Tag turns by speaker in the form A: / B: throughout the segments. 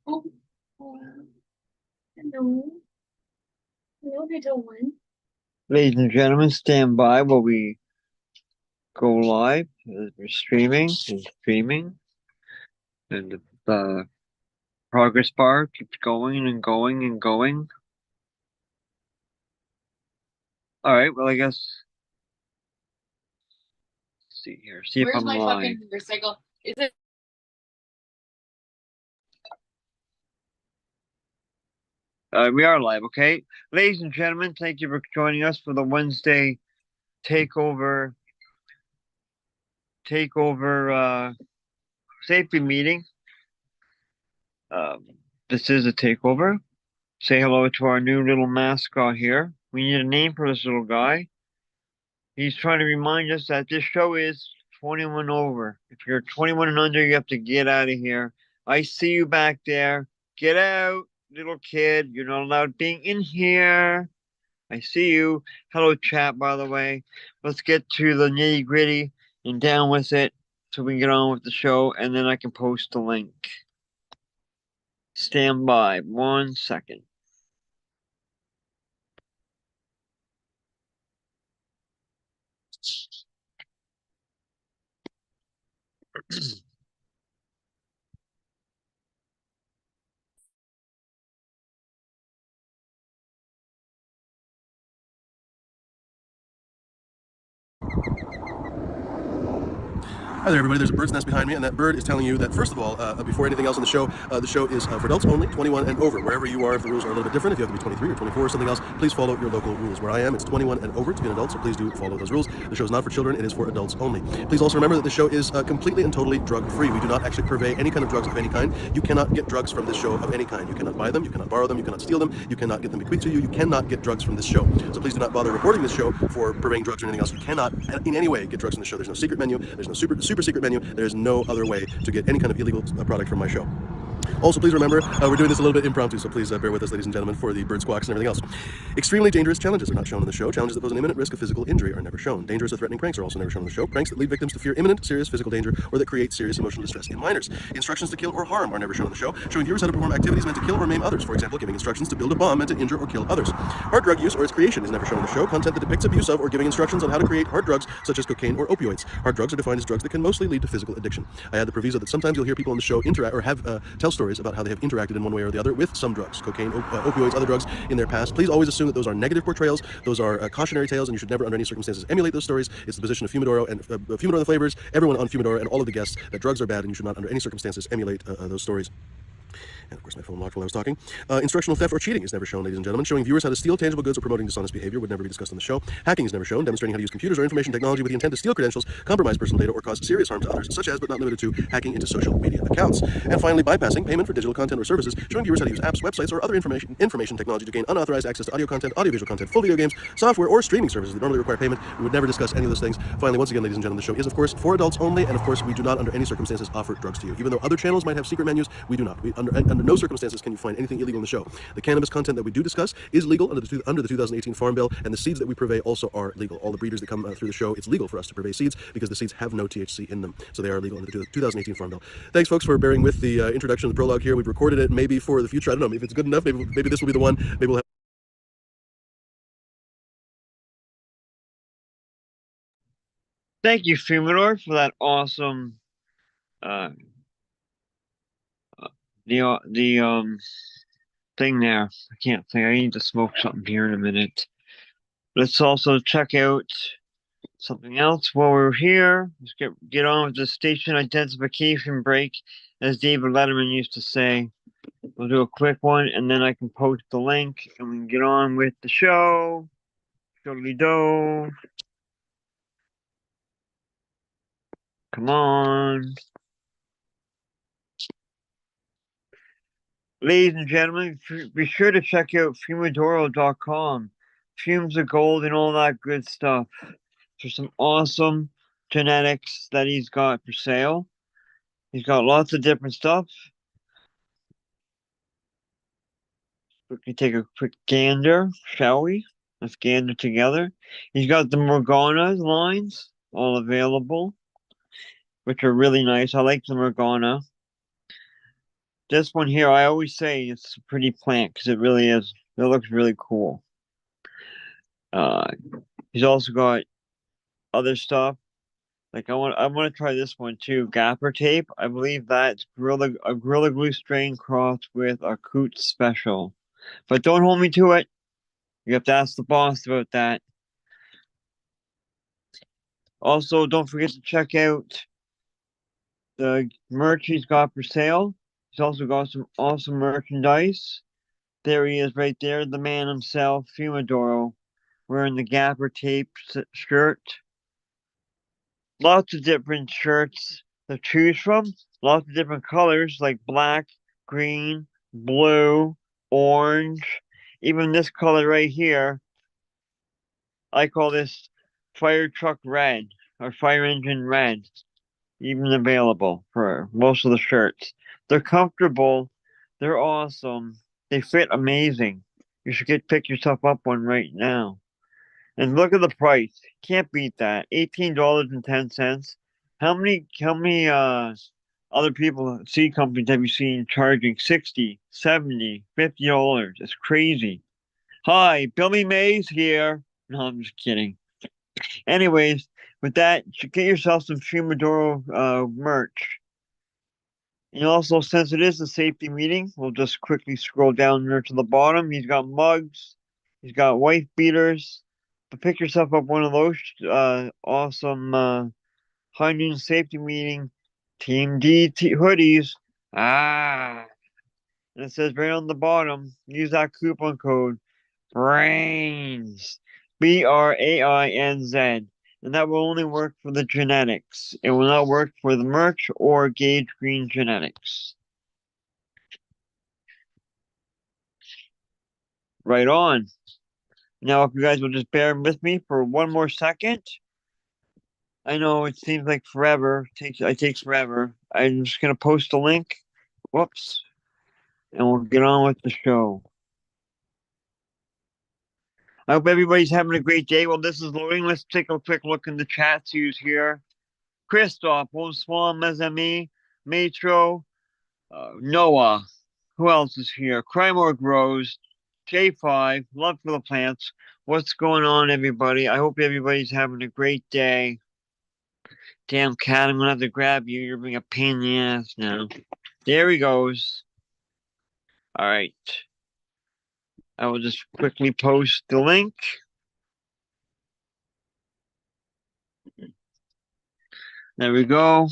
A: Oh, hello. Hello, little one.
B: Ladies and gentlemen, stand by while we go live. We're streaming and streaming, and the progress bar keeps going and going and going. All right, well, I guess, let's see here. See if
A: Where's
B: I'm
A: my
B: live.
A: fucking recycle? Is it?
B: We are live, okay? Ladies and gentlemen, thank you for joining us for the Wednesday takeover safety meeting. Um, this is a takeover. Say hello to our new little mascot here. We need a name for this little guy. He's trying to remind us that this show is 21 over. If you're 21 and under, you have to get out of here. I see you back there. Get out, little kid. You're not allowed being in here. I see you. Hello, chat, by the way. Let's get to the nitty gritty and down with it so we can get on with the show, and then I can post the link. Stand by 1 second.
C: Hi there, everybody. There's a bird's nest behind me, and that bird is telling you that, first of all, before anything else on the show is for adults only, 21 and over. Wherever you are, if the rules are a little bit different, if you have to be 23 or 24 or something else, please follow your local rules. Where I am, it's 21 and over to be an adult, so please do follow those rules. The show is not for children. It is for adults only. Please also remember that the show is completely and totally drug-free. We do not actually purvey any kind of drugs of any kind. You cannot get drugs from this show of any kind. You cannot buy them. You cannot borrow them. You cannot steal them. You cannot get them bequeathed to you. You cannot get drugs from this show. So please do not bother reporting this show for purveying drugs or anything else. You cannot, in any way, get drugs from the show. There's no secret menu. There's no super secret menu. There's no other way to get any kind of illegal product from my show. Also, please remember, we're doing this a little bit impromptu, so please bear with us, ladies and gentlemen, for the bird squawks and everything else. Extremely dangerous challenges are not shown on the show. Challenges that pose an imminent risk of physical injury are never shown. Dangerous or threatening pranks are also never shown on the show. Pranks that lead victims to fear imminent, serious physical danger or that create serious emotional distress in minors. Instructions to kill or harm are never shown on the show, showing viewers how to perform activities meant to kill or maim others. For example, giving instructions to build a bomb meant to injure or kill others. Hard drug use or its creation is never shown on the show. Content that depicts abuse of or giving instructions on how to create hard drugs, such as cocaine or opioids. Hard drugs are defined as drugs that can mostly lead to physical addiction. I add the proviso that sometimes you'll hear people on the show interact or have tell stories about how they have interacted in one way or the other with some drugs, cocaine, opioids, other drugs in their past. Please always assume that those are negative portrayals, those are cautionary tales, and you should never under any circumstances emulate those stories. It's the position of Fumidor and Fumidor and the Flavours, everyone on Fumidor and all of the guests, that drugs are bad and you should not under any circumstances emulate those stories. And of course, my phone locked while I was talking. Instructional theft or cheating is never shown, ladies and gentlemen. Showing viewers how to steal tangible goods or promoting dishonest behavior would never be discussed on the show. Hacking is never shown. Demonstrating how to use computers or information technology with the intent to steal credentials, compromise personal data, or cause serious harm to others, such as but not limited to hacking into social media accounts. And finally, bypassing payment for digital content or services, showing viewers how to use apps, websites, or other information technology to gain unauthorized access to audio content, audiovisual content, full video games, software, or streaming services that normally require payment. We would never discuss any of those things. Finally, once again, ladies and gentlemen, the show is, of course, for adults only, and of course, we do not under any circumstances offer drugs to you. Even though other channels might have secret menus, we do not. Under no circumstances can you find anything illegal in the show. The cannabis content that we do discuss is legal under the 2018 Farm Bill, and the seeds that we purvey also are legal. All the breeders that come through the show, it's legal for us to purvey seeds because the seeds have no THC in them, so they are legal under the 2018 Farm Bill. Thanks, folks, for bearing with the introduction of the prologue here. We've recorded it maybe for the future. I don't know if it's good enough. Maybe this will be the one. Maybe we'll have.
B: Thank you, Fumidor, for that awesome uh the thing there. I can't think. I need to smoke something here in a minute. Let's also check out something else while we're here. Let's get on with the station identification break, as David Letterman used to say. We'll do a quick one, and then I can post the link, and we can get on with the show. Shortly do. Come on. Ladies and gentlemen, be sure to check out Fumidoro.com. Fumes of gold and all that good stuff. For some awesome genetics that he's got for sale. He's got lots of different stuff. We can take a quick gander, shall we? Let's gander together. He's got the Morgana lines all available, which are really nice. I like the Morgana. This one here, I always say it's a pretty plant because it really is. It looks really cool. Uh, he's also got other stuff. Like I want to try this one too. Gapper tape. I believe that's a Gorilla Glue strain crossed with a Coots special. But don't hold me to it. You have to ask the boss about that. Also, don't forget to check out the merch he's got for sale. He's also got some awesome merchandise. There he is right there, the man himself, Fumidor, wearing the Gapper tape shirt. Lots of different shirts to choose from. Lots of different colors like black, green, blue, orange. Even this color right here, I call this fire truck red or fire engine red. Even available for most of the shirts. They're comfortable. They're awesome. They fit amazing. You should pick yourself up one right now. And look at the price. Can't beat that. $18.10. How many other people seed companies have you seen charging 60, 70, $50? It's crazy. Hi, Billy Mays here. No, I'm just kidding. Anyways, with that, you should get yourself some Fumidoro merch. And also, since it is a safety meeting, we'll just quickly scroll down there to the bottom. He's got mugs, he's got wife beaters. But pick yourself up one of those awesome high noon safety meeting Team hoodies. Ah, and it says right on the bottom, use that coupon code BRAINS, BRAINZ, and that will only work for the genetics. It will not work for the merch or Gauge Green genetics. Right on. Now, if you guys will just bear with me for one more second. I know it seems like forever. It takes forever. I'm just gonna post a link. Whoops. And we'll get on with the show. I hope everybody's having a great day. While this is loading, let's take a quick look in the chat, see who's here. Christoph, bonsoir, mes amis, Metro, Noah. Who else is here? Crymore Grows, J5, Love for the Plants. What's going on, everybody? I hope everybody's having a great day. Damn cat, I'm gonna have to grab you. You're being a pain in the ass now. There he goes. All right. I will just quickly post the link. There we go.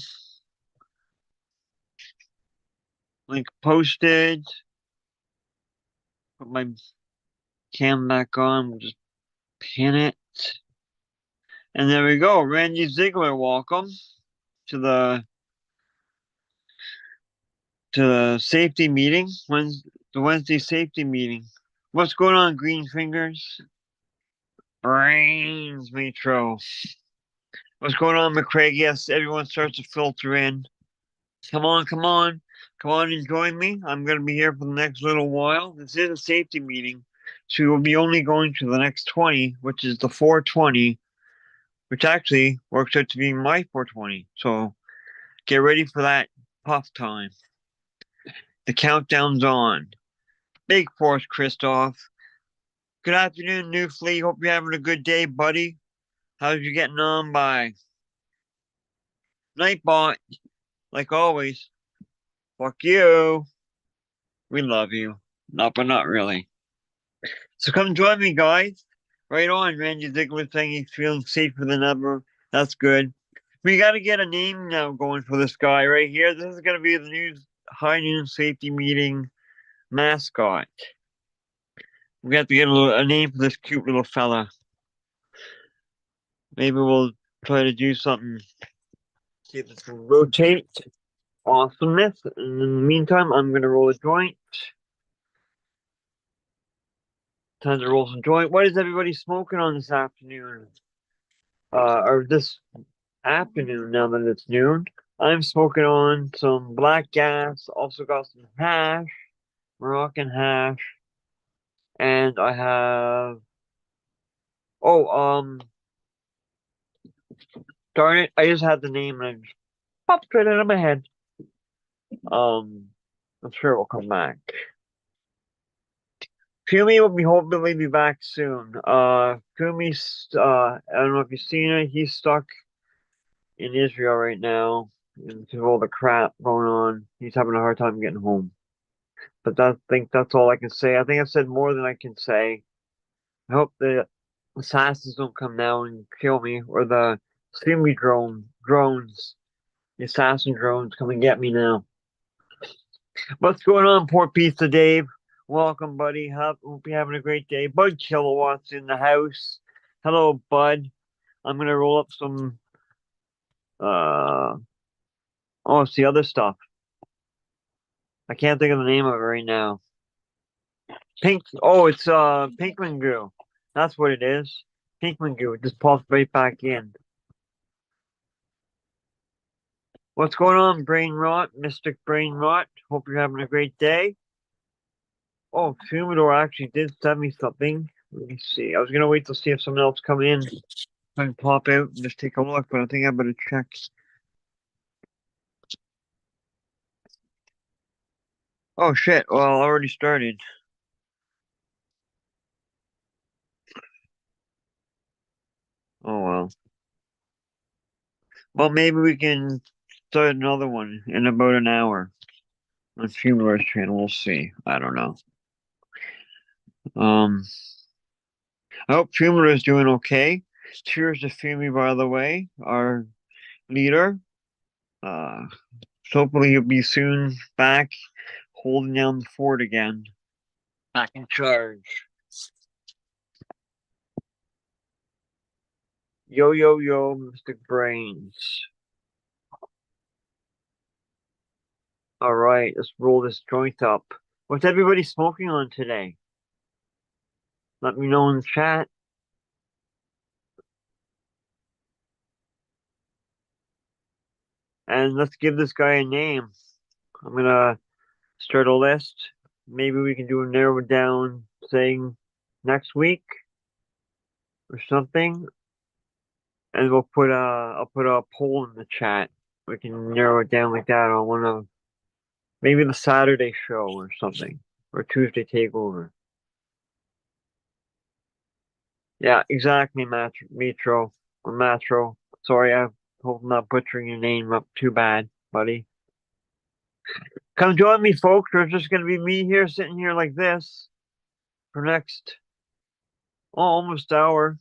B: Link posted. Put my cam back on. We'll just pin it. And there we go. Randy Ziegler, welcome to the safety meeting. The Wednesday safety meeting. What's going on, Green Fingers? Brains, Metro. What's going on, McCraig? Yes, everyone starts to filter in. Come on, come on. Come on and join me. I'm going to be here for the next little while. This is a safety meeting. So we'll be only going to the next 20, which is the 420, which actually works out to be my 420. So get ready for that puff time. The countdown's on. Big force, Christoph. Good afternoon, New Fleet. Hope you're having a good day, buddy. How's you getting on by? Nightbot, like always. Fuck you. We love you. No, but not really. So come join me, guys. Right on, Randy Ziegler saying he's feeling safer than ever. That's good. We got to get a name now going for this guy right here. This is going to be the new high noon safety meeting mascot. We have to get a name for this cute little fella. Maybe we'll try to do something. See if this can rotate. Awesomeness. And in the meantime, I'm going to roll a joint. Time to roll some joint. What is everybody smoking on this afternoon? Or this afternoon now that it's noon. I'm smoking on some black gas. Also got some hash, Moroccan hash, and I have. Oh, darn it! I just had the name and it just popped right out of my head. I'm sure it will come back. Fumi will hopefully be back soon. Fumi's I don't know if you've seen it. He's stuck in Israel right now because of all the crap going on. He's having a hard time getting home. But I think that's all I can say. I think I've said more than I can say. I hope the assassins don't come now and kill me, or the Fumi drones, the assassin drones come and get me now. What's going on, poor pizza Dave? Welcome, buddy. Hope you're having a great day. Bud Kilowatts in the house. Hello, Bud. I'm gonna roll up some it's the other stuff. I can't think of the name of it right now. It's Pinkman goo. That's what it is. Pinkman goo. It just pops right back in. What's going on, Brain Rot? Mystic Brain Rot. Hope you're having a great day. Oh, Fumidor actually did send me something. Let me see. I was gonna wait to see if someone else come in and pop out and just take a look, but I think I better check. Oh shit! Well, I already started. Oh well. Well, maybe we can start another one in about an hour on Fumidor's channel. We'll see. I don't know. Um, I hope Fumidor is doing okay. Cheers to Fumi, by the way, our leader. Uh, so hopefully he'll be soon back holding down the fort again. Back in charge. Yo, yo, yo, Mr. Brains. All right, let's roll this joint up. What's everybody smoking on today? Let me know in the chat. And let's give this guy a name. I'm gonna start a list. Maybe we can do a narrow down thing next week or something. And I'll put a poll in the chat. We can narrow it down like that on one of maybe the Saturday show or something. Or Tuesday takeover. Yeah, exactly, Metro. Or Matro. Sorry, I hope I'm not butchering your name up too bad, buddy. Come join me, folks. There's just gonna be me here, sitting here like this for next almost hour.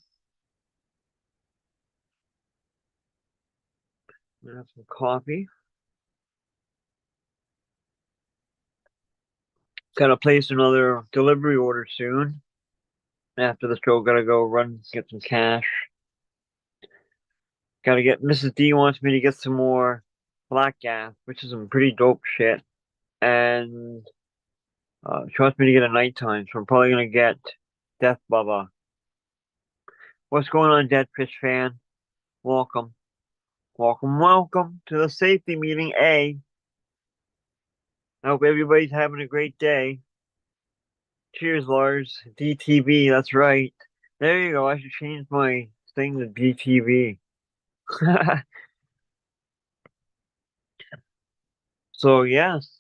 B: I'm gonna have some coffee. Gotta place another delivery order soon. After the show, gotta go run, get some cash. Gotta get, Mrs. D wants me to get some more black gas, which is some pretty dope shit. And she wants me to get a nighttime, so I'm probably gonna get Death Bubba. What's going on, Dead Fish fan? Welcome. Welcome, welcome to the safety meeting A. I hope everybody's having a great day. Cheers, Lars. DTV, that's right. There you go. I should change my thing to DTV. So, yes.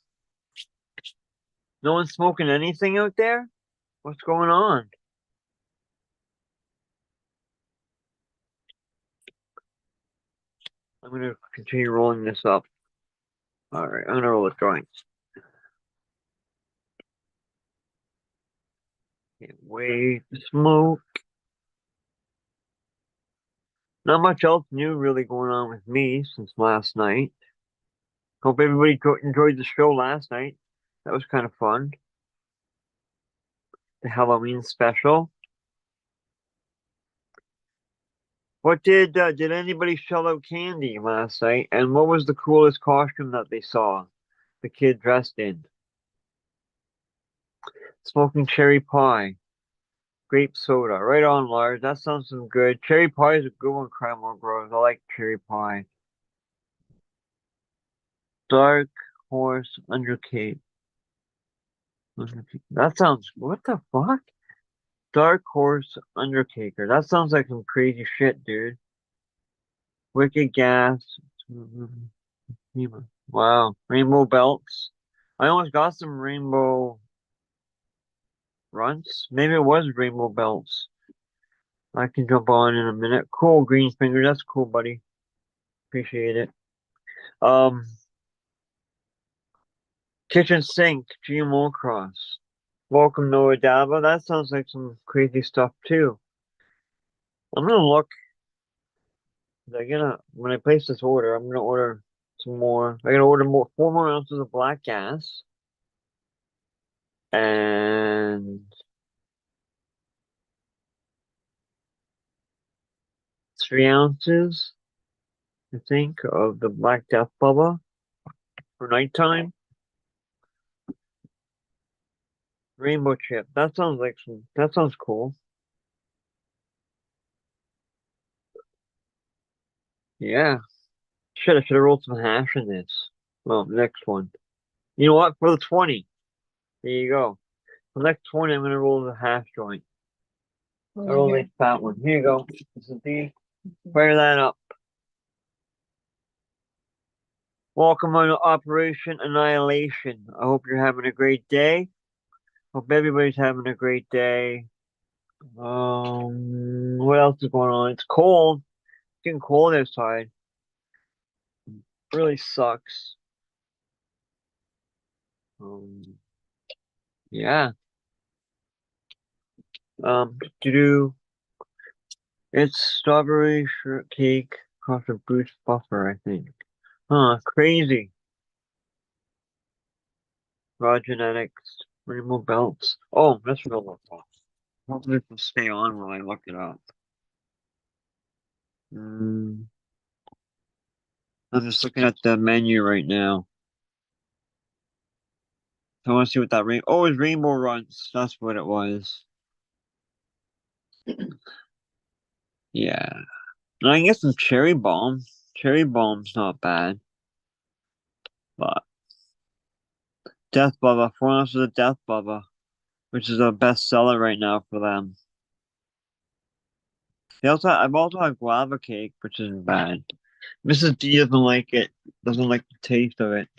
B: No one's smoking anything out there? What's going on? I'm going to continue rolling this up. All right, I'm going to roll the joints. Can't wait to smoke. Not much else new really going on with me since last night. Hope everybody enjoyed the show last night. That was kind of fun. The Halloween special. What did anybody shell out candy last night? And what was the coolest costume that they saw the kid dressed in? Smoking cherry pie, grape soda. Right on, Lars. That sounds some good. Cherry pie is a good one, Crime Grows. I like cherry pie. Dark horse undercake. That sounds. What the fuck? Dark horse undercaker. That sounds like some crazy shit, dude. Wicked gas. Wow. Rainbow belts. I almost got some rainbow runts. Maybe it was rainbow belts. I can jump on in a minute. Cool, green finger. That's cool, buddy. Appreciate it. Um, kitchen sink, GMO cross. Welcome Noah Dava. That sounds like some crazy stuff too. I'm gonna look. When I place this order, I'm gonna order some more. I gotta order 4 more ounces of black gas and 3 ounces, I think, of the Black Death Bubba for nighttime. Rainbow chip. That sounds cool. Yeah. Shit, I should have rolled some hash in this. Well, next one. You know what? For the 20. There you go. For the next 20, I'm gonna roll the hash joint. I roll a fat one. Here you go. This is the fire that up. Welcome on Operation Annihilation. I hope you're having a great day. Hope everybody's having a great day. What else is going on? It's cold. It's getting cold outside. Really sucks. Yeah. To do it's strawberry shortcake chocolate boost buffer, I think. Huh, crazy. Raw genetics, rainbow belts. Oh, that's rainbow belts. Hopefully it will stay on while I look it up. I'm just looking at the menu right now. I want to see what that oh, it's rainbow runs. That's what it was. Yeah. And I can get some cherry bomb. Cherry bomb's not bad. But Death Bubba, 4 ounces of Death Bubba, which is a bestseller right now for them. I've also had guava cake, which isn't bad. Mrs. D doesn't like it. Doesn't like the taste of it.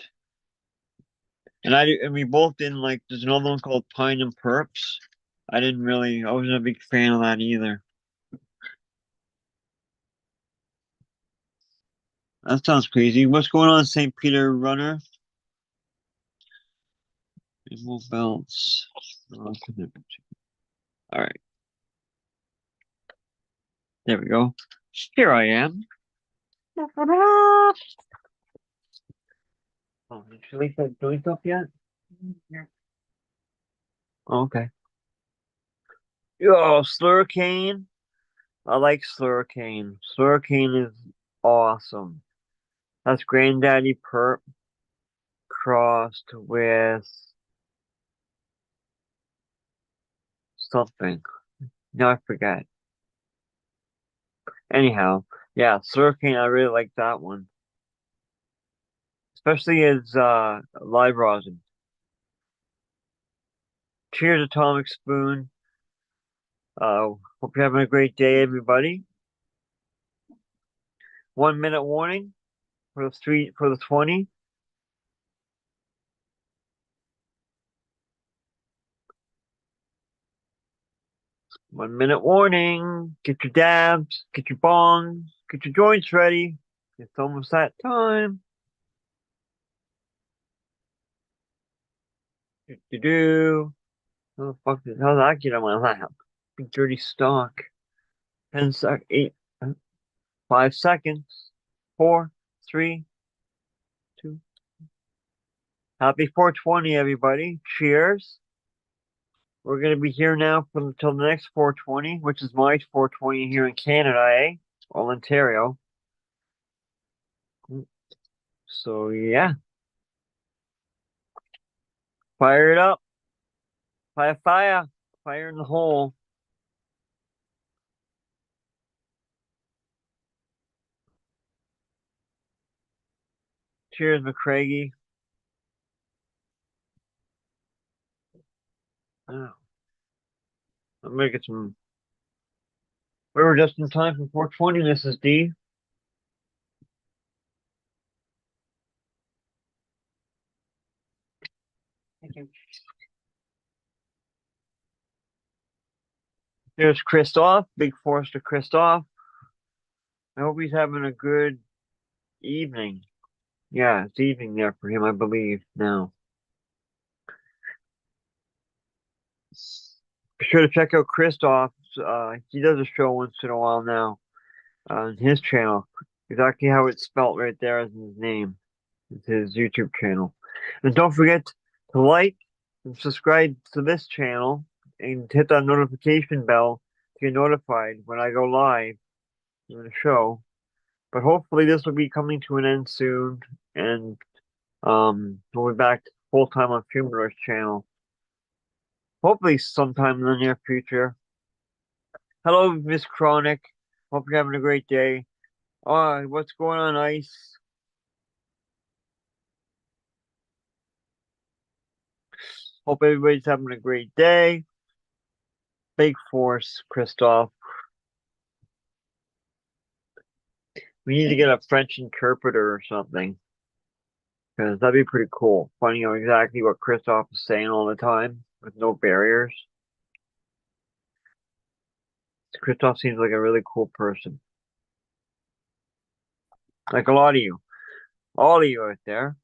B: And we both didn't like. There's another one called Pine and Perps. I wasn't a big fan of that either. That sounds crazy. What's going on, St. Peter Runner? Rainbow belts. All right. There we go. Here I am. Oh, did you leave that joint up yet? Yeah. Oh, okay. Yo, Slurricane. I like Slurricane. Slurricane is awesome. That's Granddaddy Perp crossed with something. No, I forget. Anyhow, yeah, Slurricane, I really like that one. Especially as live rosin. Cheers, Atomic Spoon. Hope you're having a great day, everybody. 1 minute warning for the 20. One minute warning. Get your dabs, get your bongs, get your joints ready. It's almost that time. Do. How the fuck how's that get on my lap? Big dirty stock. 8, 5 seconds. 4, 3, 2. Happy 420, everybody. Cheers. We're gonna be here now until the next 420, which is my 420 here in Canada, eh? Well, Ontario. So yeah. Fire it up. Fire, fire. Fire in the hole. Cheers, McCraggy. Oh, I'm gonna get some. We were just in time for 420, Mrs. D. There's Christoph, Big Forster Christoph. I hope he's having a good evening. Yeah, it's evening there for him, I believe, now. Be sure to check out Christoph. He does a show once in a while now on his channel. Exactly how it's spelt right there as his name. It's his YouTube channel. And don't forget to like and subscribe to this channel and hit that notification bell to get notified when I go live in the show. But hopefully this will be coming to an end soon, and we'll be back full time on Fumidor's channel. Hopefully sometime in the near future. Hello, Miss Chronic. Hope you're having a great day. What's going on, Ice? Hope everybody's having a great day. Big Force, Christoph. We need to get a French interpreter or something. Because that'd be pretty cool. Finding out exactly what Christoph is saying all the time with no barriers. Christoph seems like a really cool person. Like a lot of you. All of you out there.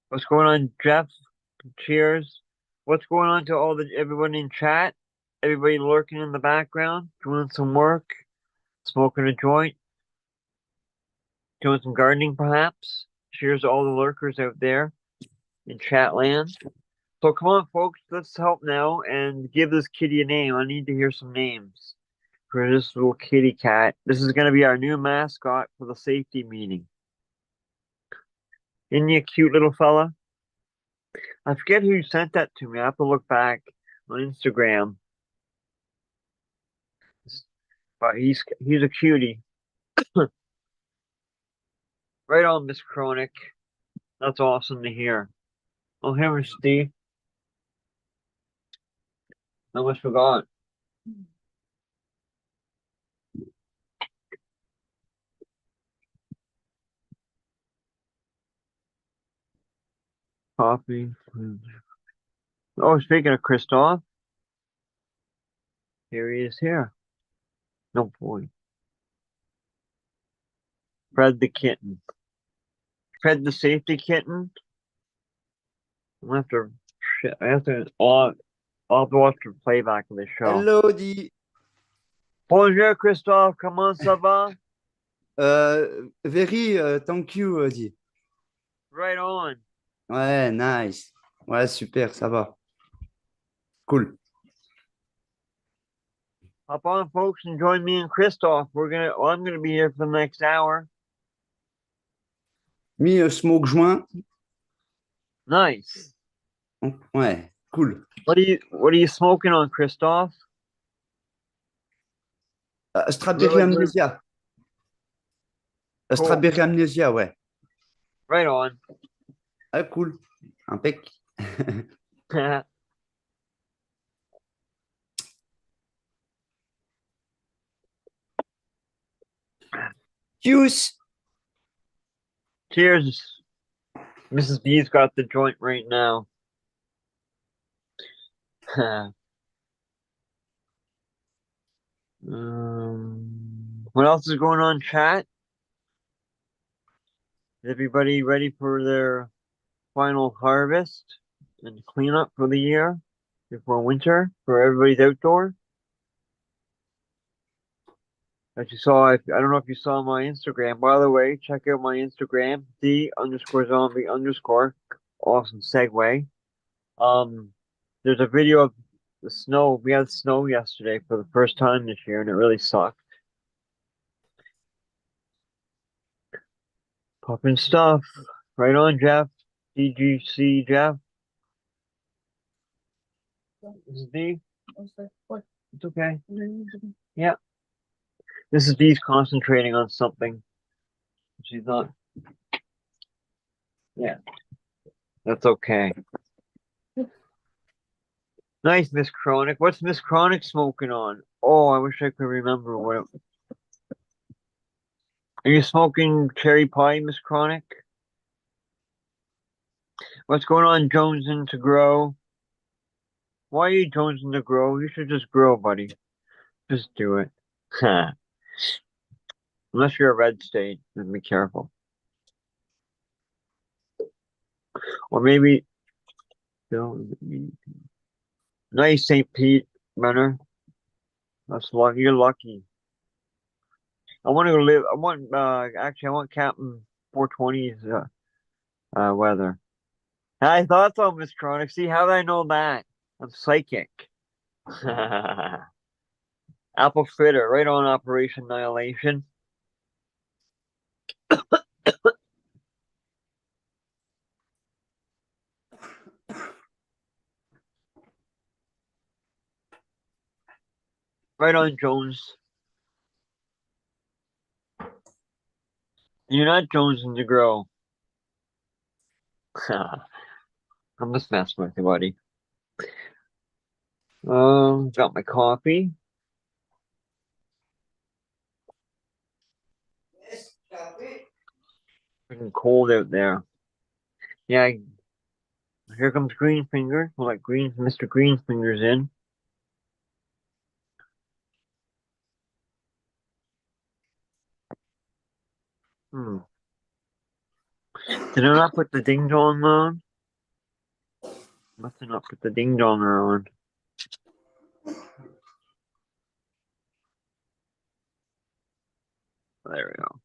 B: What's going on, Jeff? Cheers. What's going on to everyone in chat? Everybody lurking in the background, doing some work, smoking a joint, doing some gardening perhaps. Cheers to all the lurkers out there in chat land. So come on, folks, let's help now and give this kitty a name. I need to hear some names for this little kitty cat. This is going to be our new mascot for the safety meeting. Isn't he a cute little fella? I forget who sent that to me. I have to look back on Instagram. But he's a cutie. Right on, Miss Chronic. That's awesome to hear. Oh, hey, Steve. I almost forgot. Coffee. Oh, speaking of Christoph, here he is here. No boy. Fred the kitten. Fred the safety kitten. I have to. Shit, I'll have to watch the playback of this show.
D: Hello, Di.
B: Bonjour, Christophe. Comment ça va?
D: Very, thank you, Di.
B: Right on.
D: Ouais, nice. Ouais, super, ça va. Cool.
B: Hop on, folks, and join me and Christoph. I'm gonna be here for the next hour.
D: Me, smoke joint.
B: Nice.
D: Ouais, cool.
B: What are you smoking on, Christoph?
D: Strawberry amnesia.
B: Cool.
D: Strawberry amnesia, ouais.
B: Right on.
D: Ah, cool. Impec. Cheers.
B: Cheers. Mrs. B's got the joint right now. What else is going on, chat? Is everybody ready for their final harvest and cleanup for the year before winter for everybody's outdoor? As you saw, I don't know if you saw my Instagram. By the way, check out my Instagram, the_zombie_. Awesome segue. There's a video of the snow. We had snow yesterday for the first time this year, and it really sucked. Popping stuff. Right on, Jeff. DGC, Jeff. This is D. It's okay. Yeah. This is D's concentrating on something. She's not. Yeah. That's okay. Nice, Miss Chronic. What's Miss Chronic smoking on? Oh, I wish I could remember what it... Are you smoking cherry pie, Miss Chronic? What's going on, Jonesing to grow? Why are you jonesing to grow? You should just grow, buddy. Just do it. Unless you're a red state, then be careful. Or maybe nice St. Pete runner. That's lucky. You're lucky. I want to go live. I want actually I want Captain 420's weather. I thought so, Miss Chronic. See, how did I know that? I'm psychic. Apple fritter, right on Operation Annihilation. Right on, Jones. You're not Jonesing to grow. I'm just messing with you, buddy. Got my coffee. Freaking cold out there. Yeah, here comes Greenfinger. We'll let Mr. Greenfinger's in. Did I not put the ding dong on? Must have not put the ding donger on. There we go.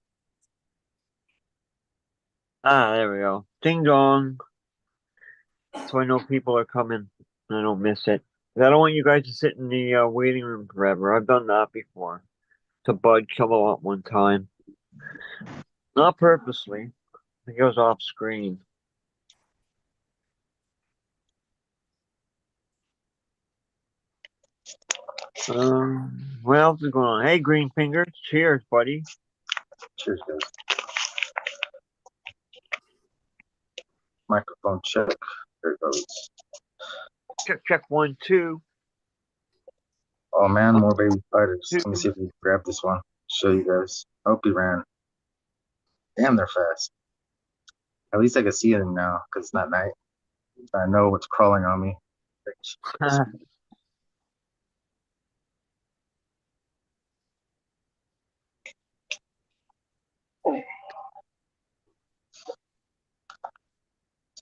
B: There we go. Ding dong. So I know people are coming and I don't miss it. I don't want you guys to sit in the waiting room forever. I've done that before. To Bud come up one time. Not purposely. It goes off screen. What else is going on? Hey, Greenfinger. Cheers, buddy.
E: Cheers, guys. Microphone check. There it goes.
B: Check 1, 2.
E: Oh man, more baby spiders. Let me see if we can grab this one. Show you guys. I hope he ran. Damn, they're fast. At least I can see them now because it's not night. I know what's crawling on me.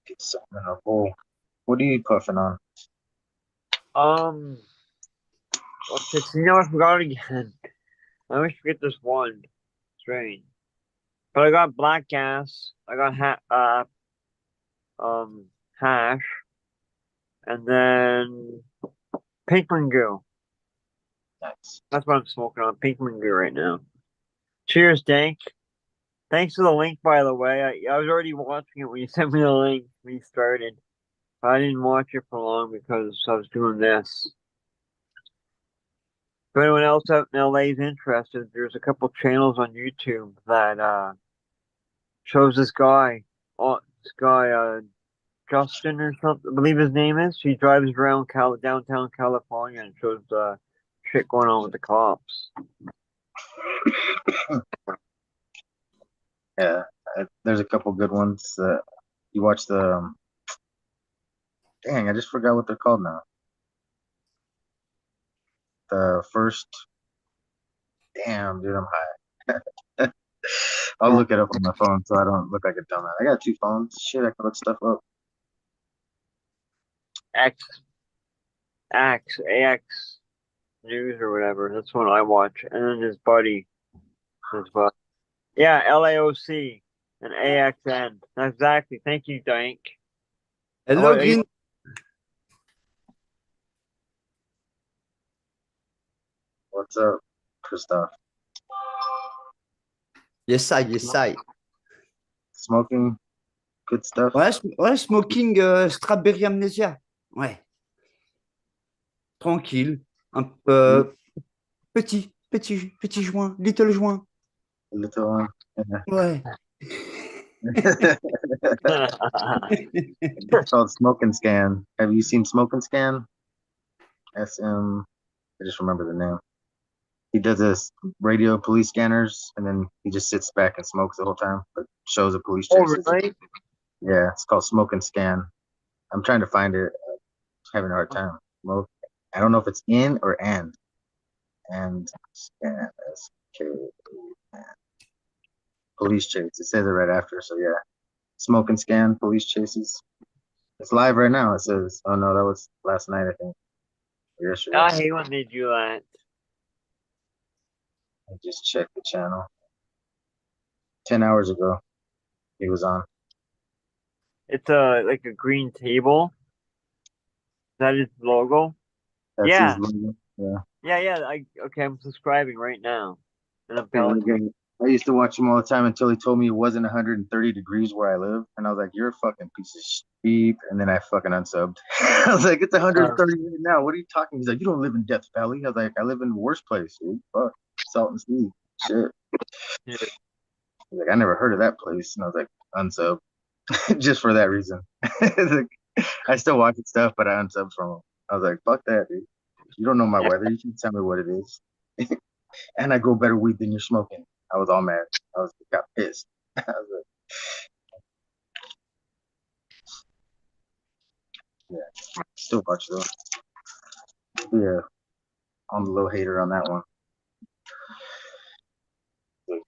E: Get something in a bowl. What are you puffing on?
B: What's this? You know, I forgot again. I always forget this one. Strange. But I got black gas. I got hash, and then pinkman goo.
E: Nice.
B: That's what I'm smoking on. Pinkman goo right now. Cheers, Dank. Thanks for the link, by the way. I was already watching it when you sent me the link when you started. I didn't watch it for long because I was doing this. If anyone else out in LA is interested, there's a couple channels on YouTube that shows this guy. Justin or something, I believe his name is. He drives around downtown California and shows shit going on with the cops.
E: Yeah, there's a couple good ones. You watch the. Dang, I just forgot what they're called now. The first. Damn, dude, I'm high. I'll look it up on my phone so I don't look like a dumbass. I got 2 phones. Shit, I can look stuff up.
B: AX News or whatever. That's what I watch. And then his buddy as well. Yeah, LAOC and AXN. Exactly. Thank you, Dank.
D: Hello, Green.
E: What's up, Christoph?
D: Yes, I.
E: Smoking good stuff?
D: Ouais, smoking Strawberry Amnesia. Ouais. Tranquille. Un peu petit joint, little joint.
E: Little one. Yeah.
D: Ouais.
E: It's called Smoke and Scan. Have you seen Smoke and Scan? SM. I just remember the name. He does this radio police scanners, and then he just sits back and smokes the whole time, but shows a police chase.
B: Oh, really?
E: Yeah, it's called Smoke and Scan. I'm trying to find it. Having a hard time. Smoke. I don't know if it's in or and scan SK police chase. It says it right after. So yeah, Smoke and Scan police chases. It's live right now. It says. Oh no, that was last night I think. Or yesterday.
B: I hate when they do that.
E: I just checked the channel. 10 hours ago, he was on.
B: It's like a green table. That is the logo.
E: That's his
B: Yeah,
E: logo. Yeah.
B: yeah. Okay, I'm subscribing right now, and I'm
E: Yeah,
B: telling you.
E: okay. I used to watch him all the time until he told me it wasn't 130 degrees where I live, and I was like, "You're a fucking piece of sheep." And then I fucking unsubbed. I was like, "It's 130 right now. What are you talking?" He's like, "You don't live in Death Valley." I was like, "I live in the worst place, dude. Fuck, Salton Sea, shit."
B: Yeah.
E: He's like, "I never heard of that place," and I was like, "Unsub," just for that reason. Like, I still watch his stuff, but I unsubbed from him. I was like, "Fuck that, dude. You don't know my weather. You can tell me what it is." And I grow better weed than you're smoking. I was all mad. Got pissed. I was like, yeah, still watch though. Yeah, I'm a little hater on that one.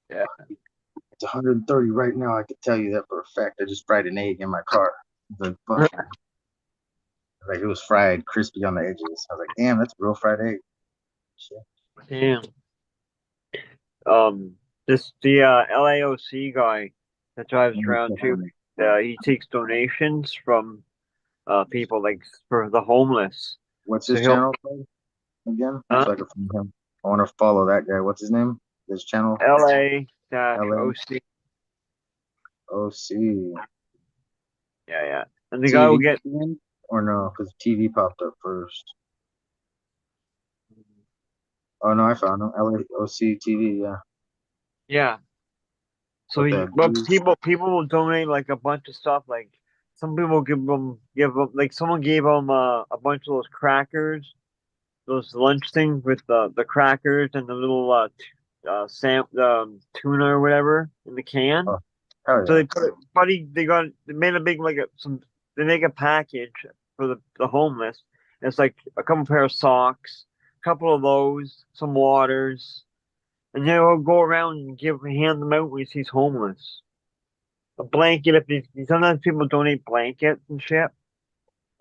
B: Yeah.
E: It's 130 right now. I can tell you that for a fact. I just fried an egg in my car. Like, fuck. Like it was fried, crispy on the edges. I was like, damn, that's a real fried egg. Shit.
B: Damn. The LAOC guy that drives around too. He takes donations from people like for the homeless.
E: What's
B: So
E: his
B: he'll
E: channel called again?
B: uh,
E: So I can find him. I want to follow that guy. What's his name? His channel? LA
B: LA-OC.
E: OC.
B: Yeah. And the guy will
E: TV
B: get
E: or no? Because TV popped up first. Oh no, I found him. LAOC TV. Yeah.
B: yeah. So
E: What the
B: but
E: geese?
B: people will donate like a bunch of stuff. Like some people give them like someone gave them a bunch of those crackers, those lunch things with the crackers and the little tuna or whatever in the can.
E: Oh, hell
B: So
E: yeah.
B: they put it, buddy. They made a big like they make a package for the homeless. It's like a couple pair of socks, a couple of those, some waters, and they'll go around and hand them out when he's homeless. A blanket if sometimes people donate blankets and shit.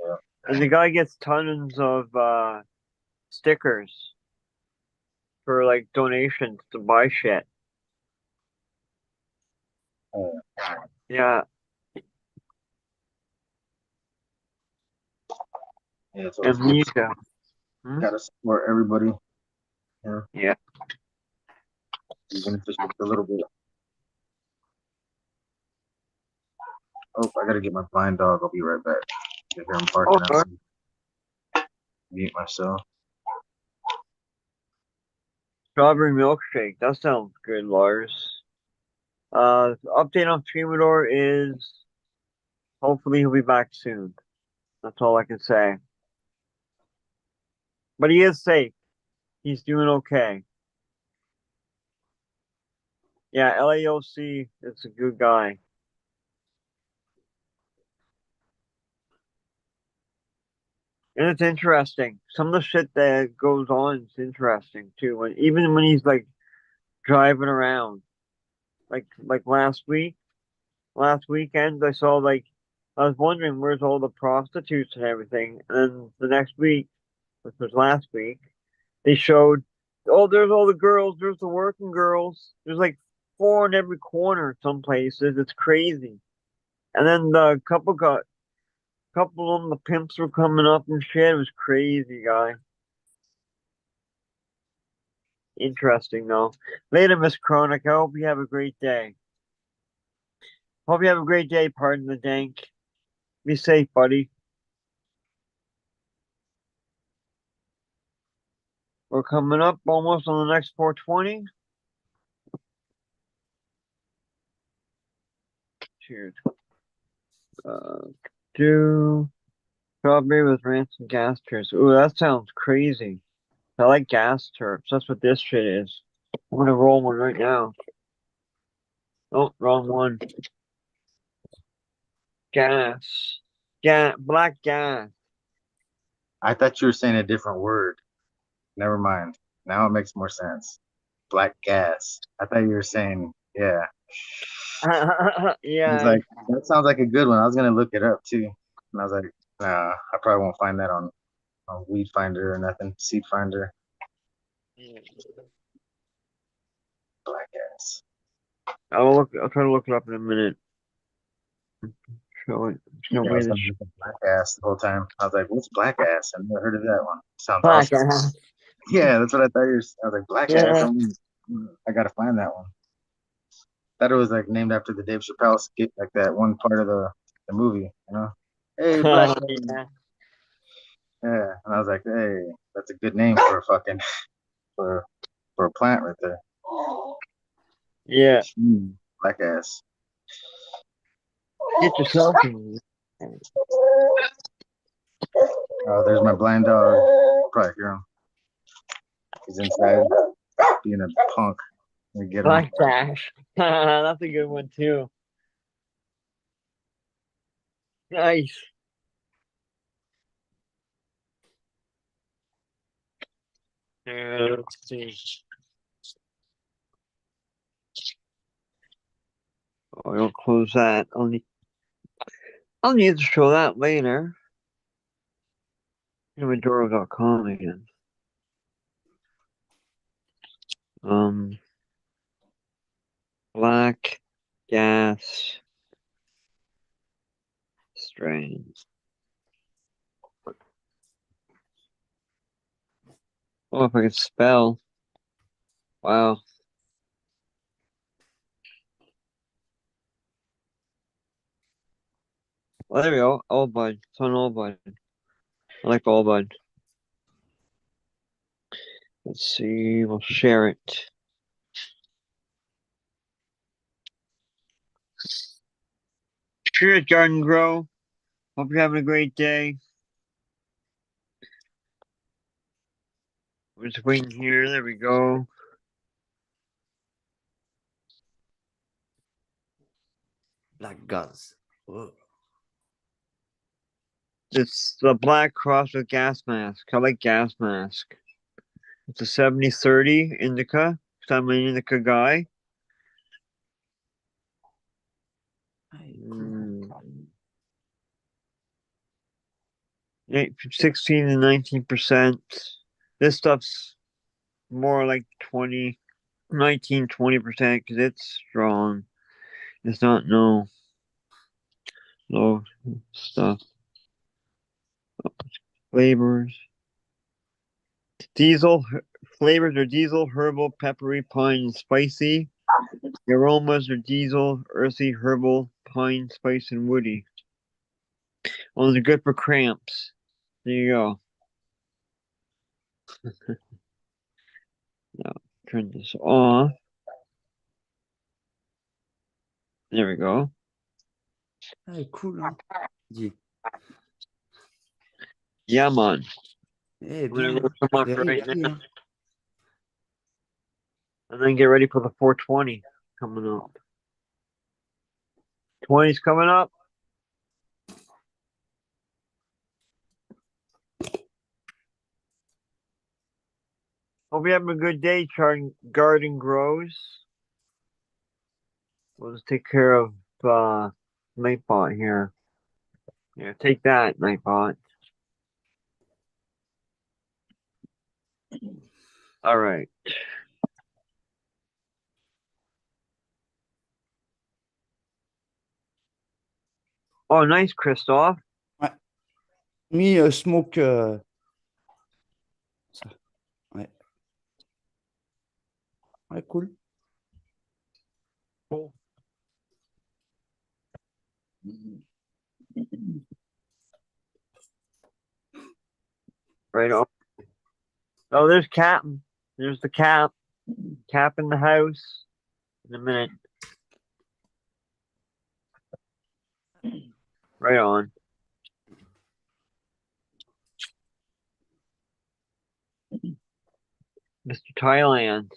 E: Yeah.
B: And the guy gets tons of stickers for like donations to buy shit.
E: Oh,
B: Yeah.
E: yeah, it's always good.
B: Amnesia. Hmm?
E: Gotta support everybody. Yeah.
B: Yeah.
E: Even if it's just a little bit. Oh, I gotta get my blind dog. I'll be right back. I hear him barking
B: Oh,
E: outside. Mute myself.
B: strawberry milkshake. That sounds good, Lars. Update on Fumidor is hopefully he'll be back soon. That's all I can say. But he is safe. He's doing okay. Yeah, LAOC is a good guy. And it's interesting. Some of the shit that goes on is interesting too. Even when he's like driving around, like last weekend, I saw like I was wondering where's all the prostitutes and everything. And then the next week, which was last week, they showed, oh, there's all the girls, there's the working girls. There's like four in every corner some places. It's crazy. And then the couple of them, the pimps were coming up and shit. It was crazy, guy. Interesting though. Later, Miss Chronic. I hope you have a great day. Hope you have a great day, pardon the dank. Be safe, buddy. We're coming up almost on the next 420. Cheers. Do strawberry with rancid gas turps. Ooh, that sounds crazy. I like gas turps. That's what this shit is. I'm gonna roll one right now. Oh, wrong one. gas. Black gas.
E: I thought you were saying a different word. Never mind. Now it makes more sense. Black gas. I thought you were saying, yeah. I was
B: Yeah.
E: like, that sounds like a good one. I was gonna look it up too. And I was like, nah, I probably won't find that on Weed Finder or nothing. Seed Finder. Black gas.
B: I'll try to look it up in a minute. Show it.
E: Yeah,
B: Show
E: I
B: me
E: was
B: the
E: gonna look at black ass the whole time. I was like, what's black ass? I've never heard of that one. Sounds
B: black
E: awesome.
B: gas.
E: Yeah, that's what I thought you were. I was like, black ass.
B: Yeah.
E: I gotta find that one. Thought it was like named after the Dave Chappelle skit, like that one part of the movie, you know? Hey, black ass.
B: Yeah.
E: Yeah, and I was like, hey, that's a good name for a fucking for for a plant right there.
B: Yeah.
E: Black ass.
B: Get yourself in.
E: Oh, there's my blind dog. Probably hear him. He's inside being a punk. We get him.
B: Black dash. That's a good one too. Nice. Let's see. Oh, I'll close that. I'll need to show that later. Fumidor.com again. Black gas strains. Oh, if I could spell. Wow. Well, there we go. Old bud. It's on old bud. I like old bud. Let's see. We'll share it. Cheers, Garden Grow. Hope you're having a great day. We're just waiting here. There we go.
D: Black gas. Whoa.
B: It's the black cross with gas mask. I like gas mask. It's a 70-30 indica. So I'm an indica guy. Mm. 16 to 19%. This stuff's more like 20, 19, 20% because it's strong. It's not no low stuff. Flavors. Flavors are diesel, herbal, peppery, pine, and spicy. The aromas are diesel, earthy, herbal, pine, spice, and woody. Oh, they're good for cramps. There you go. Now, turn this off. There we go.
D: Hey, cool, hein? Dis.
B: Yeah, man.
D: Eh
B: I'm gonna
D: bien,
B: roll some up
D: very
B: right
D: bien.
B: now. And then get ready for the 420 coming up. 20's coming up. Hope you're having a good day, Garden Grows. We'll just take care of Nightbot here. Yeah, take that, Nightbot. All right. Oh, nice, Christoph.
D: Me, smoke. Ça. Ouais. Ouais, cool.
B: Cool. Right on. Oh, there's Cap. There's the Cap. Cap in the house. In a minute. Right on. Mr. Thailand.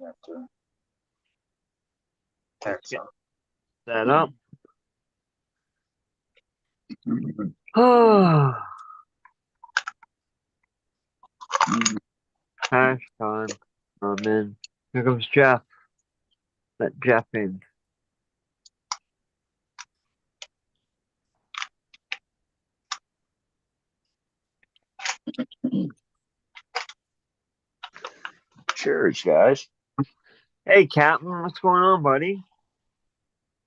E: have to tack some.
B: That up. Oh. Hash time. I'm in. Here comes Jeff. Let Jeff in.
F: Cheers, guys.
B: Hey, Captain, what's going on, buddy?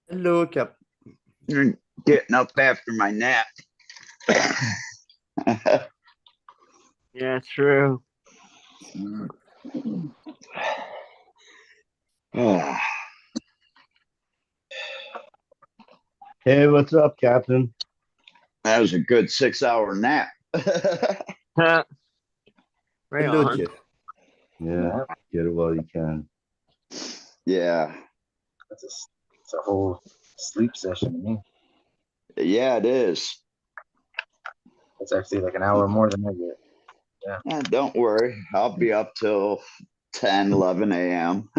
D: Hello, Cap.
F: Getting up after my nap.
B: Yeah, true.
G: Hey, what's up, Captain?
F: That was a good 6-hour nap.
B: Right
D: Hello,
B: on.
D: Jeff.
G: Yeah, get it while you can.
F: Yeah.
E: It's a whole sleep session to me.
F: Yeah, it is.
E: It's actually like an hour more than I get.
F: Don't worry. I'll be up till 10, 11 a.m.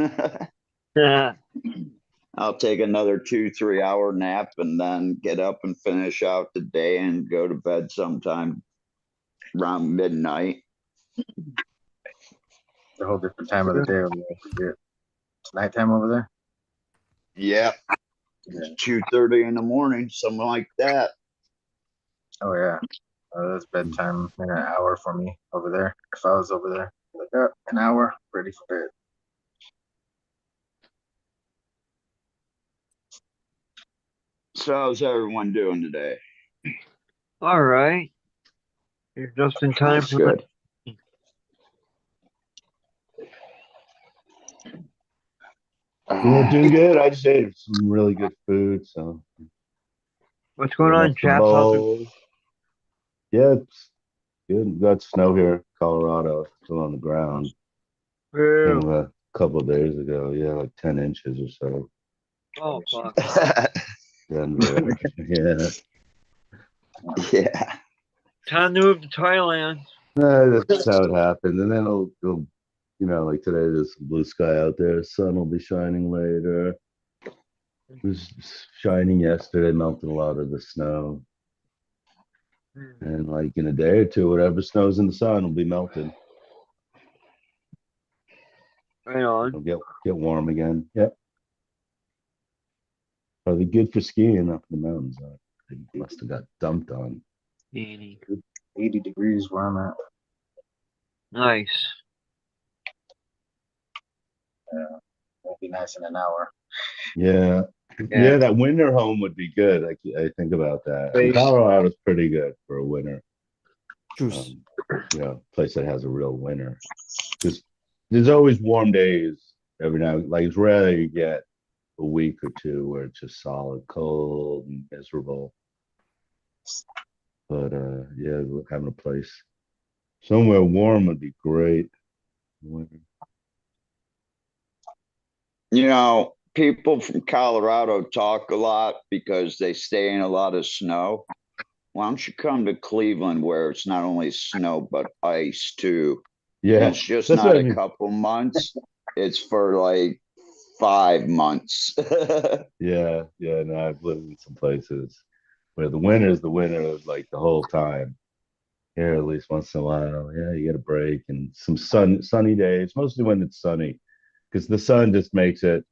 F: I'll take another 2-3 hour nap and then get up and finish out the day and go to bed sometime around midnight.
E: It's a whole different time of the day over there. It's nighttime over there.
F: Yep.
E: Yeah.
F: 2:30 in the morning, something like that.
E: Oh yeah. That's bedtime in an hour for me over there. If I was over there, like an hour, ready for bed.
F: So how's everyone doing today?
B: All right. You're just in time
F: That's
B: for
F: good.
G: Yeah, doing good. I just ate some really good food, so
B: What's going
G: getting
B: on,
G: off the
B: chaps? How's it-
G: bowl. Yeah, it's good. We got snow here, Colorado, still on the ground.
B: True.
G: Came a couple of days ago. Yeah, like 10 inches or so.
B: Oh, fuck.
G: Denver. Yeah.
F: Yeah.
B: Time to move to Thailand.
G: That's how it happened. And then it'll, like today, there's some blue sky out there. Sun will be shining later. It was shining yesterday, melted a lot of the snow. And like in a day or two, whatever snows in the sun will be melted.
B: Right on.
G: It'll get warm again. Yep. Probably good for skiing up in the mountains. They must have got dumped on.
B: 80.
E: 80 degrees where I'm at.
B: Nice.
E: It'll be nice in an hour.
G: Yeah.
B: Yeah.
G: Yeah, that winter home would be good. I think about that. And
B: Base.
G: Colorado's pretty good for a winter.
D: Juice.
G: Place that has a real winter. Because there's always warm days every now. Like it's rare you get a week or two where it's just solid cold and miserable. But yeah, having a place somewhere warm would be great.
F: People from Colorado talk a lot because they stay in a lot of snow. Why don't you come to Cleveland where it's not only snow but ice too?
G: Yeah,
F: And it's just
G: that's
F: not
G: what I
F: a
G: mean.
F: couple months. It's for like 5 months.
G: Yeah, no, I've lived in some places where the winter is the winter like the whole time. Here, at least once in a while, yeah, you get a break and some sunny days, mostly when it's sunny, because the sun just makes it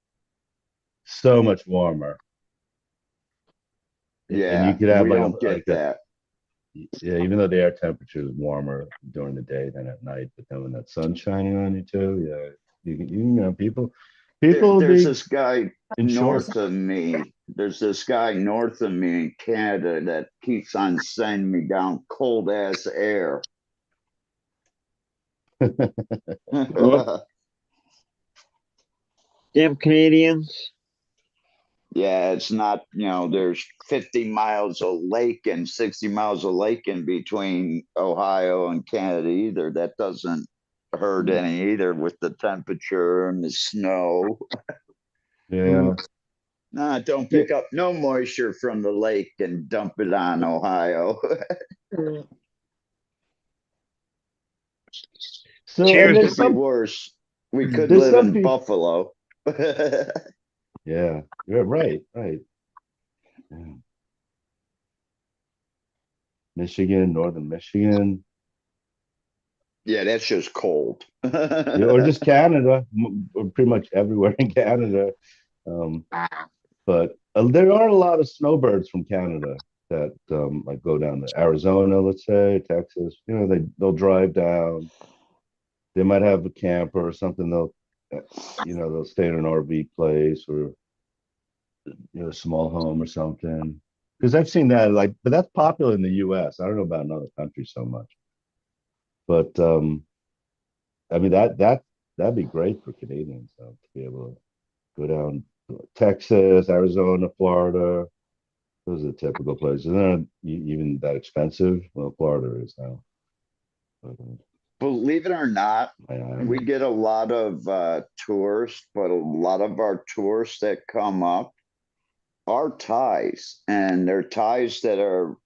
G: so much warmer. And you
F: Yeah,
G: could have
F: we don't get that.
G: yeah, even though the air temperature is warmer during the day than at night, but then when that sun's shining on you too, yeah, people will
F: There's
G: be
F: this guy
G: in shorts.
F: north of me. There's this guy north of me in Canada that keeps on sending me down cold ass air.
B: Damn Canadians.
F: Yeah, it's not, there's 50 miles of lake and 60 miles of lake in between Ohio and Canada either. That doesn't hurt any either with the temperature and the snow.
G: Yeah.
F: Nah, don't pick up no moisture from the lake and dump it on Ohio.
G: So
B: Cheers.
G: and
F: It
G: there's
F: could be
G: some
F: worse. We could
G: There's
F: live
G: some
F: in
G: people.
F: Buffalo.
G: Yeah, you're right, right. Yeah. Michigan, northern Michigan,
F: Yeah, that's just cold.
G: yeah, or just Canada, or pretty much everywhere in Canada. Um, but there are a lot of snowbirds from Canada that like go down to Arizona, let's say, Texas. You know, they'll drive down. They might have a camper or something. They'll stay in an RV place or a small home or something. Because I've seen that, like, but that's popular in the U.S. I don't know about in other countries so much. But I mean that'd be great for Canadians though, to be able to go down to Texas, Arizona, Florida. Those are the typical places. They're not even that expensive. Well, Florida is now. But,
F: Believe it or not, we
G: Miami.
F: get a lot of tourists, but a lot of our tourists that come up are Thais, and they're Thais that are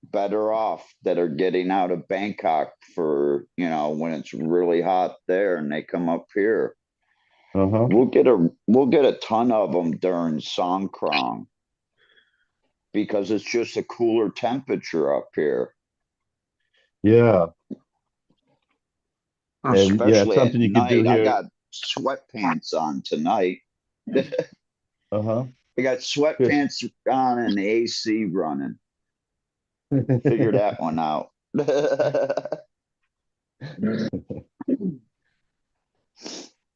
F: better off, that are getting out of Bangkok for, when it's really hot there and they come up here.
G: Uh-huh.
F: We'll get a ton of them during Songkran because it's just a cooler temperature up here,
G: Yeah. And yeah, it's
F: especially at
G: something you could do
F: night. I
G: here.
F: got sweatpants on tonight.
G: Uh-huh.
F: I got
G: Good.
F: sweatpants on and the AC running. Figure that one out.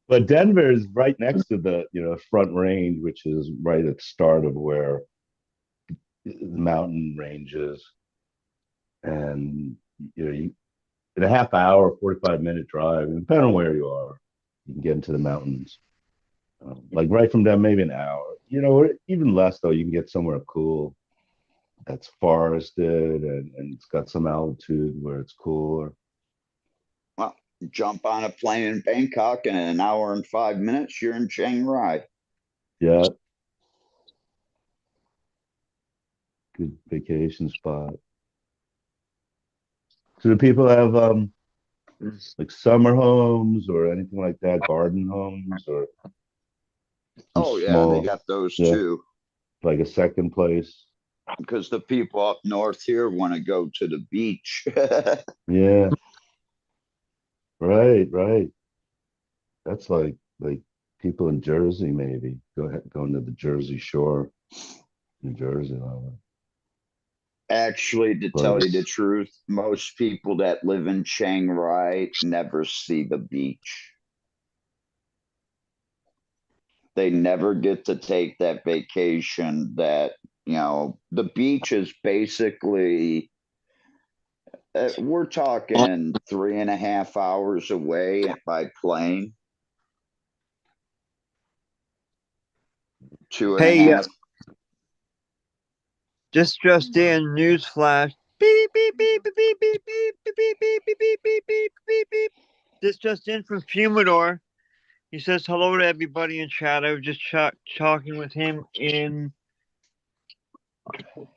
G: But Denver is right next to the, Front Range, which is right at the start of where the mountain ranges. And in a half hour, 45-minute drive, and depending on where you are, you can get into the mountains. Like right from them, maybe an hour. Or even less though, you can get somewhere cool that's forested and it's got some altitude where it's cooler.
F: Well, jump on a plane in Bangkok, and in an hour and 5 minutes, you're in Chiang Rai.
G: Yeah, good vacation spot. So do people have like summer homes or anything like that, garden homes or some
F: Oh, yeah, they
G: small,
F: got those
G: yeah,
F: too.
G: like a second place?
F: Because the people up north here want to go to the beach.
G: Yeah, right, right. That's like people in Jersey maybe going to the Jersey Shore, New Jersey.
F: Actually, to
G: But
F: tell you the truth, most people that live in Chiang Rai never see the beach. They never get to take that vacation that, the beach is basically, we're talking 3.5 hours away by plane, two and a
B: Hey,
F: half.
B: just in, news flash. Beep, beep, beep, beep, beep, beep, beep, beep, beep, beep, beep, beep, beep, beep, beep, beep. This just in from Fumidor. He says hello to everybody in chat. I was just talking with him in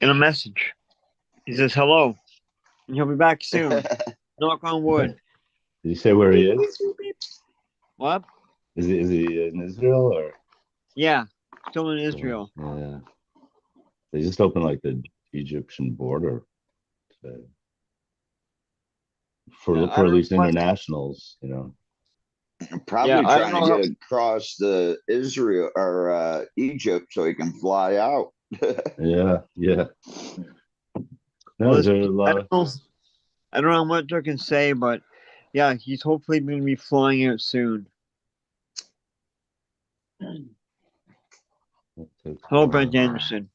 B: a message. He says hello, and he'll be back soon. Knock on wood.
G: did you say where he is?
B: What?
G: Is he in Israel or?
B: Yeah, still in Israel.
G: Yeah, they just opened like the Egyptian border today
B: Yeah,
G: for
B: I
G: at
B: don't know
G: least
B: what.
G: internationals.
B: Yeah,
F: Probably
B: I don't
F: trying to
B: know how.
F: get across the Israel or Egypt so he can fly out.
G: Yeah, yeah. No,
B: Well,
G: is there a
B: I
G: lot
B: don't know. I don't know how much I can say, but yeah, he's hopefully going to be flying out soon. Hello, Brent Anderson.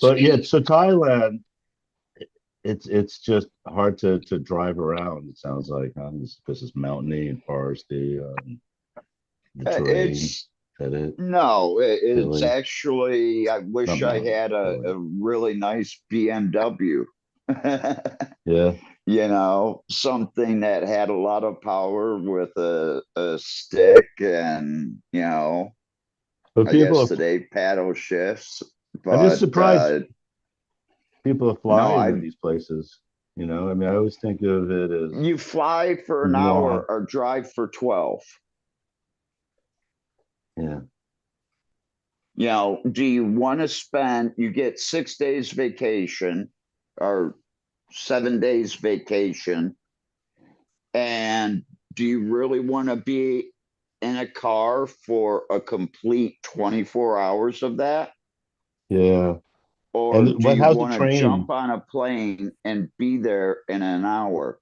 G: But yeah, so Thailand, it's just hard to drive around. It sounds like, huh? Because it's mountainy and foresty, the terrain. Is
F: It's
G: that it?
F: no, it's
G: Hilly,
F: actually, I
G: not
F: wish I
G: mountainy,
F: had a
G: hilly.
F: really nice BMW.
G: Yeah,
F: Something that had a lot of power with a stick and,
G: but
F: I
G: people
F: guess
G: are
F: today paddle shifts.
G: I'm just
F: but
G: surprised people are
F: no,
G: flying to these places. You know, I mean, I always think of it as
F: you fly for an
G: warm.
F: hour or drive for 12.
G: Yeah.
F: You know, do you want to spend, you get 6 days vacation or 7 days vacation, and do you really want to be in a car for a complete 24 hours of that?
G: Yeah.
F: Or
G: And
F: do you
G: how's the
F: want to
G: train?
F: jump on a plane and be there in an hour?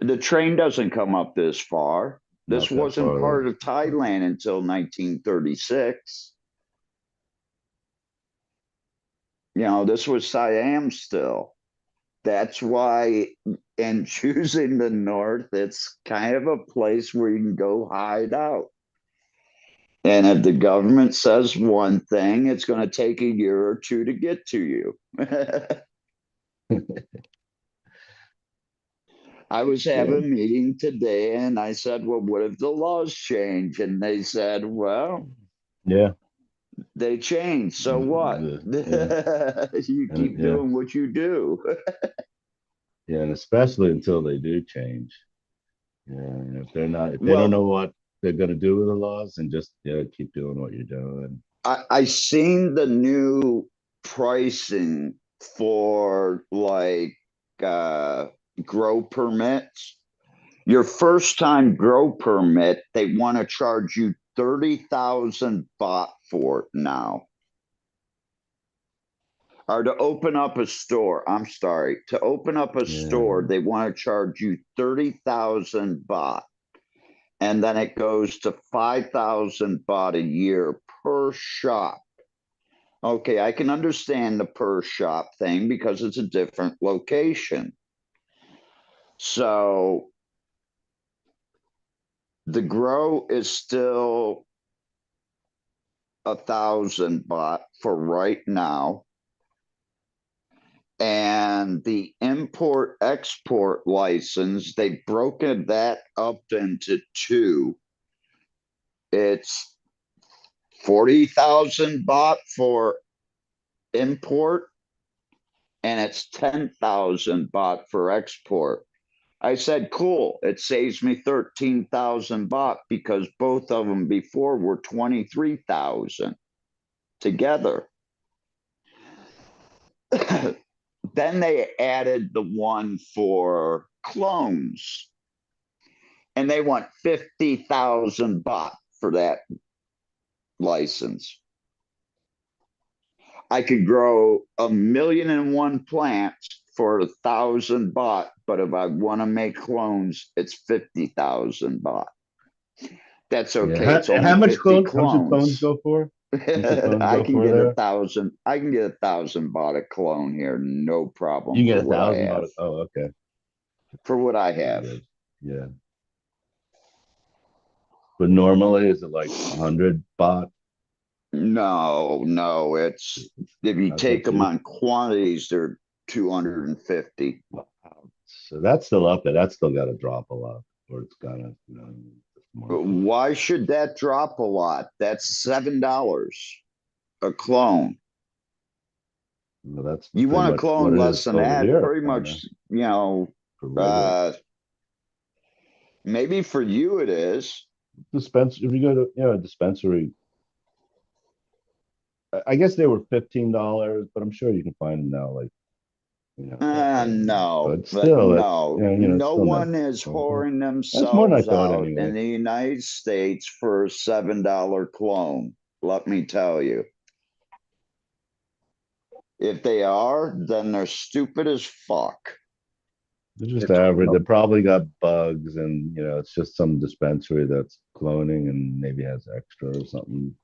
F: The train doesn't come up this far. This
G: Not that
F: wasn't
G: far.
F: part of Thailand until 1936. You know, this was Siam still. That's why, in choosing the North, it's kind of a place where you can go hide out. And if the government says one thing, it's going to take a year or two to get to you. I was having a meeting today and I said, well, what if the laws change? And they said, well,
G: Yeah.
F: they change. So what?
G: Yeah.
F: You keep
G: Yeah.
F: doing what you do.
G: Yeah. And especially until they do change. Yeah. If they're not, if they don't
F: Well,
G: know what they're going to do with the laws, and just, yeah, keep doing what you're doing.
F: I seen the new pricing for like grow permits. Your first time grow permit, they want to charge you 30,000 baht for it now. Or to open up a store, I'm sorry, to open up a store, they want to charge you 30,000 baht. And then it goes to 5,000 baht a year per shop. Okay, I can understand the per shop thing because it's a different location. So the grow is still 1,000 baht for right now. And the import export license, they've broken that up into two. It's 40,000 baht for import, and it's 10,000 baht for export. I said, cool. It saves me 13,000 baht because both of them before were 23,000 together. Then they added the one for clones, and they want 50,000 baht for that license. I could grow 1,000,001 plants for 1,000 baht, but if I want to make clones, it's 50,000 baht. That's okay.
G: Yeah.
F: It's only
G: How much
F: 50
G: clones? How much do
F: clones.
G: clones go for?
F: I can
G: For
F: get
G: there?
F: 1,000. I can get 1,000 baht a clone here, no problem.
G: You get
F: for what I
G: 1,000
F: have.
G: baht. Oh, okay.
F: For what I have.
G: Yeah. But normally, is it like 100 baht?
F: No, it's if you
G: Not
F: take
G: that
F: them
G: cheap.
F: on quantities, they're 250.
G: Wow. So that's still up there. That's still got to drop a lot, or it's gonna, you know, more.
F: Why should that drop a lot? That's $7 a clone.
G: Well, that's
F: You
G: pretty
F: want to
G: much what
F: clone
G: it
F: less
G: is
F: than
G: over
F: that,
G: here,
F: pretty
G: kinda,
F: much, you know,
G: for regular.
F: maybe for you it is.
G: Dispense if you go to, you know, a dispensary. I guess they were $15, but I'm sure you can find them now, like, you know,
F: No,
G: but
F: but
G: still, that's,
F: no,
G: you know, it's
F: no
G: still not.
F: one is whoring
G: That's more than I
F: themselves
G: thought
F: out in
G: anyway.
F: the United States for a $7 clone. Let me tell you. If they are, then they're stupid as fuck.
G: They're just average. They probably got bugs, and you know, it's just some dispensary that's cloning and maybe has extra or something.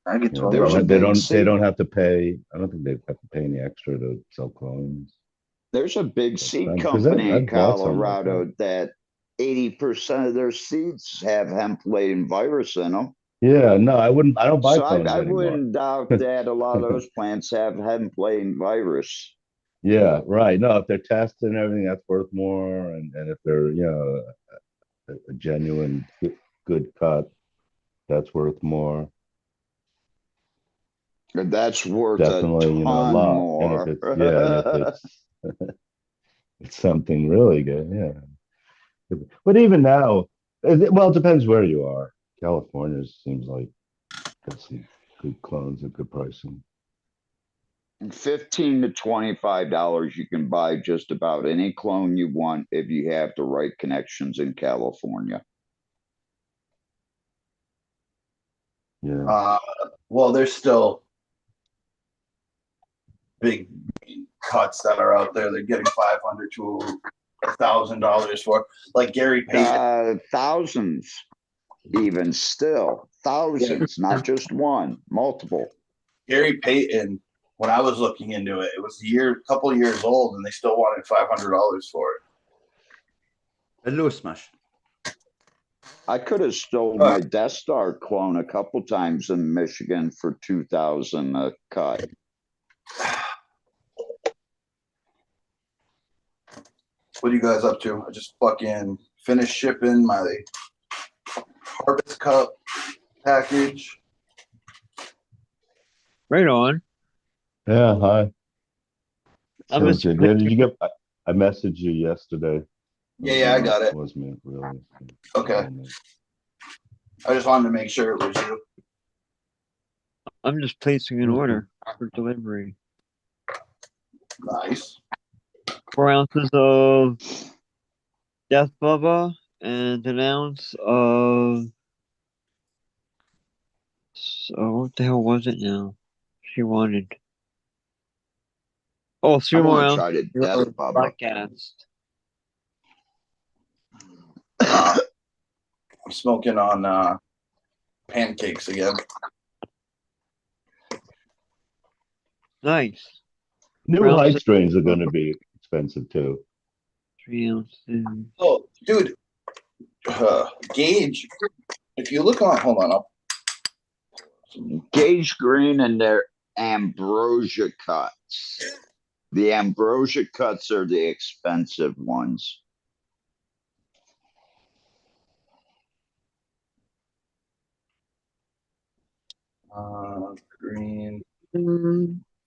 E: I get
G: You know,
F: There's a
G: they
F: big
G: don't they
F: seed.
G: don't have to pay. I don't think they have to pay any extra to sell clones.
F: There's a big seed
G: Because
F: company in
G: I've bought some like that.
F: Colorado that 80% of their seeds have hemp-laden virus in them.
G: Yeah, no, I wouldn't. I don't buy
F: So
G: clones
F: I
G: anymore.
F: wouldn't doubt that a lot of those plants have hemp-laden virus.
G: Yeah, right. No, if they're tested and everything, that's worth more. And if they're, you know, a genuine good cut, that's worth more.
F: That's worth
G: definitely,
F: a ton
G: a lot. And if
F: more.
G: it's, yeah, and if it's something really good, yeah. But even now, well, it depends where you are. California seems like got some good clones and good pricing.
F: $15 to $25, you can buy just about any clone you want if you have the right connections in California.
G: Yeah.
H: Well, there's still big cuts that are out there. They're getting $500 to $1,000 for, like Gary Payton.
F: Thousands, even still. Thousands, not just one, multiple.
H: Gary Payton, when I was looking into it, it was a couple of years old, and they still wanted $500 for it.
D: Hello, Smash.
F: I could have stole my Death Star clone a couple times in Michigan for 2,000 a cut.
H: What are you guys up to? I just fucking finished shipping my Harvest Cup package.
B: Right on.
G: Yeah, hi.
B: I
G: So
B: miss
G: did you get? I messaged you yesterday.
H: Yeah, I got it.
G: Was me really?
H: Okay. I just wanted to make sure it was you.
B: I'm just placing an order for delivery.
H: Nice.
B: 4 ounces of Death Bubba and an ounce of. So what the hell was it now? She wanted. Oh, 3
F: I
B: more
F: want to
B: ounces
F: try to Death
B: of
F: Bubba.
B: Black Gas.
H: I'm smoking on pancakes again.
B: Nice.
G: New
B: 4
G: high
B: ounces,
G: strains are going to be expensive too.
B: 3 ounces.
H: Oh, dude. Gage, if you look on, hold on.
F: Gage Green and their ambrosia cuts. The ambrosia cuts are the expensive ones.
H: Green.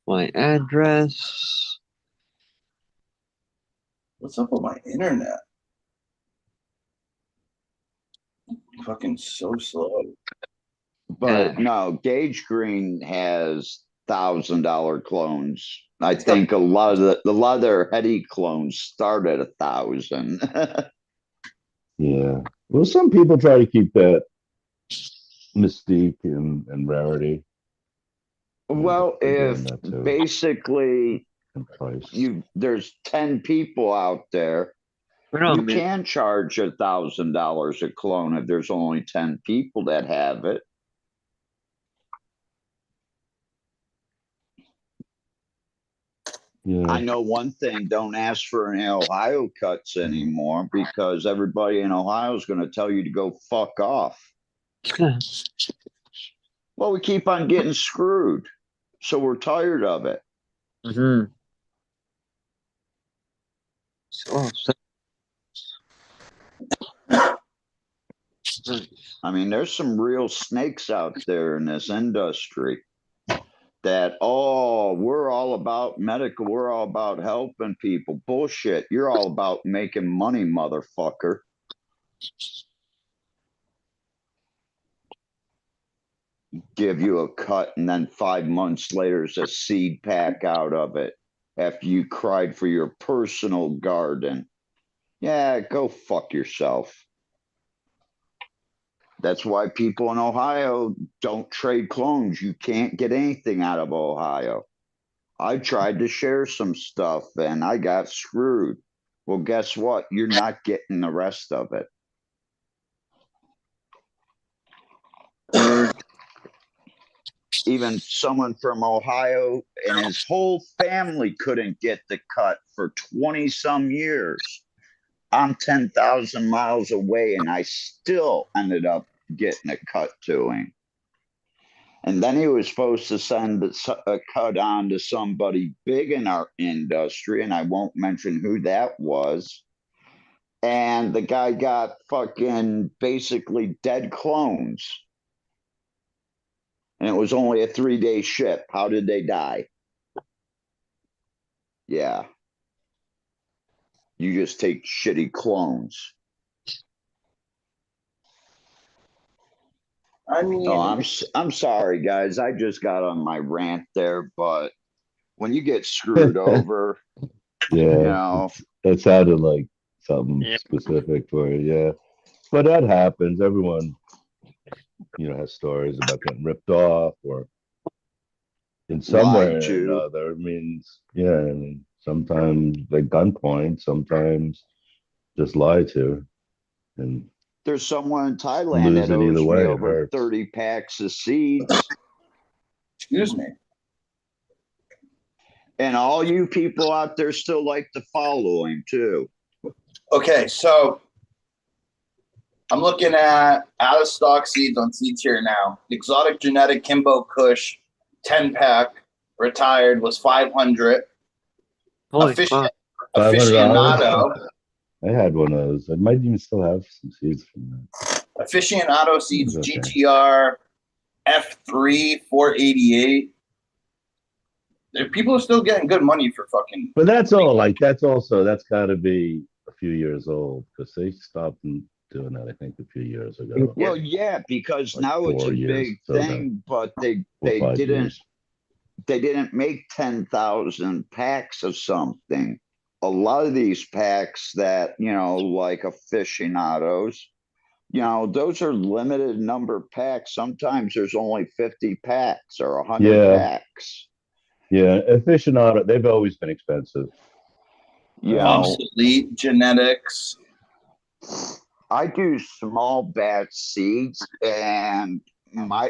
B: My address.
H: What's up with my internet? Fucking so slow.
F: But no, Gage Green has $1,000 clones. I think a lot of their heady clones start at 1,000.
G: Yeah. Well, some people try to keep that mystique and rarity.
F: Well,
G: They're
F: if
G: doing that too.
F: basically
G: And price.
F: there's 10 people out there, you can charge $1,000 a clone if there's only 10 people that have it.
G: Yeah.
F: I know one thing, don't ask for any Ohio cuts anymore because everybody in Ohio is going to tell you to go fuck off. Well, we keep on getting screwed, so we're tired of it.
B: Mm-hmm.
F: I mean, there's some real snakes out there in this industry that, oh, we're all about medical, we're all about helping people. Bullshit. You're all about making money, motherfucker. Give you a cut, and then 5 months later, there's a seed pack out of it after you cried for your personal garden. Yeah, go fuck yourself. That's why people in Ohio don't trade clones. You can't get anything out of Ohio. I tried to share some stuff and I got screwed. Well, guess what? You're not getting the rest of it. Even someone from Ohio and his whole family couldn't get the cut for 20 some years. I'm 10,000 miles away and I still ended up getting a cut to him. And then he was supposed to send a cut on to somebody big in our industry, and I won't mention who that was. And the guy got fucking basically dead clones. And it was only a 3-day ship. How did they die? Yeah. You just take shitty clones.
H: I mean,
F: No, I'm sorry, guys. I just got on my rant there, but when you get screwed over,
G: Yeah,
F: you know,
G: that sounded like something
B: Yeah.
G: specific for you. Yeah, but that happens. Everyone, has stories about getting ripped off or in some way
F: lied
G: or
F: to.
G: another. It means, yeah, I mean, sometimes at gunpoint, sometimes just lie to, and
F: There's someone in Thailand
G: lose
F: that
G: it either
F: owes me
G: way. It
F: over
G: hurts.
F: 30 packs of seeds.
H: excuse me.
F: And all you people out there still like to follow him too.
H: Okay, so I'm looking at out of stock seeds on Seeds Here now. Exotic Genetic Kimbo Kush 10 pack retired was 500.
B: Holy fuck.
G: $500.
H: Aficionado.
G: I had one of those. I might even still have some seeds from that.
H: Aficionado Seeds
G: Okay.
H: GTR F3 488. People are still getting good money for fucking.
G: But that's all. That's got to be a few years old because they stopped doing that. I think a few years ago.
F: Well, yeah, because
G: Like
F: now it's
G: 4
F: a
G: years,
F: big
G: so
F: thing, but they
G: 5
F: didn't
G: years.
F: they didn't make 10,000 packs of something. A lot of these packs that, like aficionados, those are limited number packs. Sometimes there's only 50 packs or 100
G: Yeah.
F: packs.
G: Yeah, aficionado. They've always been expensive.
H: Obsolete genetics.
F: I do small batch seeds, and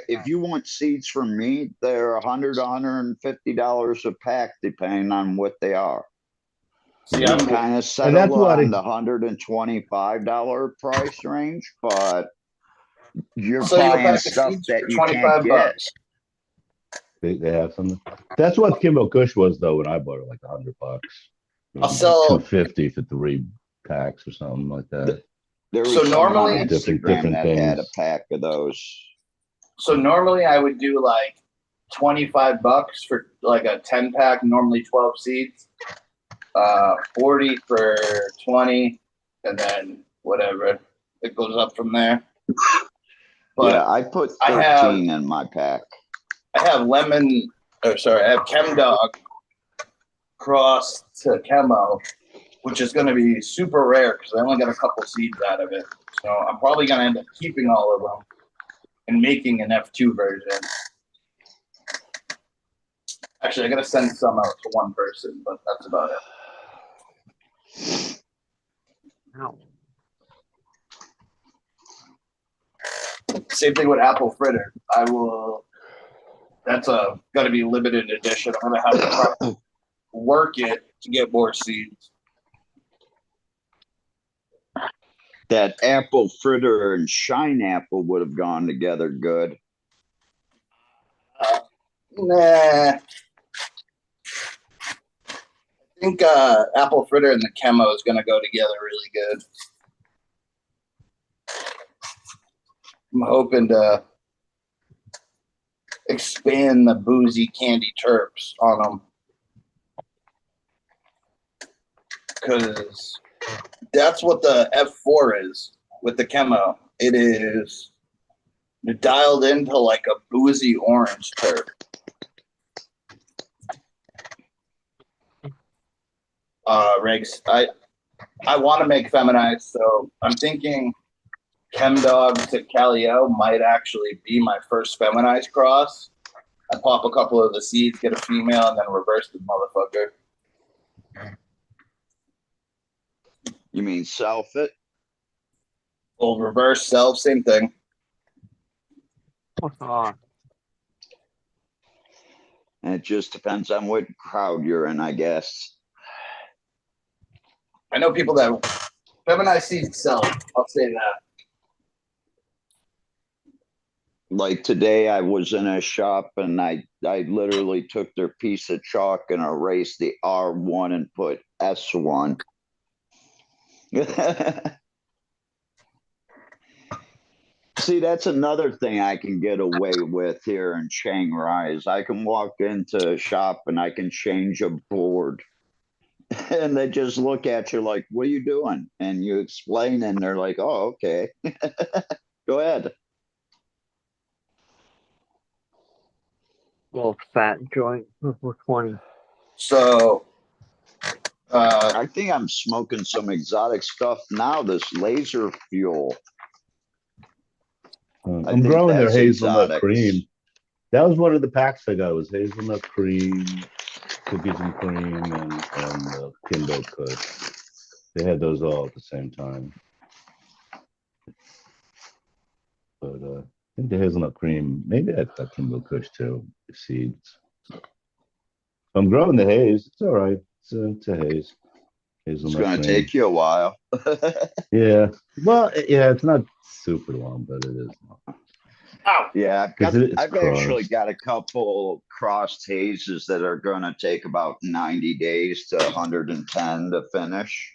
F: if you want seeds from me, they're $100 to $150 a pack, depending on what they are.
H: See,
F: You
H: I'm
F: kind of settle on the $125 price range, but you're
H: sell you a
F: buying
H: pack of
F: stuff
H: seeds
F: that
H: for
F: you can't
H: 25
F: get.
H: bucks.
G: They have something. That's what Kimbo Kush was though when I bought it, like $100.
H: I'll sell
G: $250 for 3 packs or something like that.
F: There was
H: So
F: someone on
H: normally-
F: Instagram that had a
G: things.
F: pack of those.
H: So normally I would do like 25 bucks for like a 10 pack, normally 12 seeds. 40 for 20, and then whatever. It goes up from there. But
F: Yeah, I put
H: I
F: 13
H: have-
F: in my pack.
H: I have I have Chem Dog cross to Chemo, which is going to be super rare because I only got a couple seeds out of it. So I'm probably going to end up keeping all of them and making an F2 version. Actually, I got to send some out to one person, but that's about it.
B: Ow.
H: Same thing with Apple Fritter. That's got to be limited edition. I'm going to have to work it to get more seeds.
F: That apple fritter and shine apple would have gone together good.
H: Nah. I think apple fritter and the Chemo is going to go together really good. I'm hoping to expand the boozy candy terps on them. Because that's what the F4 is with the Chemo. It is dialed into like a boozy orange terp. Regs, I want to make feminized, so I'm thinking Chem Dog to Calio might actually be my first feminized cross. I pop a couple of the seeds, get a female, and then reverse the motherfucker.
F: You mean self it?
H: Well, reverse self, same thing.
B: Oh,
F: And it just depends on what crowd you're in, I guess.
H: I know people that feminized seeds sell. I'll say that.
F: Like today, I was in a shop and I literally took their piece of chalk and erased the R1 and put S1. See, that's another thing I can get away with here in Chiang Rai is I can walk into a shop and I can change a board. And they just look at you like, what are you doing? And you explain, and they're like, oh, okay. Go ahead.
B: Little fat joint for 20.
H: So,
F: I think I'm smoking some exotic stuff now, this laser fuel. I
G: I'm
F: think
G: growing their
F: that's
G: hazelnut
F: exotics.
G: cream. That was one of the packs I got. Was hazelnut cream, cookies and cream, and Kimbo Kush. They had those all at the same time. But I think the hazelnut cream. Maybe I got Kimbo Kush too. The seeds. I'm growing the haze. It's all right. It's a haze.
F: It's
G: Hazelnut
F: going to
G: cream.
F: take you a while.
G: Yeah. Well, yeah. It's not super long, but it is long.
F: Yeah,
G: It's
F: I've actually
G: crossed.
F: got a couple crossed hazes that are going to take about 90 days to 110 to finish.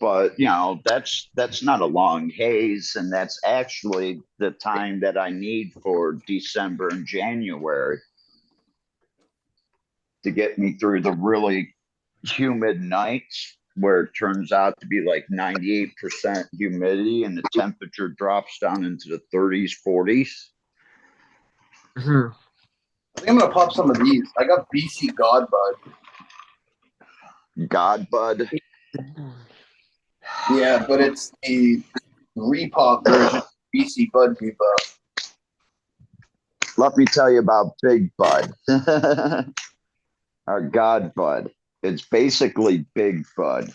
F: But you know, that's not a long haze, and that's actually the time that I need for December and January to get me through the really humid nights where it turns out to be like 98% humidity and the temperature drops down into the 30s, 40s.
B: Mhm.
H: I think I'm gonna pop some of these. I got BC Godbud.
F: Godbud.
H: Yeah, but it's the repop version of BC Bud Depot.
F: Let me tell you about Big Bud. Our God Bud. It's basically Big Bud.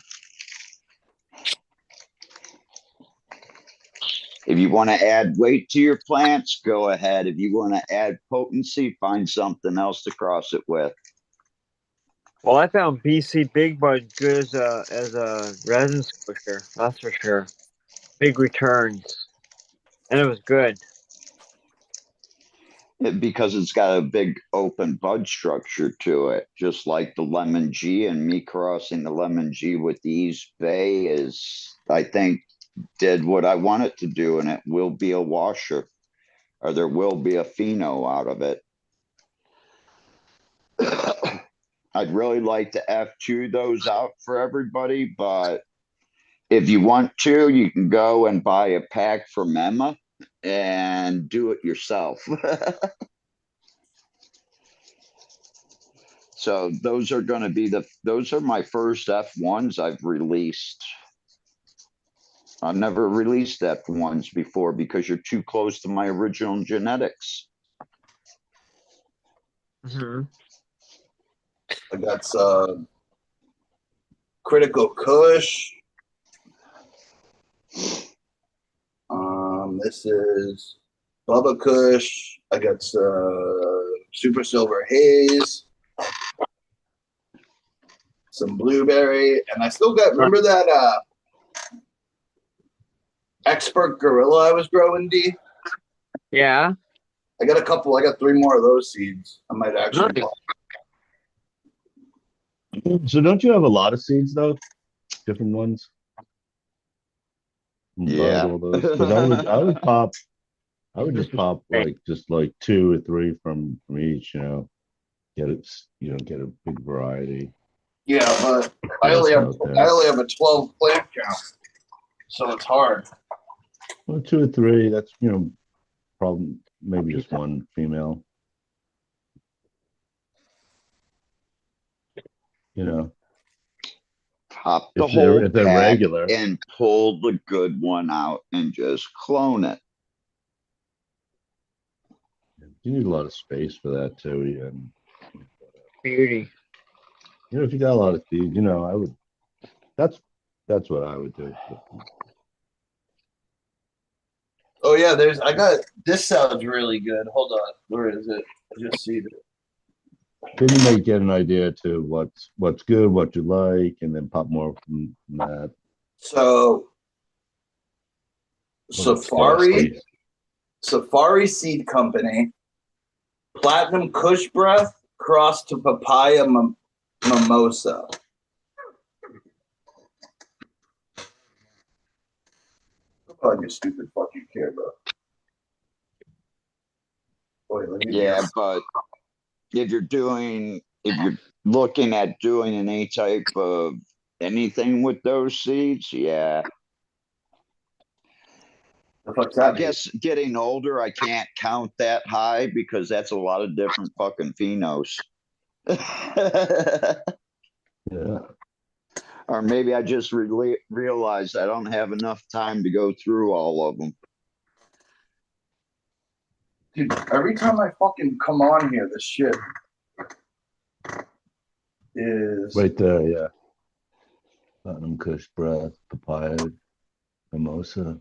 F: If you want to add weight to your plants, go ahead. If you want to add potency, find something else to cross it with.
B: Well, I found BC Big Bud good as a resin squisher. That's for sure. Big returns, and it was good.
F: Because it's got a big open bud structure to it, just like the Lemon G. And me crossing the Lemon G with the East Bay is, I think, did what I want it to do, and it will be a washer, or there will be a pheno out of it. I'd really like to F2 those out for everybody, but if you want to, you can go and buy a pack from Emma and do it yourself. So those are going to be those are my first F1s I've released. I've never released F1s before because you're too close to my original genetics.
B: Mm-hmm.
H: I got some Critical Kush. This is Bubba Kush. I got some Super Silver Haze. Some blueberry, and I still got, remember that Expert Gorilla I was growing, D?
B: Yeah.
H: I got a couple, I got 3 more of those seeds. I might actually
B: Nice.
G: So don't you have a lot of seeds though? Different ones?
F: Yeah.
G: All those. Because I would just pop like 2 or 3 from each, get it, get a big variety.
H: Yeah, but I only have a 12 plant count, so it's hard.
G: Well, 2 or 3, that's probably maybe just one female.
F: Pop the whole
G: if they're
F: pack
G: regular
F: and pull the good one out and just clone it.
G: You need a lot of space for that too. And
B: Beauty.
G: if you got a lot of seeds, I would. That's what I would do.
H: Oh yeah, this sounds really good. Hold on, where is it? I just see it.
G: Then you might get an idea to what's good, what you like, and then pop more from that.
H: So Safari Seed Company, Platinum Kush Breath crossed to Papaya Mimosa. on your stupid fucking camera. Wait, let me
F: Yeah, but if you're looking at doing any type of anything with those seeds, yeah.
H: The fuck's
F: I
H: that?
F: guess getting older, I can't count that high because that's a lot of different fucking phenos.
G: Yeah.
F: Or maybe I just realized I don't have enough time to go through all of them.
H: Dude, every time I fucking come on here, this shit is
G: Right there, yeah. Platinum Kush breath, papaya, mimosa,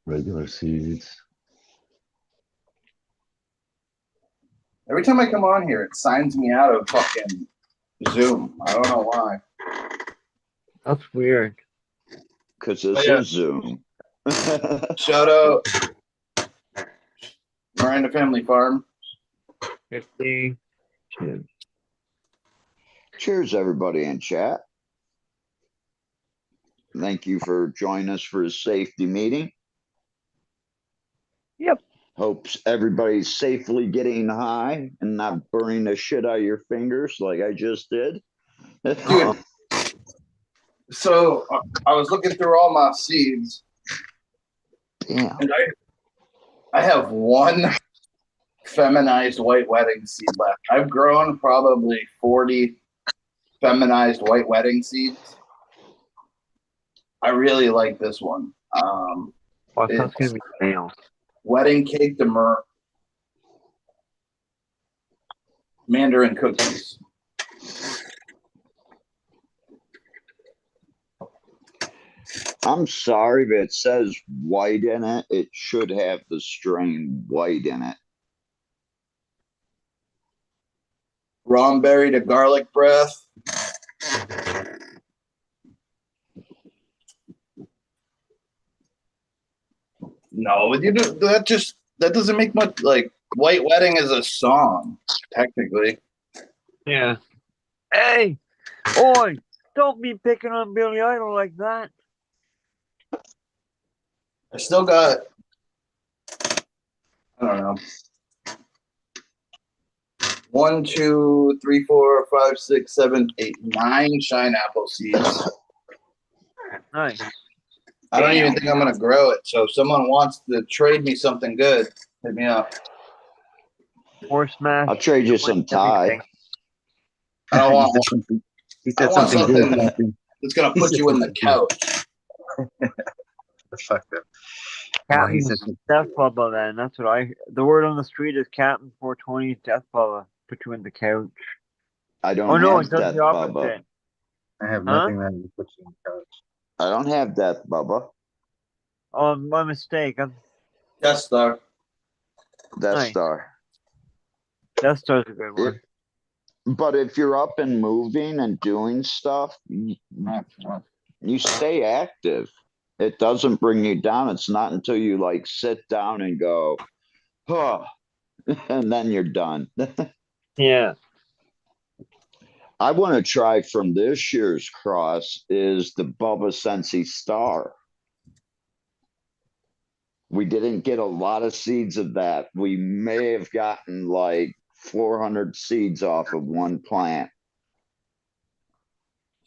G: regular seeds.
H: every time I come on here, it signs me out of fucking Zoom. I don't know why.
B: That's weird.
F: Because this
H: yeah.
F: is Zoom.
H: Shout out Miranda Family Farm.
B: 50.
F: Cheers, everybody in chat. Thank you for joining us for a safety meeting.
B: Yep.
F: Hopes everybody's safely getting high and not burning the shit out of your fingers like I just did.
H: Dude, so I was looking through all my seeds.
F: Damn.
H: And I have one feminized white wedding seed left. I've grown probably 40 feminized white wedding seeds. I really like this one.
B: Well, that's gonna be male.
H: Wedding cake de Mandarin cookies.
F: I'm sorry, but it says white in it. It should have the strain white in it.
H: Romberry to garlic breath. No, you do, that doesn't make much. Like White Wedding is a song, technically.
B: Yeah. Hey, oi! Don't be picking on Billy Idol like that.
H: I still got, I don't know, 1, 2, 3, 4, 5, 6, 7, 8, 9 shine apple seeds.
B: Nice.
H: I don't even think I'm gonna grow it. So if someone wants to trade me something good, hit me up.
B: Or smash.
F: I'll trade you some Thai.
H: I don't want
E: He said something, he
H: I
E: said
H: want
E: something good.
H: something
E: Something.
H: that's gonna put you in the couch.
E: Fuck that. No, he
B: Captain
E: said
B: Death Bubba then. That's what the word on the street is Captain 420 Death Bubba. Put you in the couch.
F: I don't
B: Oh no,
F: have
B: it does
F: Death
B: the opposite.
F: Bubba.
E: I have
B: Huh?
E: nothing that will put you in the couch.
F: I don't have Death Bubba.
B: Oh, my mistake.
H: Death Star.
F: Death
B: Nice.
F: Star.
B: Death Star's a good one.
F: But if you're up and moving and doing stuff, you stay active. It doesn't bring you down. It's not until you like sit down and go, huh, and then you're done.
B: Yeah.
F: I want to try from this year's cross is the Bubba Sensi Star. We didn't get a lot of seeds of that. We may have gotten like 400 seeds off of one plant.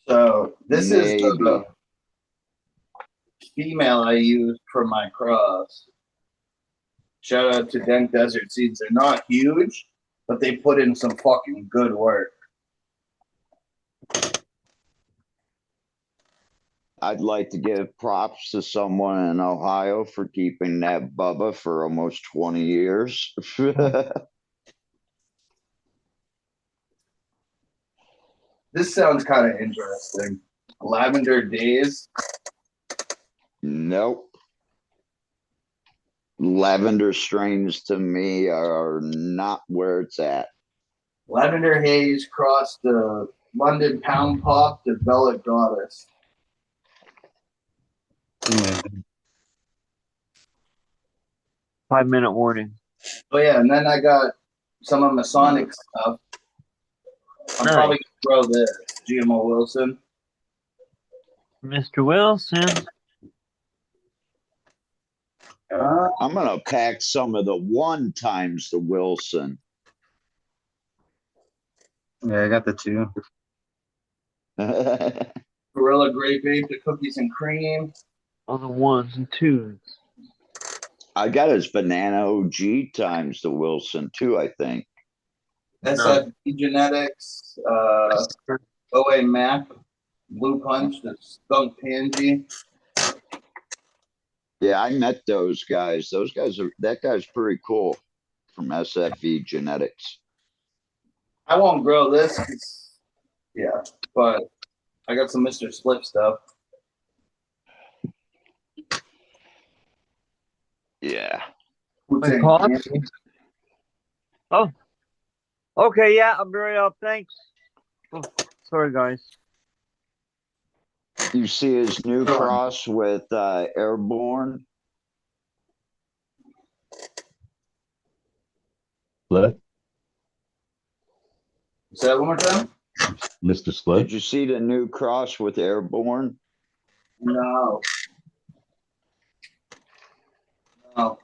H: So this is
F: Maybe.
H: the female I used for my cross. Shout out to Dank Desert Seeds. They're not huge, but they put in some fucking good work.
F: I'd like to give props to someone in Ohio for keeping that Bubba for almost 20 years.
H: This sounds kind of interesting. Lavender Days.
F: Nope. Lavender strains to me are not where it's at.
H: Lavender Haze crossed the London Pound Pop to Bella Goddess.
B: 5-minute warning.
H: Oh yeah, and then I got some of Masonic stuff. I'm probably gonna throw this GMO Wilson.
B: Mr. Wilson.
F: I'm gonna pack some of the 1 times the Wilson.
E: Yeah, I got the 2.
H: Gorilla Grape Ape, the cookies and cream.
B: On the 1s and 2s.
F: I got his Banana OG times the Wilson too, I think.
H: SFB Genetics, OA Map, Blue Punch, the Skunk Pansy.
F: Yeah, I met those guys. That guy's pretty cool from SFE Genetics.
H: I won't grow this. Yeah, but I got some Mr. Slip stuff.
F: Yeah.
B: My pops? Oh. Okay, yeah, I'll be right up. Thanks. Oh, sorry, guys.
F: You see his new cross with Airborne?
G: Split?
H: Say that one more time?
G: Mr.
F: Did
G: Split?
F: you see the new cross with Airborne?
H: No. No.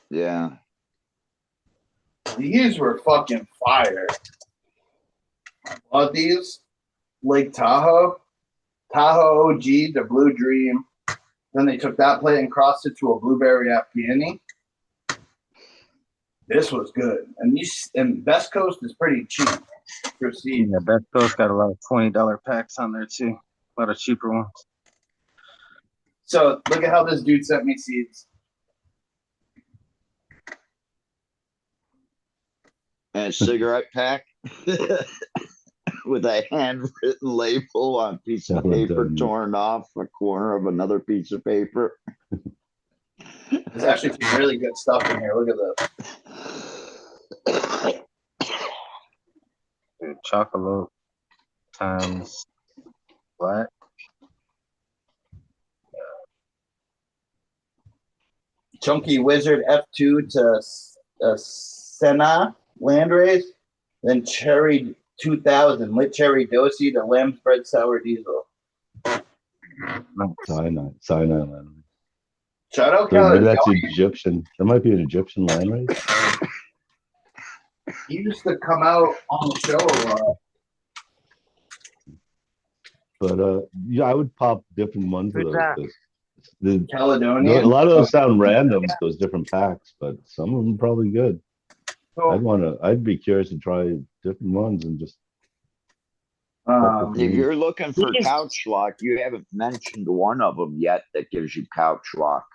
F: Yeah.
H: These were fucking fire. I bought these. Lake Tahoe. Tahoe OG, the Blue Dream. Then they took that plate and crossed it to a Blueberry Afghani. This was good. And Best Coast is pretty cheap. Proceed.
E: Yeah, Best Coast got a lot of $20 packs on there too. A lot of cheaper ones.
H: So look at how this dude sent me seeds.
F: And a cigarette pack with a handwritten label on a piece of paper torn off a corner of another piece of paper.
H: There's actually some really good stuff in here. Look at this.
E: Dude, chocolate times black.
H: Chunky Wizard F2 to Senna Landrace. Then Cherry 2000, Lit Cherry Dosey to Lamb's Bread Sour Diesel.
G: Cyanide.
H: Shout out
G: So maybe
H: Caledonia.
G: that's Egyptian. That might be an Egyptian land race.
H: He used to come out on the show a lot.
G: But yeah, I would pop different ones of
B: Who's
G: those.
B: that?
G: 'Cause The,
H: Caledonia.
G: a lot of those sound random, those different packs, but some of them probably good. I'd be curious to try different ones and just.
F: If you're looking for couch lock, you haven't mentioned one of them yet that gives you couch lock.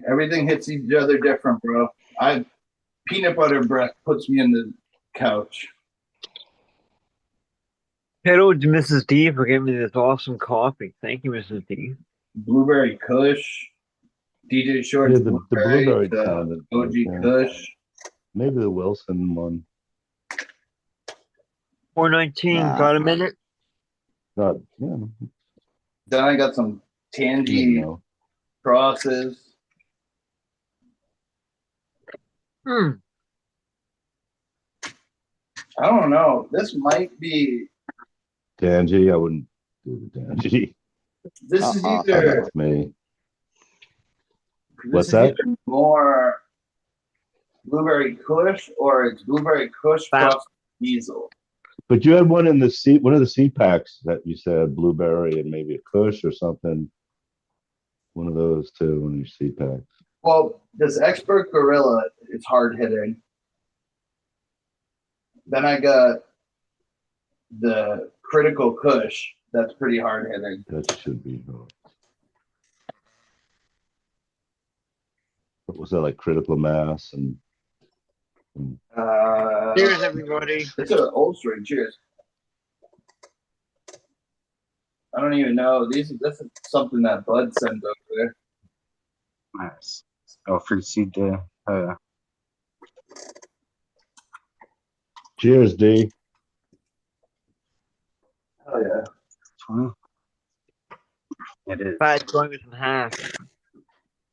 H: Everything hits each other different, bro. Peanut butter breath puts me in the couch.
B: Hello to Mrs. D for giving me this awesome coffee. Thank you, Mrs. D.
H: Blueberry Kush. DJ Shorts.
G: Yeah, the blueberry
H: to
G: sounded.
H: OG
G: Yeah.
H: Kush.
G: Maybe the Wilson one.
B: 419. Got a minute?
G: Yeah.
H: Then I got some Tangy crosses. I don't know. This might be.
G: Tangy, I wouldn't do the Tangy.
H: This is either.
G: That's me.
H: This
G: What's
H: is
G: that?
H: either more Blueberry Kush or it's Blueberry Kush cross Diesel.
G: But you had one in the one of the C packs that you said blueberry and maybe a Kush or something. One of those too, one of your C packs.
H: Well, this Expert Gorilla is hard hitting. Then I got the Critical Kush. That's pretty hard hitting.
G: That should be. What was that, like critical mass and
B: Cheers, everybody.
H: It's an old string. Cheers. I don't even know. This is something that Bud sent over there.
E: Nice. Oh, free seed there. Oh, yeah.
G: Cheers, D.
H: Oh yeah.
E: 20. It is.
B: Fat going with some hash.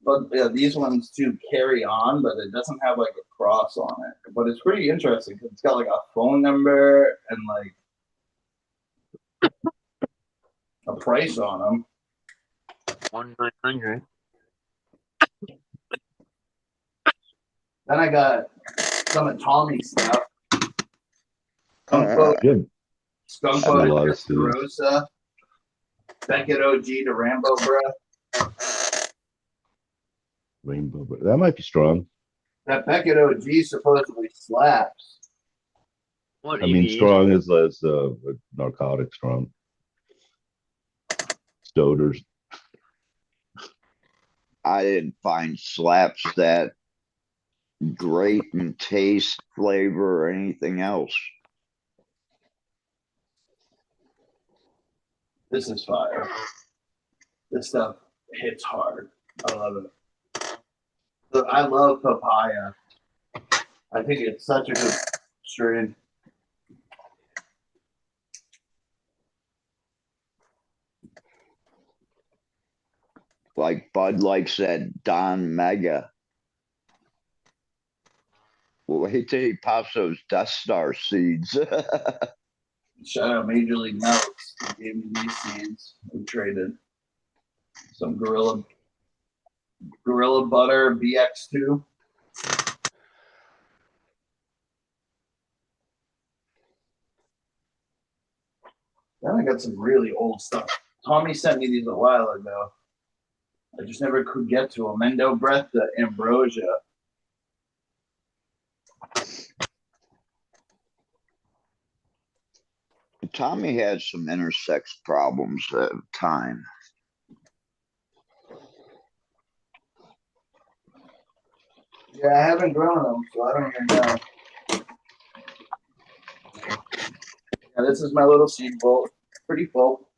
H: But yeah, these ones too carry on, but it doesn't have like a cross on it. But it's pretty interesting because it's got like a phone number and like a price on them.
B: 1,900.
H: Then I got some of Tommy's stuff. Skunk Boat,
G: Good.
H: Skunk
G: I have a
H: Boat,
G: lot of seeds.
H: Rosa, Beckett OG to Rambo Breath.
G: Rainbow, but that might be strong.
H: That Beckett OG supposedly slaps.
B: What
G: I mean,
B: EVs?
G: strong is less narcotic strong. Stoders.
F: I didn't find slaps that great in taste, flavor, or anything else.
H: This is fire. This stuff hits hard. I love it. Look, I love papaya. I think it's such a good strain.
F: Like Bud likes that Don Mega. Well, wait till he pops those Death Star seeds.
H: Shout out Major League Melts. He gave me these seeds. We traded some Gorilla Butter BX2. Then I got some really old stuff. Tommy sent me these a while ago. I just never could get to them. Mendo Breath, the Ambrosia.
F: Tommy had some intersex problems at the time.
H: Yeah, I haven't grown them, so I don't even know. Yeah, this is my little seed vault. Pretty full.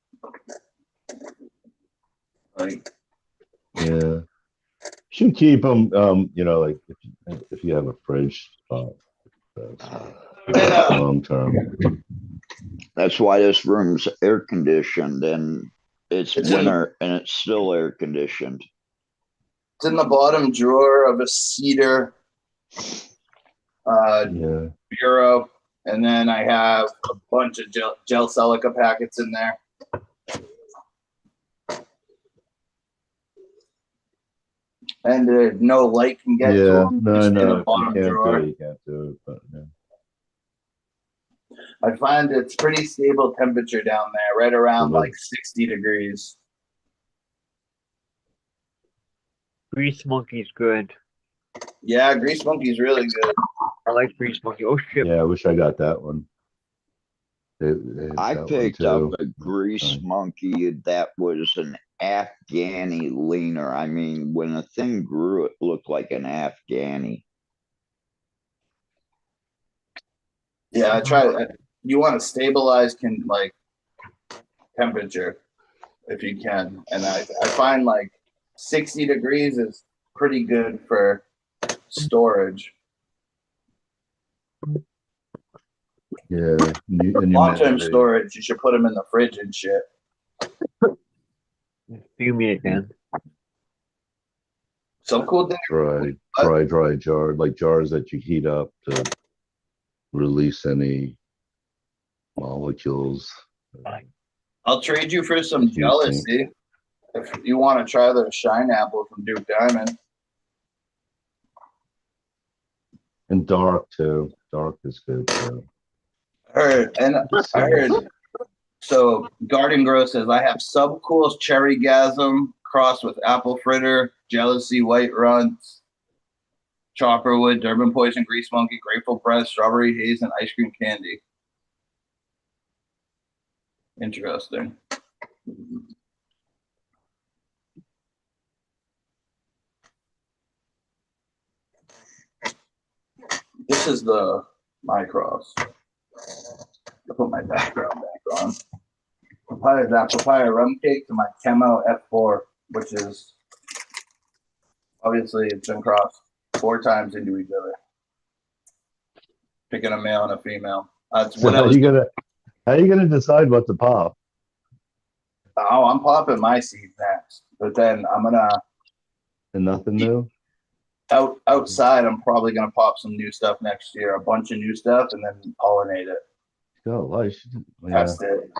H: Like,
G: Yeah. Should keep them, like if you have a fridge spot. Long term.
F: That's why this room's air conditioned and it's
H: It's
F: winter and it's still air conditioned.
H: it's in the bottom drawer of a cedar
G: Yeah.
H: bureau, and then I have a bunch of gel silica packets in there. And no light can get to
G: Yeah.
H: them.
G: No,
H: Just in
G: no.
H: the
G: If you
H: bottom
G: can't
H: drawer.
G: do it, you can't do it. But yeah.
H: I find it's pretty stable temperature down there, right around
G: Mhm.
H: like 60 degrees.
B: Grease Monkey's good.
H: Yeah, Grease Monkey's really good.
B: I like Grease Monkey. Oh shit.
G: Yeah, I wish I got that one. They had
F: I
G: that one
F: picked up
G: too.
F: a grease
G: Sorry.
F: monkey that was an Afghani leaner. I mean, when the thing grew, it looked like an Afghani.
H: Yeah, I try. You want to stabilize temperature if you can, and I find like 60 degrees is pretty good for storage.
G: Yeah. And you
H: Long-term
G: manage it.
H: storage, you should put them in the fridge and shit.
B: Fumidor again.
H: Some cool thing.
G: Dry jar, like jars that you heat up to release any molecules.
H: I'll trade you for some
G: What do you
H: jealousy if you want to try the Shine Apple from Duke Diamond.
G: And dark too. Dark is good too.
H: I heard. So Garden Grow says I have Subcool's Cherry Gasm crossed with Apple Fritter, Jealousy, White Runs, Chopperwood, Durban Poison, Grease Monkey, Grateful Press, Strawberry Haze, and Ice Cream Candy. Interesting. This is my cross. I'll put my background back on. Papaya rum cake to my Chemo F4, which is obviously it's been crossed 4 times into each other. Picking a male and a female. That's
G: So
H: what
G: how are you gonna decide what to pop?
H: Oh, I'm popping my seed next, but then I'm gonna
G: And nothing new?
H: outside. I'm probably gonna pop some new stuff next year, a bunch of new stuff, and then pollinate it,
G: Oh,
H: test it.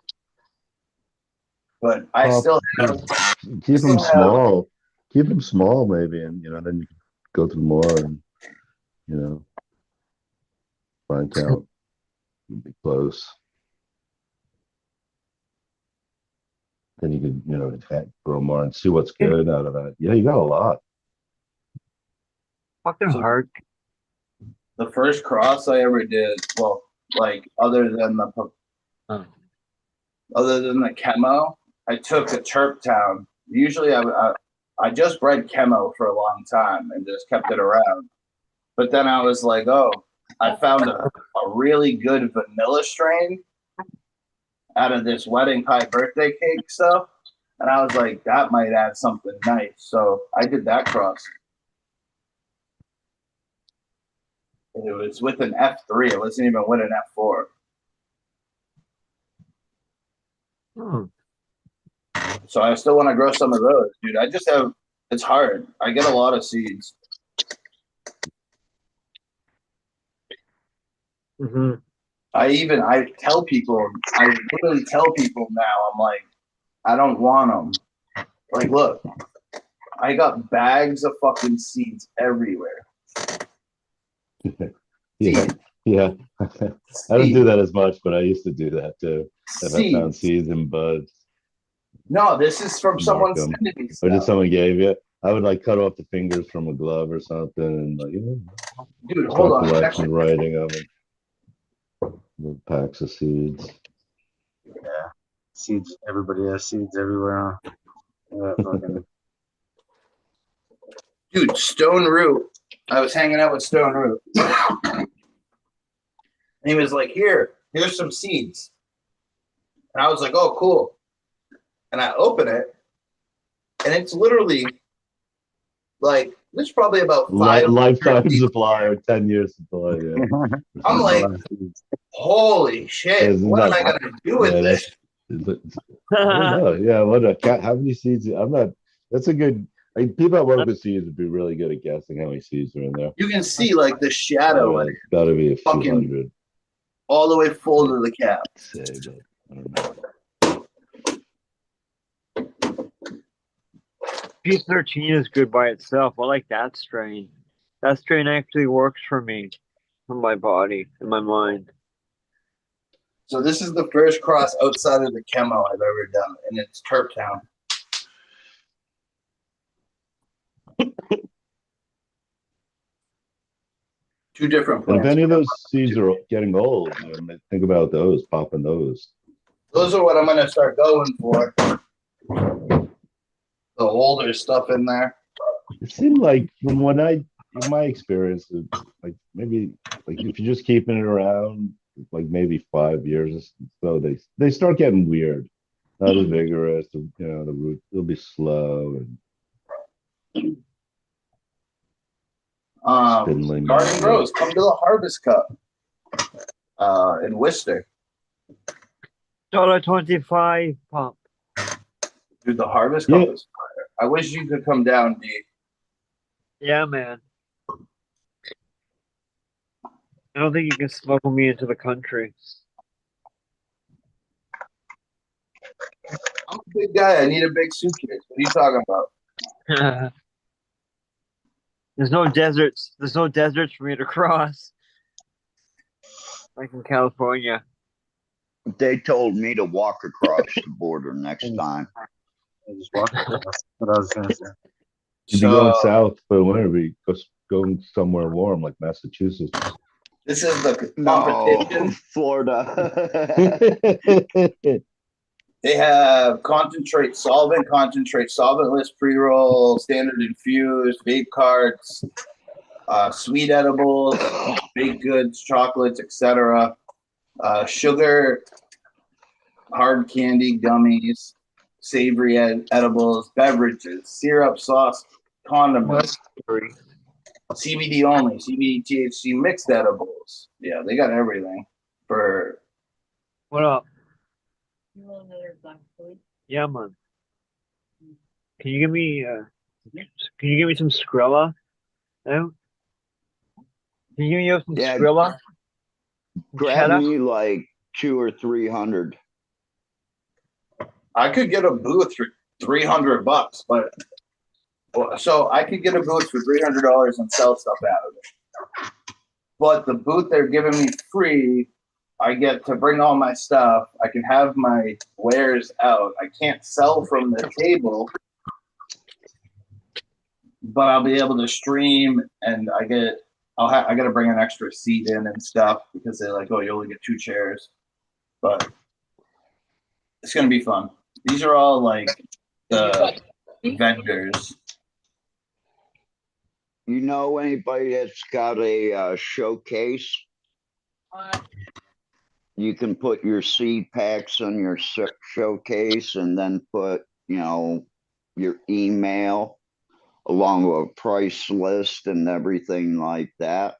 H: But I
G: Pop.
H: still have
G: Keep them small. Keep them small, maybe, and then you can go through more and find count. Be close. Then you could, grow more and see what's good out of that. Yeah, you got a lot.
B: Fucking hard.
H: The first cross I ever did, well, like other than the chemo, I took a Terp Town. Usually, I just bred chemo for a long time and just kept it around. But then I was like, oh, I found a really good vanilla strain out of this wedding pie birthday cake stuff. And I was like, that might add something nice. So I did that cross. And it was with an F3. It wasn't even with an F4. So I still want to grow some of those, dude. It's hard. I get a lot of seeds.
B: Mm-hmm.
H: I literally tell people now, I'm like, I don't want them. Like, look, I got bags of fucking seeds everywhere.
G: Yeah. I don't do that as much, but I used to do that too. If I found seeds and buds.
H: No, this is from someone sending me stuff.
G: Or just someone gave you. I would like cut off the fingers from a glove or something, and
H: dude, hold on.
G: Collecting, writing of them. Packs of seeds.
E: Yeah, seeds. Everybody has seeds everywhere.
H: Dude, Stone Root. I was hanging out with Stone Root. And he was like, here's some seeds. And I was like, oh, cool. And I open it, and it's literally like, there's probably about 5
G: lifetime supply or 10 years supply. Yeah.
H: I'm like, holy shit, what am I going to do with this?
G: I don't know. Yeah, how many seeds? That's a good. People that work with seeds would be really good at guessing how many seeds are in there.
H: You can see like the shadow.
G: It's got to be a few hundred.
H: All the way full to the cap.
G: I don't know.
B: P13 is good by itself. I like that strain. That strain actually works for me, for my body and my mind.
H: So this is the first cross outside of the chemo I've ever done, and it's Terp Town. Two different plants.
G: And if any of those seeds are getting old, think about those, popping those.
H: Those are what I'm going to start going for. The older stuff in there.
G: It seemed like from in my experience, like maybe like if you're just keeping it around, like maybe 5 years, so they start getting weird, not as vigorous. The root will be slow and spindling.
H: Garden Grows, come to the Harvest Cup in Worcester.
B: $1.25 pump.
H: Dude, the Harvest Cup is fire. I wish you could come down, D.
B: Yeah, man. I don't think you can smuggle me into the country.
H: I'm a big guy. I need a big suitcase. What are you talking about?
B: There's no deserts. There's no deserts for me to cross. Like in California.
F: They told me to walk across the border next time.
E: Just walk across. What I was gonna say.
G: You'd be going south for winter, but going somewhere warm like Massachusetts.
H: This is the competition.
F: No, Florida.
H: They have concentrate solventless pre-roll, standard infused, vape carts, sweet edibles, baked goods, chocolates, etc. Sugar, hard candy, gummies, savory edibles, beverages, syrup, sauce, condiments, CBD only, CBD, THC mixed edibles. Yeah, they got everything for.
B: What up?
A: You want another black food?
B: Yeah, man. Can you give me some Skrilla? No? Can you give me some Skrilla?
F: Grab me like 200 or 300.
H: I could get a booth for $300, but so I could get a booth for $300 and sell stuff out of it. But the booth they're giving me free, I get to bring all my stuff. I can have my wares out. I can't sell from the table, but I'll be able to stream, and I got to bring an extra seat in and stuff because they're like, oh, you only get 2 chairs. But it's gonna be fun. These are all like the vendors.
F: You know anybody that's got a showcase? You can put your seed packs on your showcase and then put, your email along with a price list and everything like that.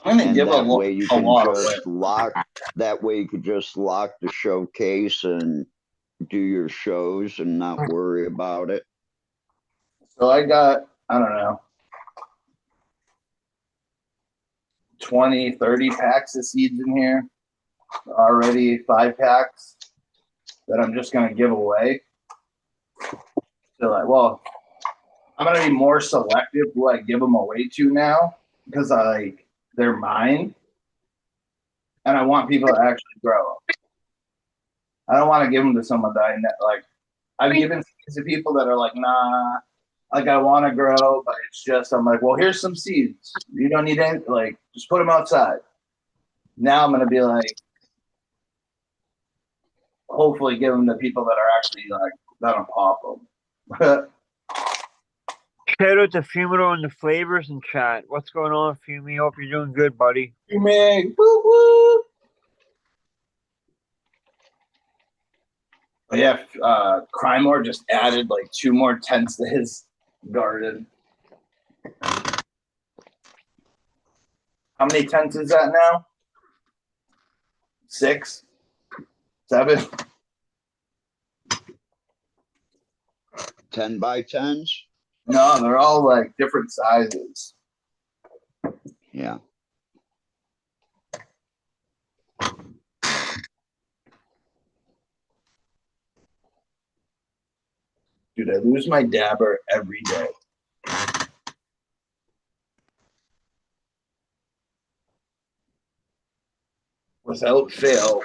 H: I'm gonna
F: And
H: give
F: that way you can
H: lot
F: just lock. That way you could just lock the showcase and do your shows and not worry about it.
H: So I got, I don't know, 20, 30 packs of seeds in here already, 5 packs that I'm just gonna give away. So like, well, I'm gonna be more selective who I give them away to now because they're mine, and I want people to actually grow them. I don't want to give them to someone that I've given seeds to people that are like, nah, like I want to grow, but it's just I'm like, well, here's some seeds. You don't need any, just put them outside. Now I'm gonna be like, hopefully give them to people that are actually that'll pop them.
B: Shout out to Fumidor and the Flavors in chat. What's going on, Fumi? Hope you're doing good, buddy.
H: Man, woo woo. But yeah, Crymore just added 2 more tents to his garden. How many tents is that now? 6? 7?
F: 10 by 10s?
H: No, they're all different sizes.
F: Yeah.
H: Dude, I lose my dabber every day. Without fail.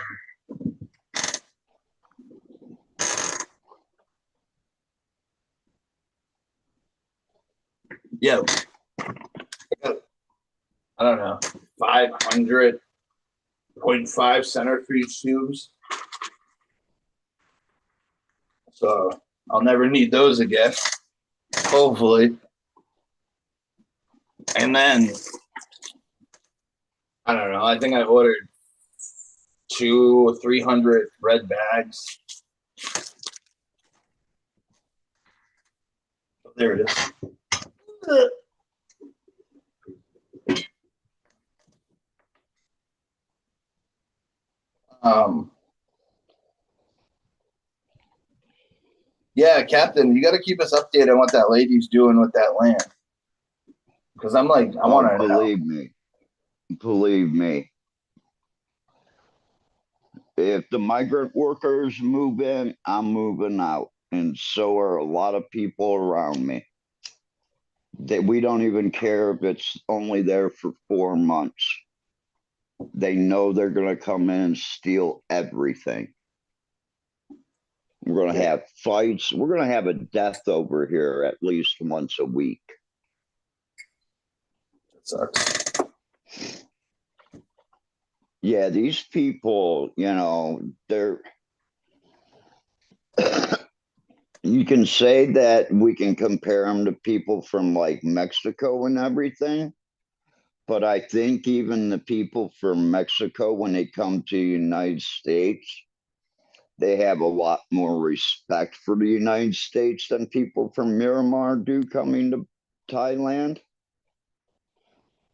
H: Yeah. I don't know, 500.5 centrifuge tubes. So I'll never need those again, hopefully. And then, I don't know, I think I ordered 200 or 300 red bags. There it is. Yeah, Captain, you got to keep us updated on what that lady's doing with that land. Because I'm I want to know.
F: Believe me. If the migrant workers move in, I'm moving out. And so are a lot of people around me. That we don't even care if it's only there for 4 months. They know they're going to come in and steal everything. We're going to have fights. We're going to have a death over here at least once a week.
H: That sucks.
F: Yeah, these people, they're. You can say that we can compare them to people from Mexico and everything. But I think even the people from Mexico, when they come to the United States, they have a lot more respect for the United States than people from Myanmar do coming to Thailand.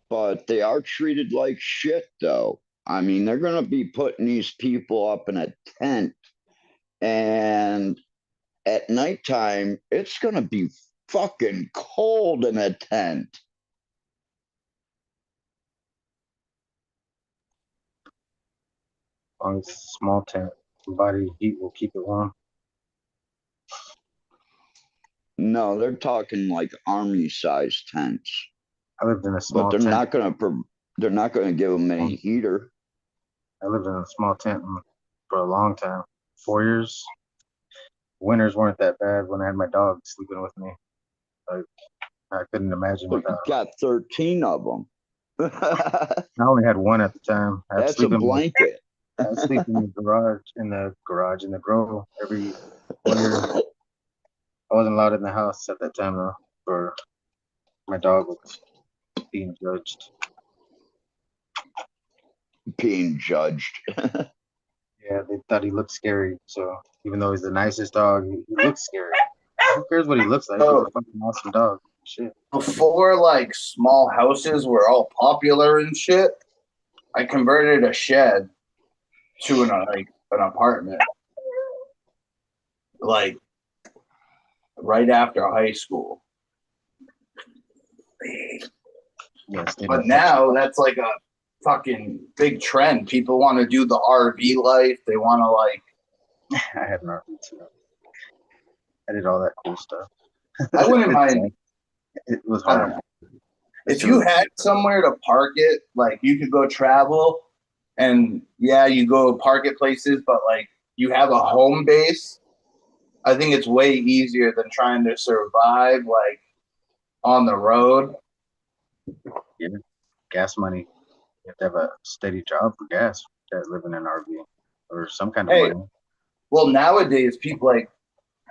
F: But they are treated like shit, though. I mean, they're going to be putting these people up in a tent, and at nighttime, it's going to be fucking cold in a tent.
E: As long as it's a small tent, body heat will keep it warm.
F: No, they're talking like army-sized tents,
E: I lived in a
F: but
E: small
F: they're
E: tent.
F: not gonna they're not gonna give them any heater.
E: I lived in a small tent for a long time, 4 years. Winters weren't that bad when I had my dog sleeping with me. Like, I couldn't imagine
F: But you
E: without.
F: got 13 of them.
E: I only had one at the time.
F: That's a blanket.
E: I'd sleep in the grow every winter. I wasn't allowed in the house at that time though, for my dog was being judged.
F: Being judged.
E: Yeah, they thought he looked scary. So even though he's the nicest dog, he looks scary. Who cares what he looks like? He's a fucking awesome dog. Shit.
H: Before like small houses were all popular and shit, I converted a shed to an apartment. Like right after high school.
E: Yes,
H: But now that's like a fucking big trend. People want to do the RV life. They want to like.
E: I had an RV too. I did all that cool stuff.
H: I wouldn't mind.
E: It was
H: I don't
E: hard.
H: know. If you had somewhere to park it, like you could go travel, and yeah, you go park at places, but like you have a home base. I think it's way easier than trying to survive like on the road.
E: Yeah, gas money. You have to have a steady job for gas to live in an RV or some kind of money.
H: Well, nowadays people like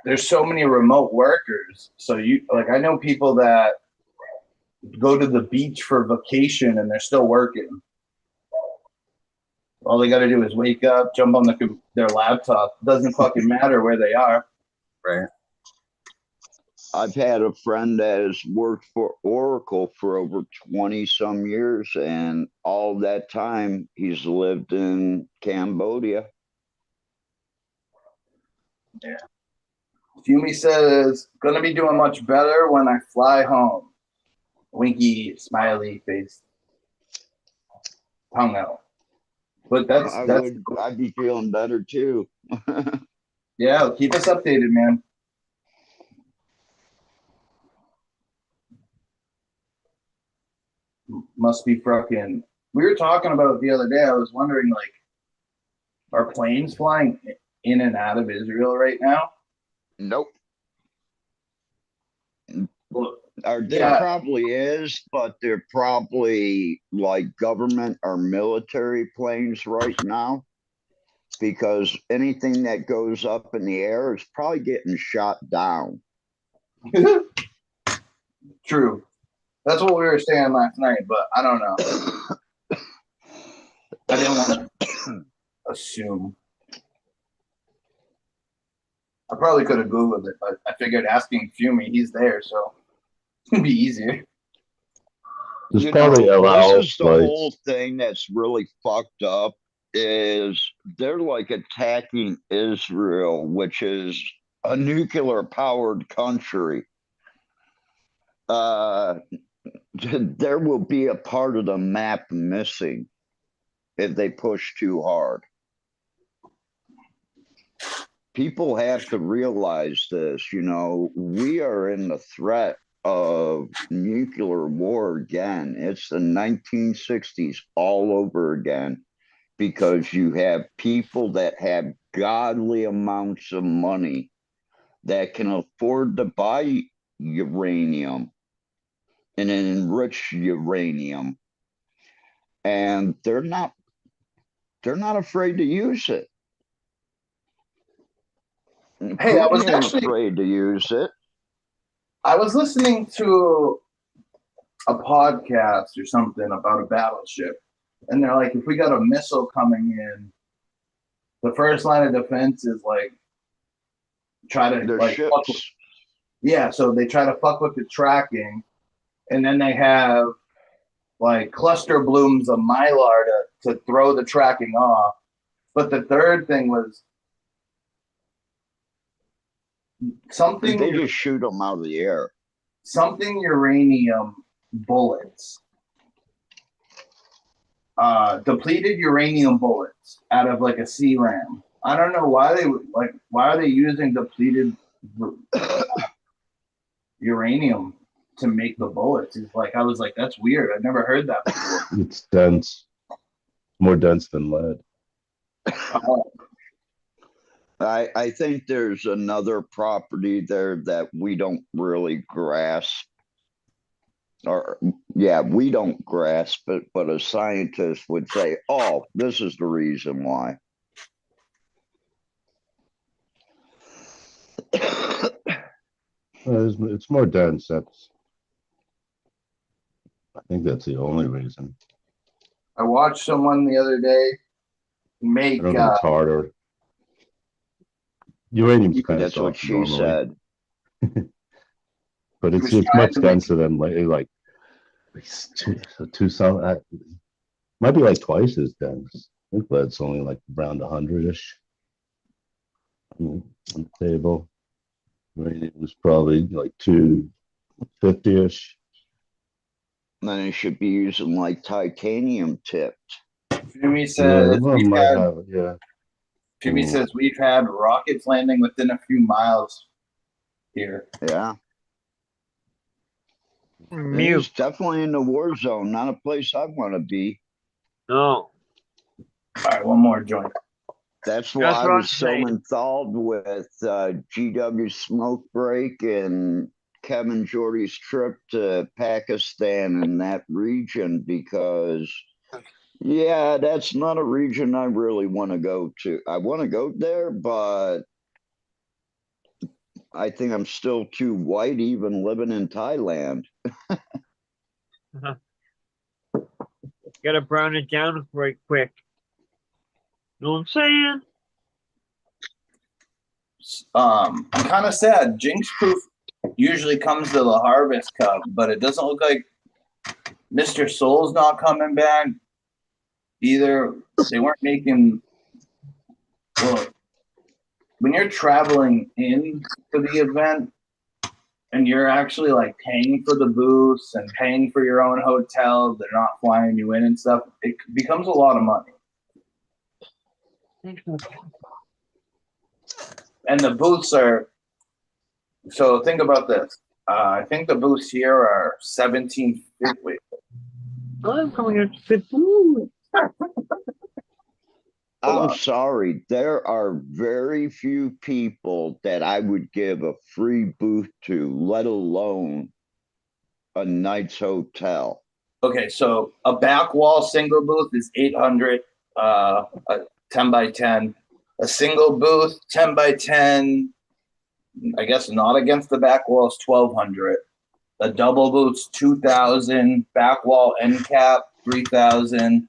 H: there's so many remote workers. So you like I know people that go to the beach for vacation and they're still working. All they got to do is wake up, jump on their laptop. It doesn't fucking matter where they are.
E: Right.
F: I've had a friend that has worked for Oracle for over 20 some years, and all that time he's lived in Cambodia.
E: Yeah.
H: Fumi says, gonna be doing much better when I fly home. Winky, smiley face. Tongue out. But
F: I'd be feeling better too.
H: Yeah, keep us updated, man. Must be fucking. We were talking about it the other day. I was wondering, like, are planes flying in and out of Israel right now?
F: Nope.
H: Well,
F: There probably is, but they're probably like government or military planes right now, because anything that goes up in the air is probably getting shot down.
H: True. That's what we were saying last night, but I don't know. I didn't want to assume. I probably could have Googled it, but I figured asking Fumi, he's there, so it's going to be easier.
G: There's probably allow
F: this is the whole thing that's really fucked up is they're like attacking Israel, which is a nuclear powered country. There will be a part of the map missing if they push too hard. People have to realize this, we are in the threat of nuclear war again. It's the 1960s all over again, because you have people that have godly amounts of money that can afford to buy uranium and enrich uranium, and they're not afraid to use it.
H: Hey, I was actually
F: afraid to use it.
H: I was listening to a podcast or something about a battleship, and they're like, if we got a missile coming in, the first line of defense is like try to
F: Their
H: like
F: ships.
H: So they try to fuck with the tracking, and then they have like cluster blooms of mylar to throw the tracking off. But the third thing was something.
F: They just shoot them out of the air.
H: Something uranium bullets. Depleted uranium bullets out of like a CRAM. I don't know why why are they using depleted uranium to make the bullets. It's like I was like, that's weird. I've never heard that before.
G: It's dense, more dense than lead.
F: I think there's another property there that we don't really grasp. Or yeah, we don't grasp it, but a scientist would say, oh, this is the reason why.
G: It's more dense. I think that's the only reason.
H: I watched someone the other day make
G: I don't think it's harder. Uranium's kind of
F: That's what
G: soft
F: she
G: normally,
F: said.
G: but
H: was
G: it's
H: trying
G: much
H: to make-
G: denser than like two some. Might be like twice as dense. I think lead's only like around 100-ish on the table. Uranium was probably like 250-ish.
F: Then it should be using like titanium tipped.
H: Fumi
G: Yeah,
H: says
G: well,
H: we've
G: might
H: had
G: have it, yeah.
H: Fumi says we've had rockets landing within a few miles here.
F: Yeah.
B: Mute.
F: It's definitely in the war zone, not a place I want to be.
B: No.
H: All right, one more joint.
F: That's why
B: That's
F: I
B: what I'm
F: was so
B: saying.
F: enthralled with GW Smoke Break and Kevin Jordy's trip to Pakistan and that region, because yeah, that's not a region I really want to go to. I want to go there, but I think I'm still too white even living in Thailand.
B: Gotta brown it down right quick. Know what I'm saying?
H: I'm kind of sad. Jinx Proof usually comes to the Harvest Cup, but it doesn't look like Mr. Soul's not coming back either. They weren't making. Well, when you're traveling in to the event and you're actually like paying for the booths and paying for your own hotel, they're not flying you in and stuff. It becomes a lot of money. And the booths are. So think about this. I think the booths here are 1750. Wait,
B: I'm coming here to fit food.
F: I'm sorry. There are very few people that I would give a free booth to, let alone a night's hotel.
H: okay, so a back wall single booth is 800, a 10 by 10. A single booth, 10 by 10, I guess not against the back wall, is 1200. A double booth's 2000. Back wall end cap, 3000.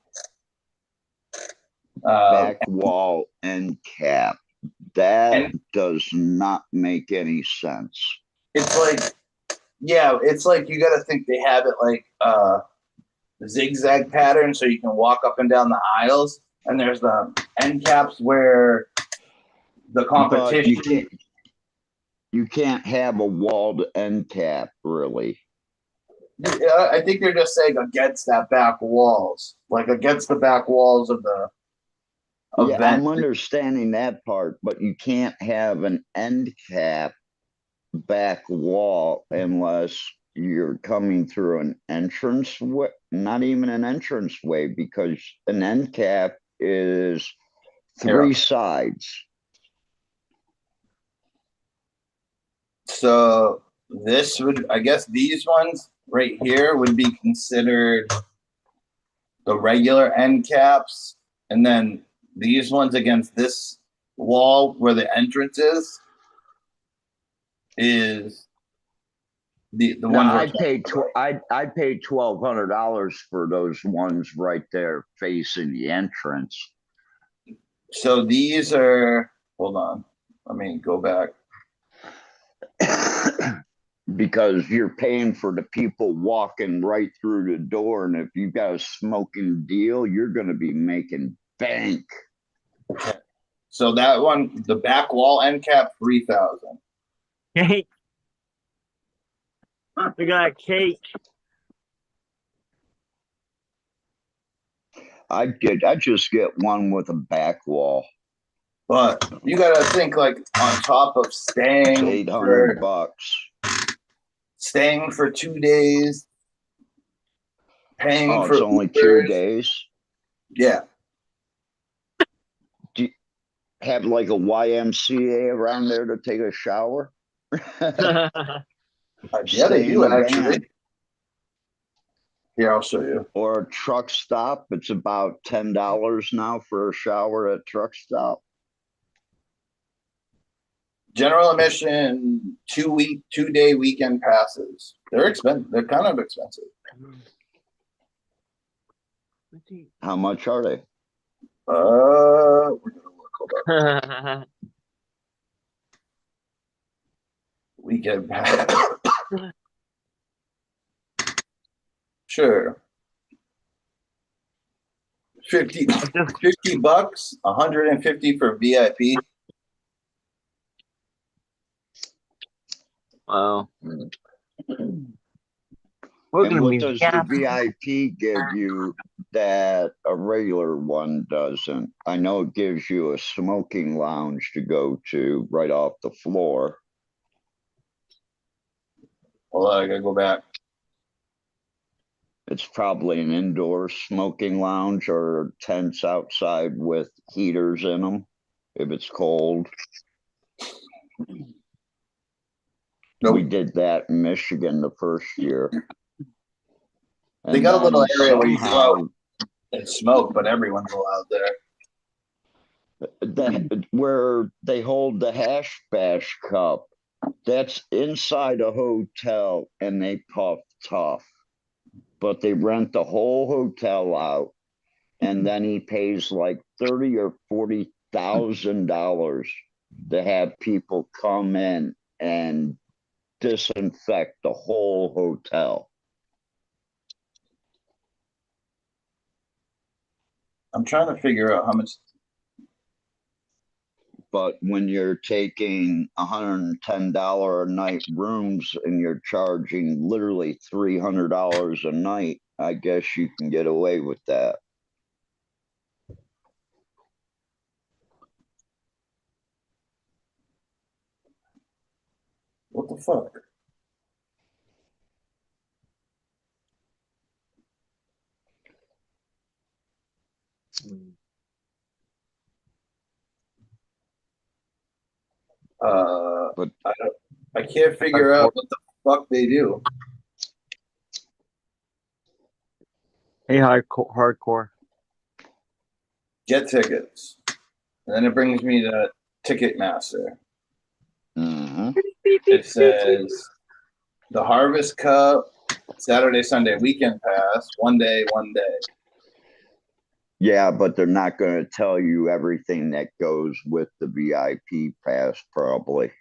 F: Back wall end cap. That
H: And-
F: does not make any sense.
H: It's like, yeah, it's like you got to think they have it like zigzag pattern so you can walk up and down the aisles. And there's the end caps where the competition.
F: You can't have a walled end cap, really.
H: I think they're just saying against that back walls, like against the back walls of the event.
F: Yeah, I'm understanding that part, but you can't have an end cap back wall unless you're coming through an entrance way, not even an entrance way, because an end cap is three sides.
H: So this would, I guess these ones right here would be considered the regular end caps. And then these ones against this wall where the entrance is the
F: No,
H: ones
F: I paid $1,200 for those ones right there facing the entrance.
H: So these are, hold on, let me go back.
F: Because you're paying for the people walking right through the door, and if you've got a smoking deal, you're going to be making bank.
H: So that one, the back wall end cap, 3000.
B: Cake. We got cake.
F: I just get one with a back wall.
H: But you got to think like on top of staying
F: $800.
H: staying for 2 days, paying
F: Oh,
H: for
F: it's only 2
H: Ubers.
F: days.
H: Yeah.
F: Do you have like a YMCA around there to take a shower?
H: Yeah, they
F: Stay in
H: do
F: the
H: actually.
F: van.
H: Here, I'll show you.
F: Or a truck stop. It's about $10 now for a shower at truck stop.
H: General admission, 2-day weekend passes. They're expensive. They're kind of expensive.
F: How much are they?
H: We're gonna look. Hold up. Weekend pass. Sure. 50 bucks, 150 for VIP.
B: Wow. We're
F: And
B: gonna
F: what
B: be
F: does the VIP give you that a regular one doesn't? I know it gives you a smoking lounge to go to right off the floor.
H: Hold on, I gotta go back.
F: It's probably an indoor smoking lounge or tents outside with heaters in them if it's cold.
H: Nope.
F: We did that in Michigan the first year.
H: They
F: And
H: got a little
F: then
H: area where you go
F: somehow
H: out and smoke, but everyone's allowed there.
F: that where they hold the hash bash cup, that's inside a hotel and they puff tough. But they rent the whole hotel out, and then he pays like $30,000 or $40,000 to have people come in and disinfect the whole hotel.
H: I'm trying to figure out how much.
F: But when you're taking $110 a night rooms and you're charging literally $300 a night, I guess you can get away with that.
H: What the fuck?
F: But
H: I can't figure out what the fuck they do.
B: Hey, hardcore.
H: Get tickets, and then it brings me to Ticketmaster.
F: mhm.
H: It says the Harvest Cup, Saturday, Sunday weekend pass, 1 day, 1 day.
F: Yeah, but they're not going to tell you everything that goes with the VIP pass, probably.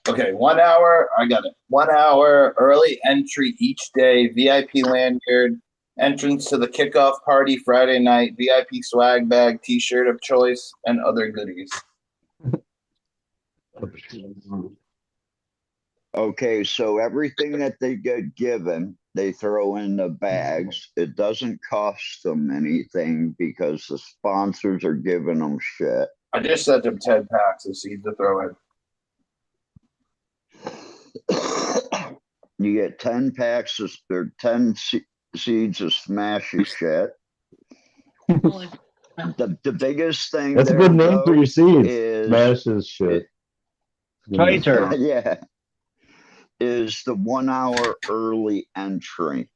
H: Okay, 1 hour. I got it. 1 hour early entry each day. VIP lanyard. Entrance to the kickoff party Friday night. VIP swag bag, T-shirt of choice, and other goodies.
F: Okay, so everything that they get given, they throw in the bags. It doesn't cost them anything because the sponsors are giving them shit.
H: I just sent them 10 packs of seeds to throw in.
F: You get 10 packs of, or 10 seeds of smashy shit. The biggest thing
G: That's a
F: there,
G: good name for
F: though,
G: your seeds.
F: is
G: Smashes shit.
B: Tighter.
F: yeah, is the 1 hour early entry,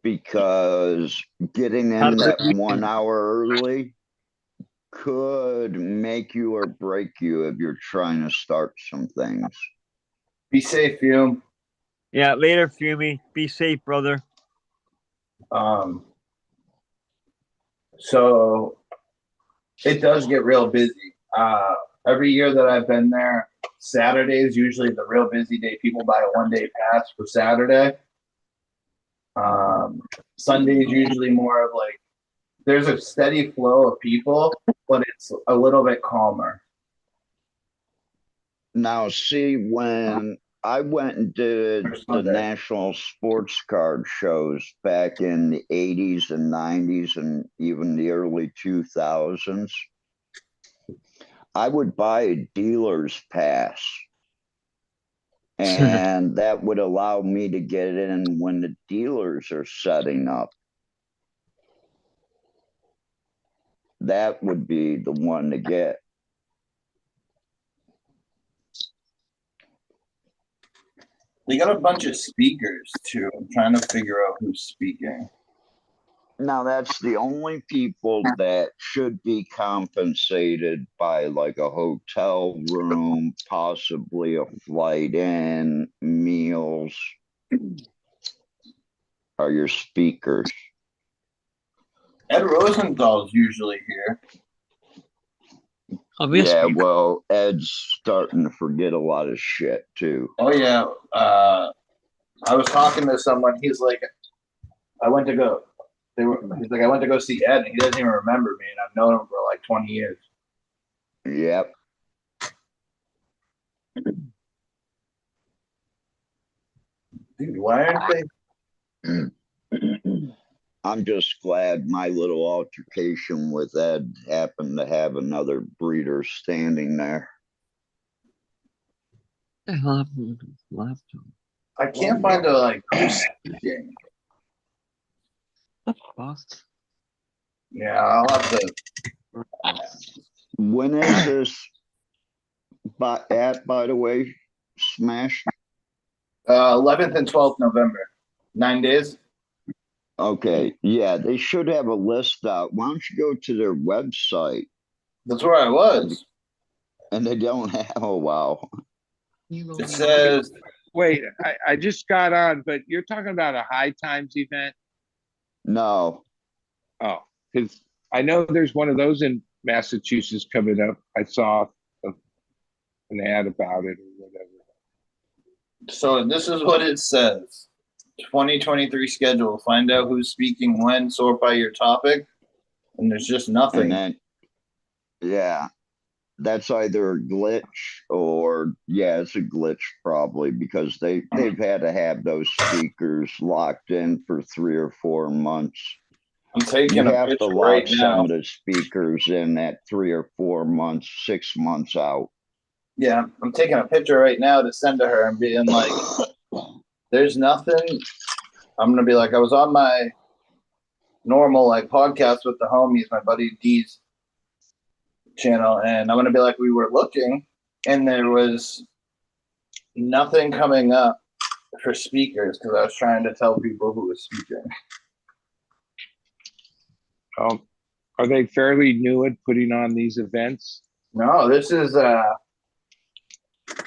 F: because getting in that 1 hour early could make you or break you if you're trying to start some things.
H: Be safe, Fume.
B: Yeah, later, Fumi. Be safe, brother.
H: So it does get real busy. Every year that I've been there, Saturday is usually the real busy day. People buy a 1 day pass for Saturday. Sunday is usually more of like, there's a steady flow of people, but it's a little bit calmer.
F: Now, see, when I went and did
H: For
F: the
H: Sunday.
F: national sports card shows back in the 80s and 90s and even the early 2000s, I would buy a dealer's pass. And that would allow me to get it in when the dealers are setting up. That would be the one to get.
H: They got a bunch of speakers too. I'm trying to figure out who's speaking.
F: Now, that's the only people that should be compensated by like a hotel room, possibly a flight in, meals, are your speakers.
H: Ed Rosenthal's usually here.
F: Yeah, well, Ed's starting to forget a lot of shit too.
H: Oh yeah. I was talking to someone. He's like, I went to go. He's like, I went to go see Ed, and he doesn't even remember me, and I've known him for like 20 years.
F: Yep.
H: Dude, why aren't they?
F: I'm just glad my little altercation with Ed happened to have another breeder standing there.
B: Laptop.
H: I can't find a like who's speaking. Yeah, I'll have to.
F: When is this by the way, Smash?
H: 11th and 12th November. 9 days.
F: Okay, yeah, they should have a list out. Why don't you go to their website?
H: That's where I was.
F: And they don't have. Oh wow.
H: It says.
I: Wait, I just got on, but you're talking about a High Times event?
F: No.
I: Oh, because I know there's one of those in Massachusetts coming up. I saw an ad about it or whatever.
H: So this is what it says. 2023 schedule. Find out who's speaking when, sort by your topic. And there's just nothing.
F: And then, yeah, that's either a glitch or, yeah, it's a glitch probably because they've had to have those speakers locked in for 3 or 4 months.
H: I'm taking
F: You
H: a
F: have to
H: picture
F: lock
H: right
F: some
H: now.
F: of the speakers in at 3 or 4 months, 6 months out.
H: Yeah, I'm taking a picture right now to send to her and being like, there's nothing. I'm gonna be like, I was on my normal like podcast with the homies, my buddy D's channel, and I'm gonna be like, we were looking, and there was nothing coming up for speakers because I was trying to tell people who was speaking.
I: Are they fairly new at putting on these events?
H: No, this is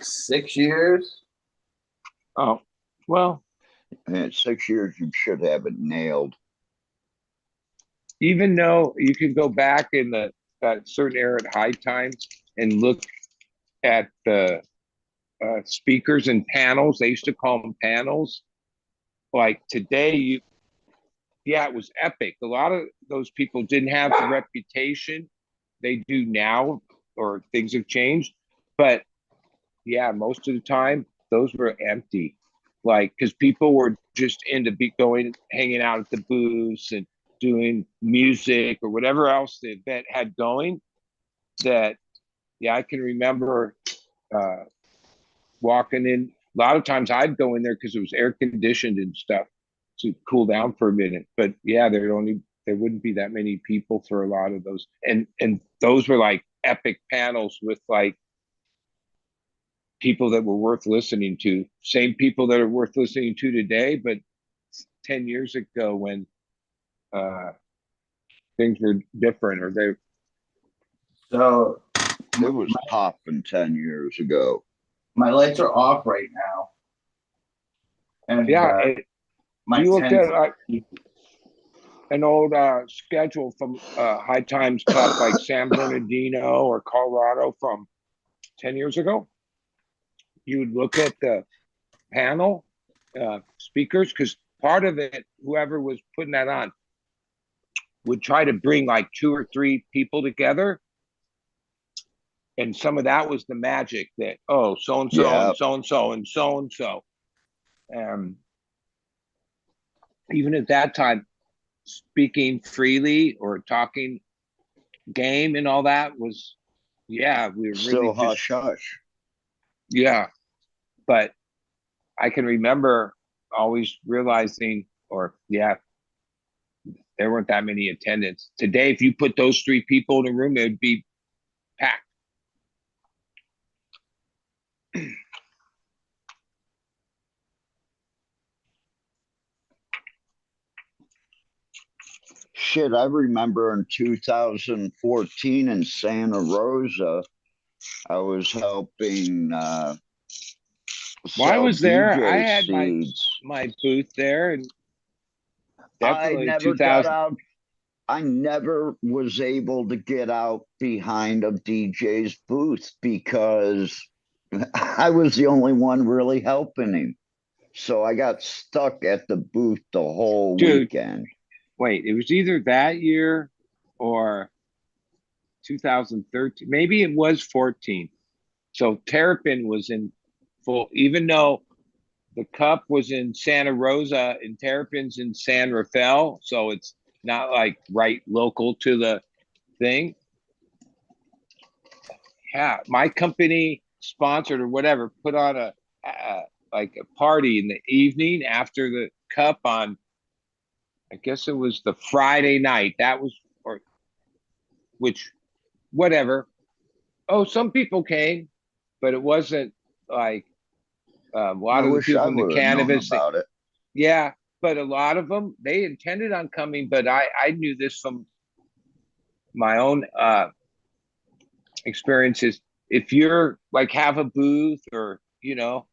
H: 6 years.
I: Oh, well,
F: And in 6 years, you should have it nailed.
I: even though you can go back in that certain era at High Times and look at the speakers and panels. They used to call them panels. Like today, it was epic. A lot of those people didn't have the reputation they do now, or things have changed. But yeah, most of the time, those were empty. Like, because people were just into hanging out at the booths and doing music or whatever else the event had going. That, yeah, I can remember walking in. A lot of times I'd go in there because it was air conditioned and stuff to cool down for a minute. But yeah, there wouldn't be that many people for a lot of those. And those were like epic panels with like people that were worth listening to. Same people that are worth listening to today, but 10 years ago when things were different, or they.
H: So
F: it was popping 10 years ago.
H: My lights are off right now. And
I: yeah, you looked at an old schedule from High Times Club like San Bernardino or Colorado from 10 years ago. You would look at the panel speakers, because part of it, whoever was putting that on would try to bring like 2 or 3 people together. And some of that was the magic that, oh, so-and-so and so-and-so and so-and-so. Even at that time, speaking freely or talking game and all that was, we were
F: still
I: really
F: hush hush.
I: Yeah, but I can remember always realizing, or yeah, there weren't that many attendants. Today, if you put those three people in a room, it'd be packed.
F: Shit, I remember in 2014 in Santa Rosa, I was helping
I: Well, I
F: sell
I: was there. I
F: DJ
I: had
F: seeds.
I: my booth there, and
F: I
I: definitely
F: never got
I: 2000.
F: out. I never was able to get out behind a DJ's booth because I was the only one really helping him. So I got stuck at the booth the whole
I: Dude,
F: weekend.
I: wait, it was either that year or 2013. Maybe it was 14. So Terrapin was in full, even though the Cup was in Santa Rosa and Terrapin's in San Rafael. So it's not like right local to the thing. Yeah, my company sponsored or whatever put on a like a party in the evening after the Cup on, I guess it was the Friday night. That was, or which, whatever. Oh, some people came, but it wasn't like a
F: I
I: lot of the
F: wish
I: people
F: I
I: in the
F: would have known
I: cannabis.
F: about it.
I: Yeah, but a lot of them, they intended on coming, but I knew this from my own experiences. If you're like have a booth or,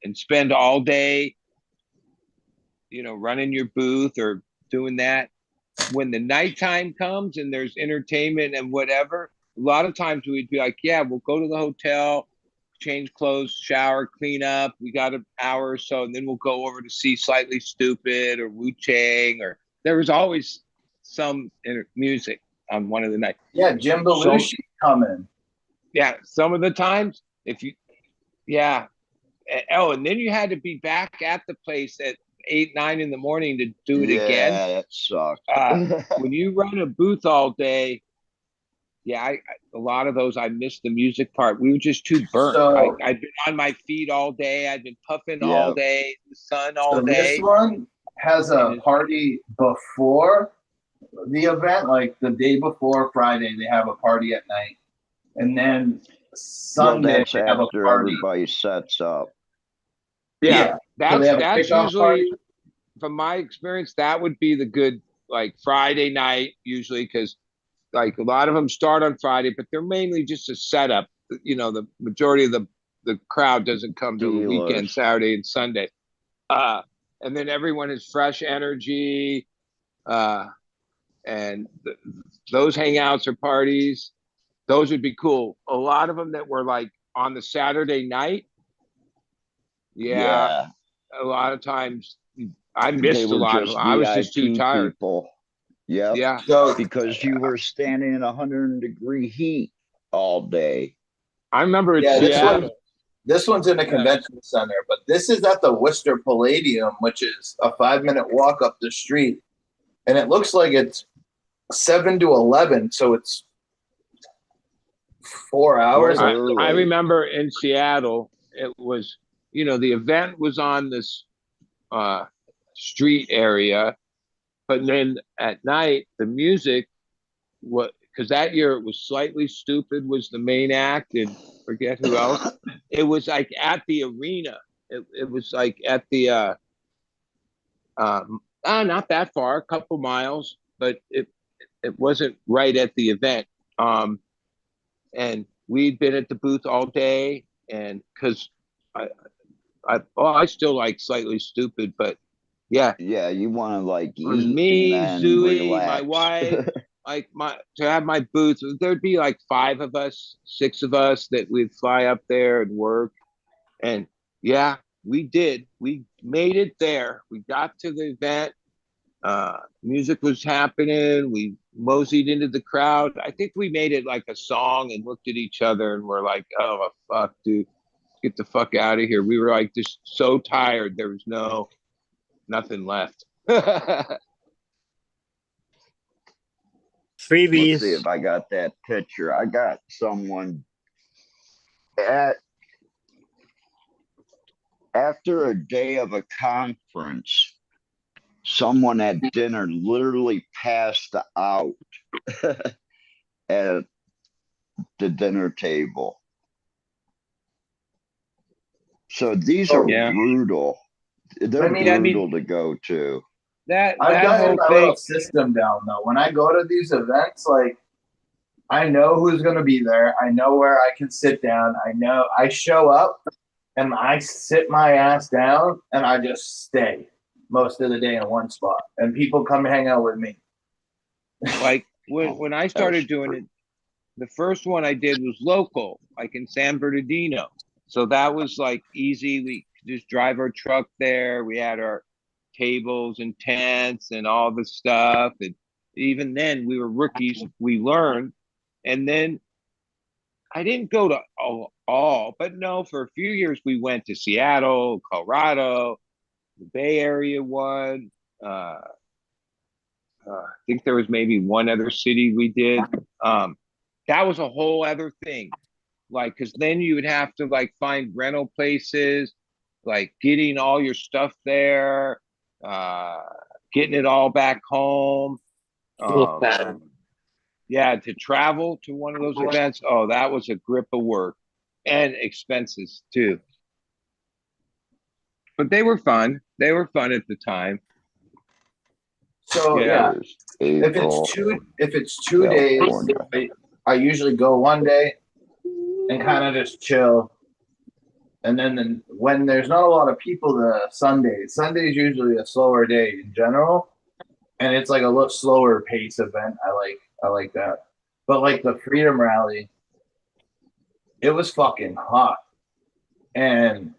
I: and spend all day, running your booth or doing that, when the nighttime comes and there's entertainment and whatever, a lot of times we'd be like, yeah, we'll go to the hotel, change clothes, shower, clean up. We got an hour or so, and then we'll go over to see Slightly Stupid or Wu Chang, or there was always some music on one of the nights.
H: Yeah, Jim Belushi coming.
I: Yeah, some of the times, yeah. Oh, and then you had to be back at the place at 8, 9 in the morning to do it again.
F: Yeah, that sucked.
I: When you run a booth all day, yeah, a lot of those I missed the music part. We were just too burnt.
H: So,
I: I'd been on my feet all day. I'd been puffing all
F: Yep.
I: day, the sun all
H: so this
I: day.
H: one has a party before the event, like the day before Friday, they have a party at night, and then Sunday
F: That's
H: they have a
F: after
H: party.
F: everybody sets up.
H: Yeah, so they have a
I: That's
H: kickoff
I: usually,
H: party.
I: from my experience, that would be the good like Friday night usually, because like a lot of them start on Friday, but they're mainly just a setup. The majority of the crowd doesn't come to the weekend,
F: Dealers.
I: Saturday and Sunday. And then everyone has fresh energy. And those hangouts or parties, those would be cool. A lot of them that were like on the Saturday night. Yeah. A lot of times I
F: They
I: missed a
F: were
I: lot of
F: just
I: them. I was just too
F: VIP
I: tired.
F: people. Yep.
I: Yeah.
H: So
F: Because you were standing in 100-degree heat all day.
I: I remember in
H: yeah,
I: Seattle.
H: this one's in the convention center, but this is at the Worcester Palladium, which is a 5-minute walk up the street, and it looks like it's 7 to 11, so it's 4 hours.
F: Quite
I: I
F: early.
I: remember in Seattle, it was, the event was on this street area, but then at night, the music, because that year it was Slightly Stupid was the main act, and forget who else. It was like at the arena. It was like at the, not that far, a couple miles, but it wasn't right at the event. And we'd been at the booth all day, and because I still like Slightly Stupid, but yeah,
F: you want to like
I: it was
F: eat
I: me,
F: and then
I: Zooey,
F: relax.
I: my wife, like to have my booth. There'd be like 5 of us, 6 of us that we'd fly up there and work, and yeah, we did. We made it there. We got to the event. Music was happening. We moseyed into the crowd. I think we made it like a song and looked at each other and we're like, oh fuck, dude, get the fuck out of here. We were like just so tired. There was nothing left.
B: Freebies.
F: Let's see if I got that picture. I got someone at After a day of a conference, someone at dinner literally passed out at the dinner table. So these are
I: Yeah.
F: brutal. They're
H: I mean,
F: brutal to go to.
I: That
H: I've gotten
I: whole
H: my
I: thing.
H: little system down though. When I go to these events, like I know who's going to be there. I know where I can sit down. I know I show up and I sit my ass down and I just stay most of the day in one spot. And people come hang out with me.
I: Like when I started doing it, the first one I did was local, like in San Bernardino. So that was like easy. We could just drive our truck there. We had our tables and tents and all the stuff. And even then, we were rookies. We learned. And then I didn't go to all, but no, for a few years we went to Seattle, Colorado, the Bay Area one. I think there was maybe one other city we did. That was a whole other thing. Like, cause then you would have to like find rental places, like getting all your stuff there, getting it all back home. Yeah, to travel to one of those events. Oh, that was a grip of work and expenses too. But they were fun. They were fun at the time.
H: So
I: Yeah.
H: if it's two days, I usually go one day and kind of just chill. And then when there's not a lot of people, the Sunday's usually a slower day in general, and it's like a little slower pace event. I like that. But like the Freedom Rally, it was fucking hot, and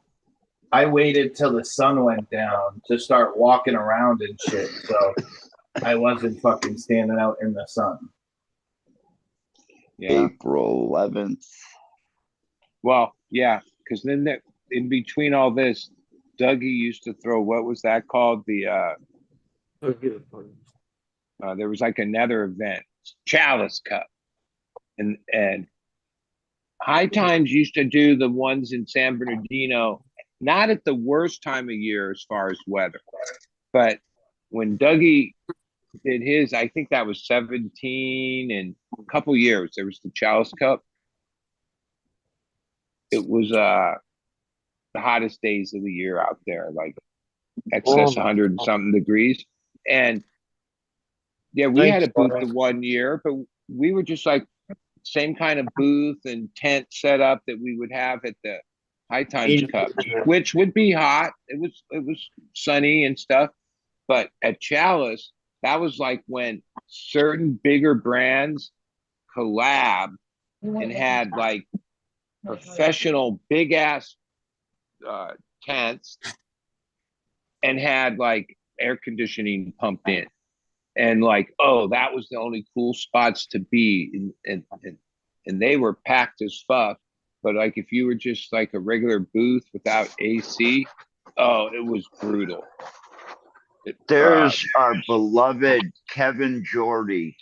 H: I waited till the sun went down to start walking around and shit. So I wasn't fucking standing out in the sun.
I: Yeah.
F: April 11th.
I: Well, yeah, because then in between all this, Dougie used to throw, what was that called? There was like another event, Chalice Cup. And High Times used to do the ones in San Bernardino, not at the worst time of year as far as weather, but when Dougie did his, I think that was 17 and a couple years, there was the Chalice Cup. It was the hottest days of the year out there, like excess 100 and something degrees. And yeah, we had a booth the one year, but we were just like same kind of booth and tent set up that we would have at the High Times Cup, which would be hot. It was sunny and stuff. But at Chalice, that was like when certain bigger brands collabed and had like professional big ass tents and had like air conditioning pumped in. And like, oh, that was the only cool spots to be. And they were packed as fuck. But like if you were just like a regular booth without AC, oh, it was brutal.
F: There's our beloved Kevin Jordy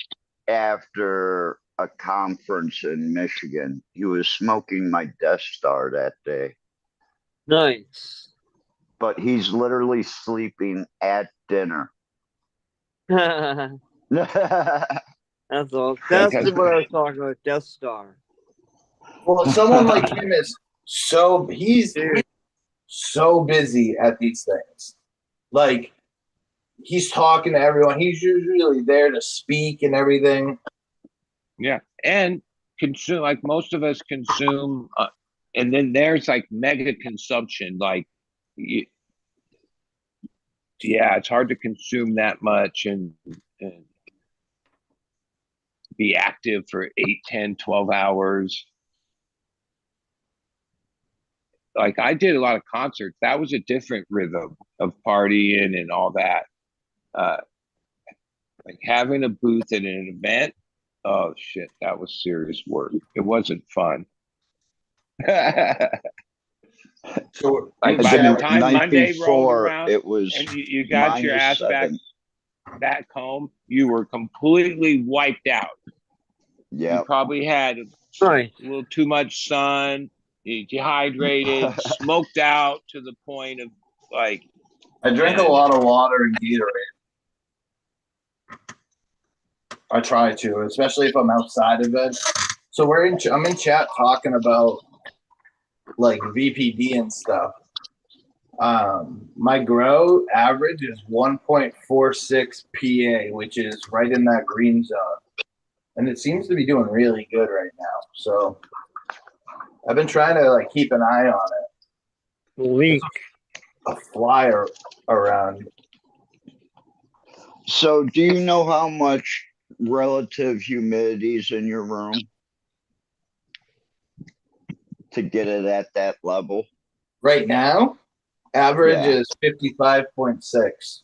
F: after a conference in Michigan. He was smoking my Death Star that day.
B: Nice.
F: But he's literally sleeping at dinner.
B: That's all. That's what I was talking about. Death Star.
H: Well, someone like him is he's so busy at these things. Like he's talking to everyone. He's usually there to speak and everything.
I: Yeah, and consume like most of us consume, and then there's like mega consumption. Like, yeah, it's hard to consume that much and be active for 8, 10, 12 hours. Like I did a lot of concerts. That was a different rhythm of partying and all that. Like having a booth at an event, oh shit, that was serious work. It wasn't fun.
H: So
I: like by the time Monday rolled
F: before,
I: around,
F: it was
I: and you got your ass
F: -7.
I: back home, you were completely wiped out.
F: Yeah,
I: You probably had a little too much sun. dehydrated, smoked out to the point of like.
H: I drink a lot of water and Gatorade. I try to, especially if I'm outside of it. So I'm in chat talking about like VPD and stuff. My grow average is 1.46 PA, which is right in that green zone. And it seems to be doing really good right now. So I've been trying to like keep an eye on it.
B: Leak.
H: A flyer around.
F: So do you know how much relative humidity is in your room to get it at that level?
H: Right now, average
F: Yeah.
H: is 55.6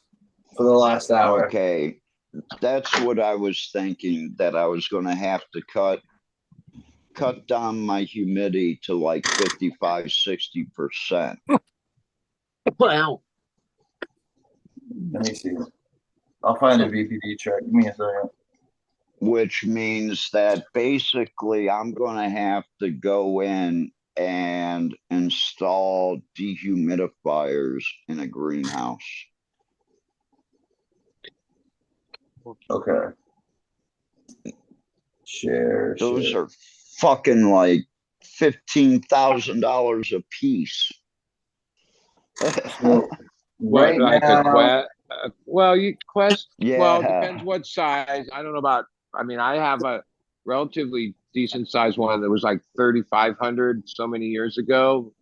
H: for the last hour.
F: Okay. That's what I was thinking, that I was going to have to cut down my humidity to like 55, 60%.
B: Wow.
H: Let me see. I'll find a VPD chart. Give me a second.
F: Which means that basically I'm going to have to go in and install dehumidifiers in a greenhouse.
H: Okay. Share.
F: Those are fucking like $15,000 a piece.
H: So, right
I: Like
H: now,
I: well, Quest.
F: Yeah.
I: Well, it depends what size. I don't know about. I mean, I have a relatively decent sized one that was like 3,500 so many years ago.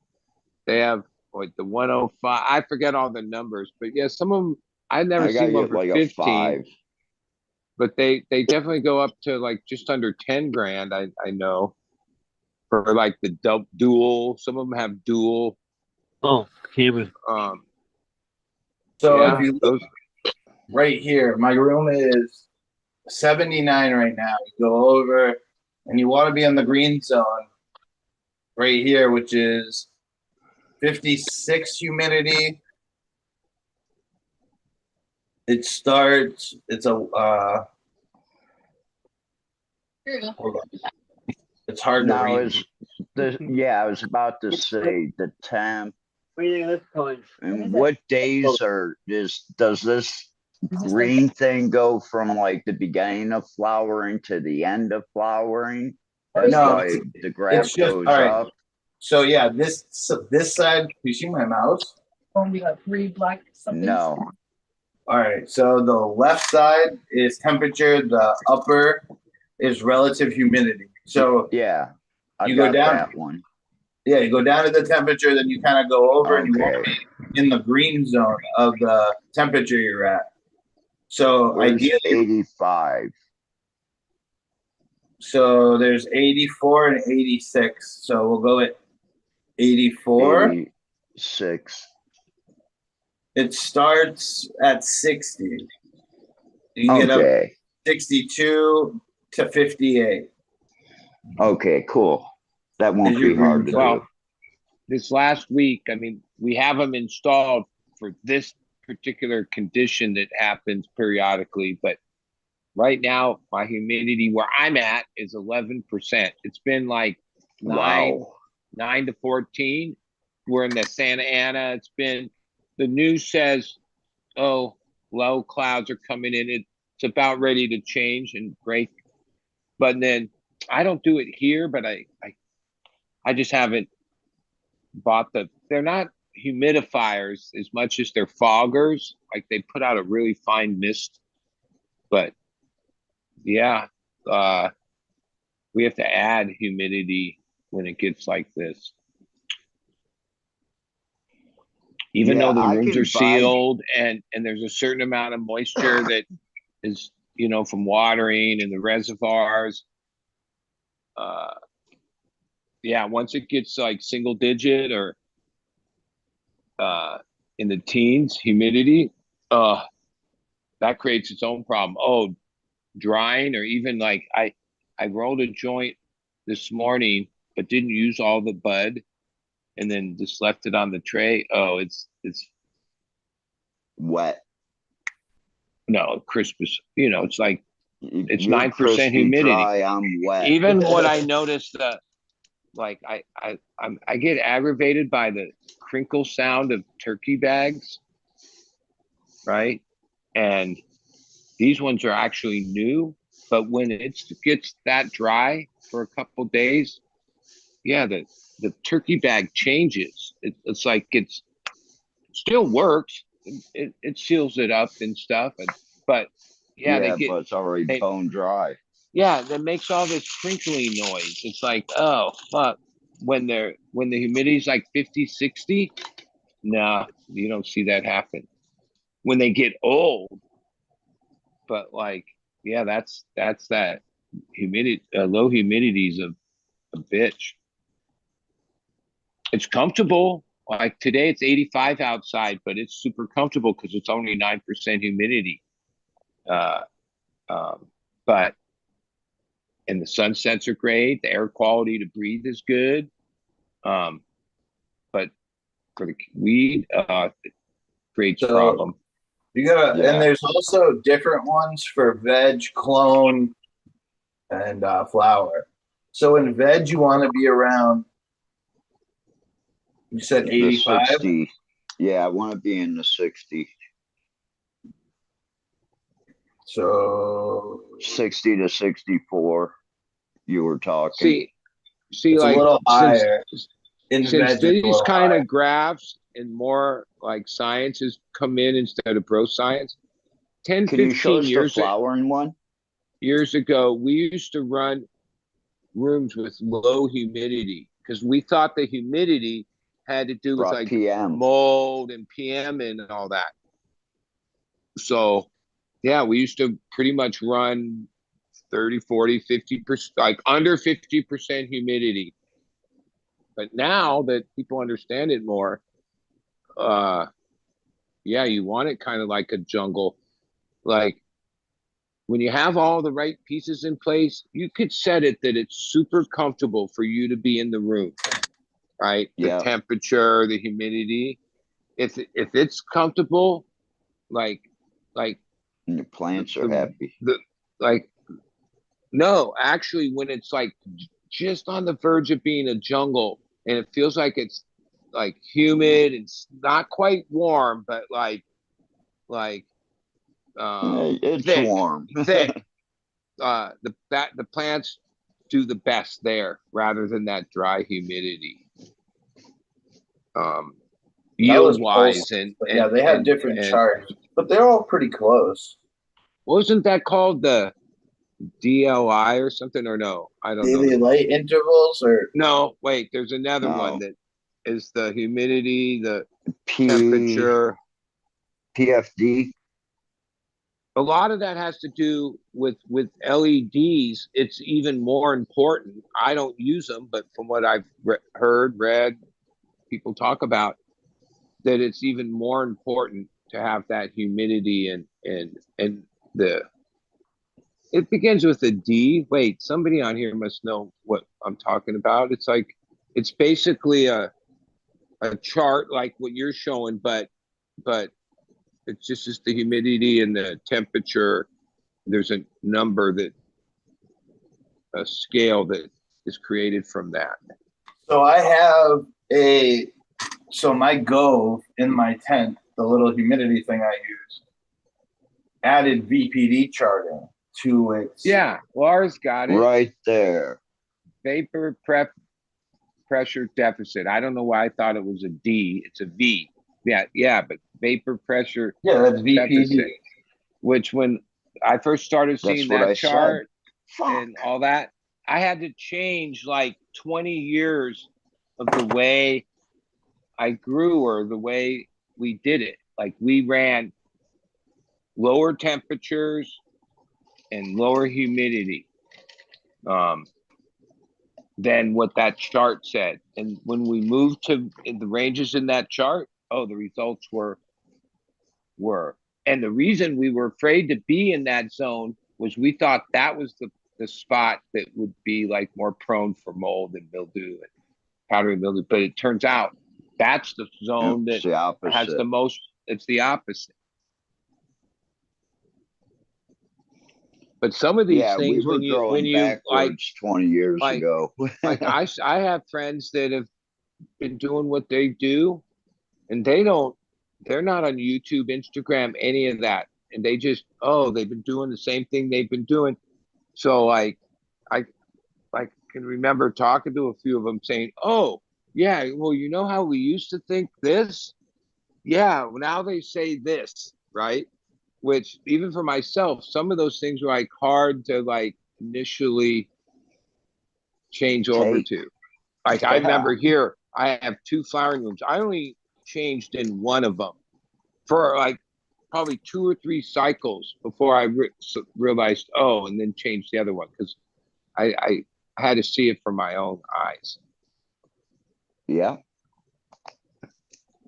I: They have like the 105. I forget all the numbers, but yeah, some of them I've never
F: I got
I: seen one
F: you
I: for
F: like
I: 15.
F: a 5.
I: But they definitely go up to like just under 10 grand. I know for like the dual. Some of them have dual.
B: Oh, Cameron.
H: so
I: Yeah,
H: if you look right here, my room is 79 right now. You go over and you want to be in the green zone right here, which is 56 humidity. It starts, it's a,
A: Here you go.
H: hold on. It's hard to
F: Now
H: read.
F: is the I was about to say the temp.
B: What do you think of this coin?
F: And what days does this green thing go from like the beginning of flowering to the end of flowering? That's
H: No,
F: why the graph
H: just
F: goes
H: all right.
F: up.
H: So yeah, this side. You see my mouse?
A: We got 3 black somethings.
F: No.
H: All right. So the left side is temperature. The upper is relative humidity. So
F: Yeah, I
H: you go
F: got
H: down.
F: that one.
H: Yeah, you go down to the temperature, then you kind of go over, and you want
F: Okay.
H: to be in the green zone of the temperature you're at. So
F: Where's
H: ideally,
F: 85?
H: so there's 84 and 86. So we'll go at 84.
F: 86.
H: It starts at 60. You can get up
F: Okay.
H: 62 to 58.
F: Okay, cool. That won't
H: Is your
F: be hard to
H: green
F: do.
I: well, this last week, I mean, we have them installed for this particular condition that happens periodically, but right now my humidity where I'm at is 11%. It's been like
F: Wow.
I: 9 to 14. We're in the Santa Ana. It's been, the news says, oh, low clouds are coming in. It's about ready to change and break. But then I don't do it here, but I just haven't bought they're not humidifiers as much as they're foggers. Like they put out a really fine mist. But yeah, we have to add humidity when it gets like this. Even
F: Yeah,
I: though the
F: I
I: rooms
F: can
I: are
F: buy-
I: sealed and there's a certain amount of moisture that is, from watering and the reservoirs. Yeah, once it gets like single digit or in the teens humidity, that creates its own problem. Oh, drying, or even like I rolled a joint this morning but didn't use all the bud and then just left it on the tray. Oh, it's
F: Wet.
I: no Christmas. It's like it's
F: You're
I: 9%
F: crispy
I: humidity.
F: dry, I'm wet.
I: Even what I noticed, like I get aggravated by the crinkle sound of turkey bags, right? And these ones are actually new, but when it gets that dry for a couple days, yeah, the turkey bag changes. It's like it's still works. It seals it up and stuff, but yeah,
F: Yeah, but it's already
I: they
F: bone dry.
I: yeah, that makes all this crinkly noise. It's like, oh fuck. When the humidity's like 50, 60, nah, you don't see that happen. When they get old, but like, yeah, that's that humidity, low humidity's a bitch. It's comfortable. Like today it's 85 outside, but it's super comfortable because it's only 9% humidity. Uh, but and the sunsets are great. The air quality to breathe is good. But for the weed, it creates
H: So-
I: problem.
H: You gotta,
F: Yeah.
H: and there's also different ones for veg, clone, and flower. So in veg, you want to be around. You said
F: The
H: 85.
F: 60. Yeah, I want to be in the 60.
H: So
F: 60 to 64. You were talking.
I: See,
H: it's
I: like
H: a little
I: since,
H: higher. In veg,
I: since
H: it's a
I: these
H: little
I: kind
H: higher.
I: of graphs and more like science has come in instead of bro science, 10,
F: Can you show
I: 15
F: us the
I: years,
F: flowering one?
I: years ago, we used to run rooms with low humidity because we thought the humidity had to do with
F: Brought
I: like
F: PM.
I: mold and PM and all that. So yeah, we used to pretty much run 30, 40, 50%, like under 50% humidity. But now that people understand it more, yeah, you want it kind of like a jungle. Like when you have all the right pieces in place, you could set it that it's super comfortable for you to be in the room, right?
F: Yeah.
I: The temperature, the humidity. If it's comfortable, like
F: And the plants are
I: the-
F: happy.
I: like no, actually when it's like just on the verge of being a jungle and it feels like it's like humid and it's not quite warm, but like
F: It's
I: thick,
F: warm.
I: thick. The plants do the best there rather than that dry humidity.
H: That was
I: Yield wise
H: posted,
I: and
H: but yeah, they have
I: and-
H: different
I: and
H: charts, but they're all pretty close.
I: wasn't that called the DLI or something or no? I don't
H: Daily
I: know.
H: light intervals, or
I: No, wait, there's another
F: No.
I: one that is the humidity, the
F: P
I: temperature.
F: PFD.
I: A lot of that has to do with LEDs. It's even more important. I don't use them, but from what I've read, people talk about that it's even more important to have that humidity and the. It begins with a D. Wait, somebody on here must know what I'm talking about. It's like it's basically a chart like what you're showing, but it's just the humidity and the temperature. There's a number a scale that is created from that.
H: so I have so my Gove in my tent, the little humidity thing I use, added VPD charting to its.
I: Yeah, Lars got it.
F: Right there.
I: Vapor pressure deficit. I don't know why I thought it was a D. It's a V. Yeah, but vapor pressure
H: Yeah, that's VPD.
I: deficit. Which when I first started seeing
F: what
I: that
F: I said.
I: chart
F: Fuck.
I: and all that, I had to change like 20 years of the way I grew or the way we did it. Like we ran lower temperatures and lower humidity than what that chart said. And when we moved to the ranges in that chart, oh, the results were. And the reason we were afraid to be in that zone was we thought that was the spot that would be like more prone for mold and mildew and powdery mildew. But it turns out that's the zone
F: It's
I: that
F: the opposite.
I: has the most. It's the opposite. But some of these
F: Yeah, we
I: things,
F: were
I: when
F: growing
I: you like,
F: backwards 20 years
I: like,
F: ago.
I: I have friends that have been doing what they do, and they're not on YouTube, Instagram, any of that, and they just, they've been doing the same thing they've been doing. So like, I can remember talking to a few of them saying, "Oh, yeah, well, you know how we used to think this? Yeah, now they say this, right?" Which even for myself, some of those things were like hard to like initially change over
F: Take.
I: to. Like I
F: Yeah.
I: remember here, I have 2 flowering rooms. I only changed in one of them for like probably 2 or 3 cycles before I realized, and then changed the other one because I had to see it from my own eyes.
F: Yeah.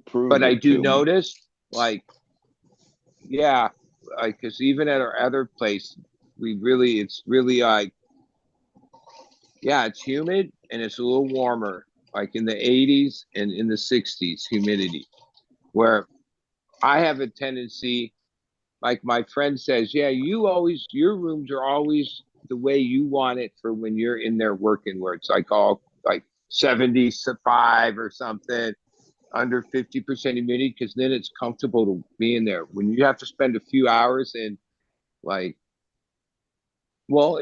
F: Prove
I: But I
F: it
I: do
F: to me.
I: notice, like, yeah, like, because even at our other place, it's really like, yeah, it's humid and it's a little warmer, like in the 80s and in the 60s humidity, where I have a tendency, like my friend says, yeah, your rooms are always the way you want it for when you're in there working, where it's like all like 75 or something, under 50% humidity, because then it's comfortable to be in there. When you have to spend a few hours in, like, well,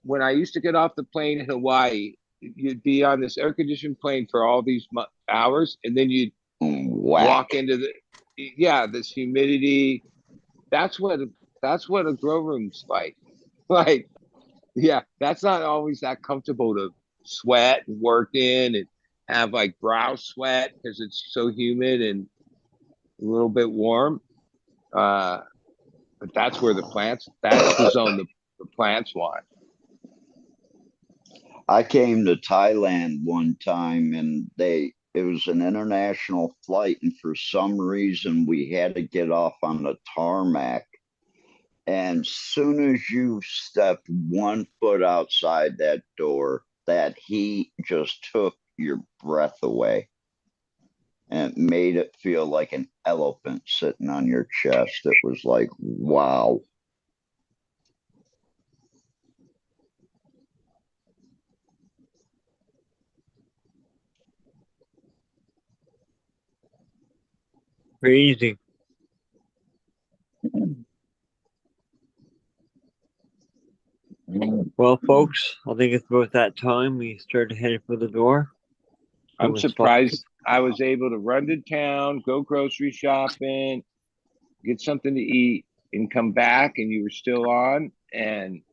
I: when I used to get off the plane in Hawaii, you'd be on this air conditioned plane for all these hours, and then you'd walk into this humidity. That's what a grow room's like. Like, yeah, that's not always that comfortable to sweat and work in and have like brow sweat because it's so humid and a little bit warm. But that's where that's the zone the plants want.
F: I came to Thailand one time and it was an international flight, and for some reason we had to get off on the tarmac. And soon as you stepped 1 foot outside that door, that heat just took your breath away. And it made it feel like an elephant sitting on your chest. It was like, wow.
B: Crazy. Well, folks, I think it's about that time we started heading for the door.
I: I'm surprised I was able to run to town, go grocery shopping, get something to eat, and come back, and you were still on. And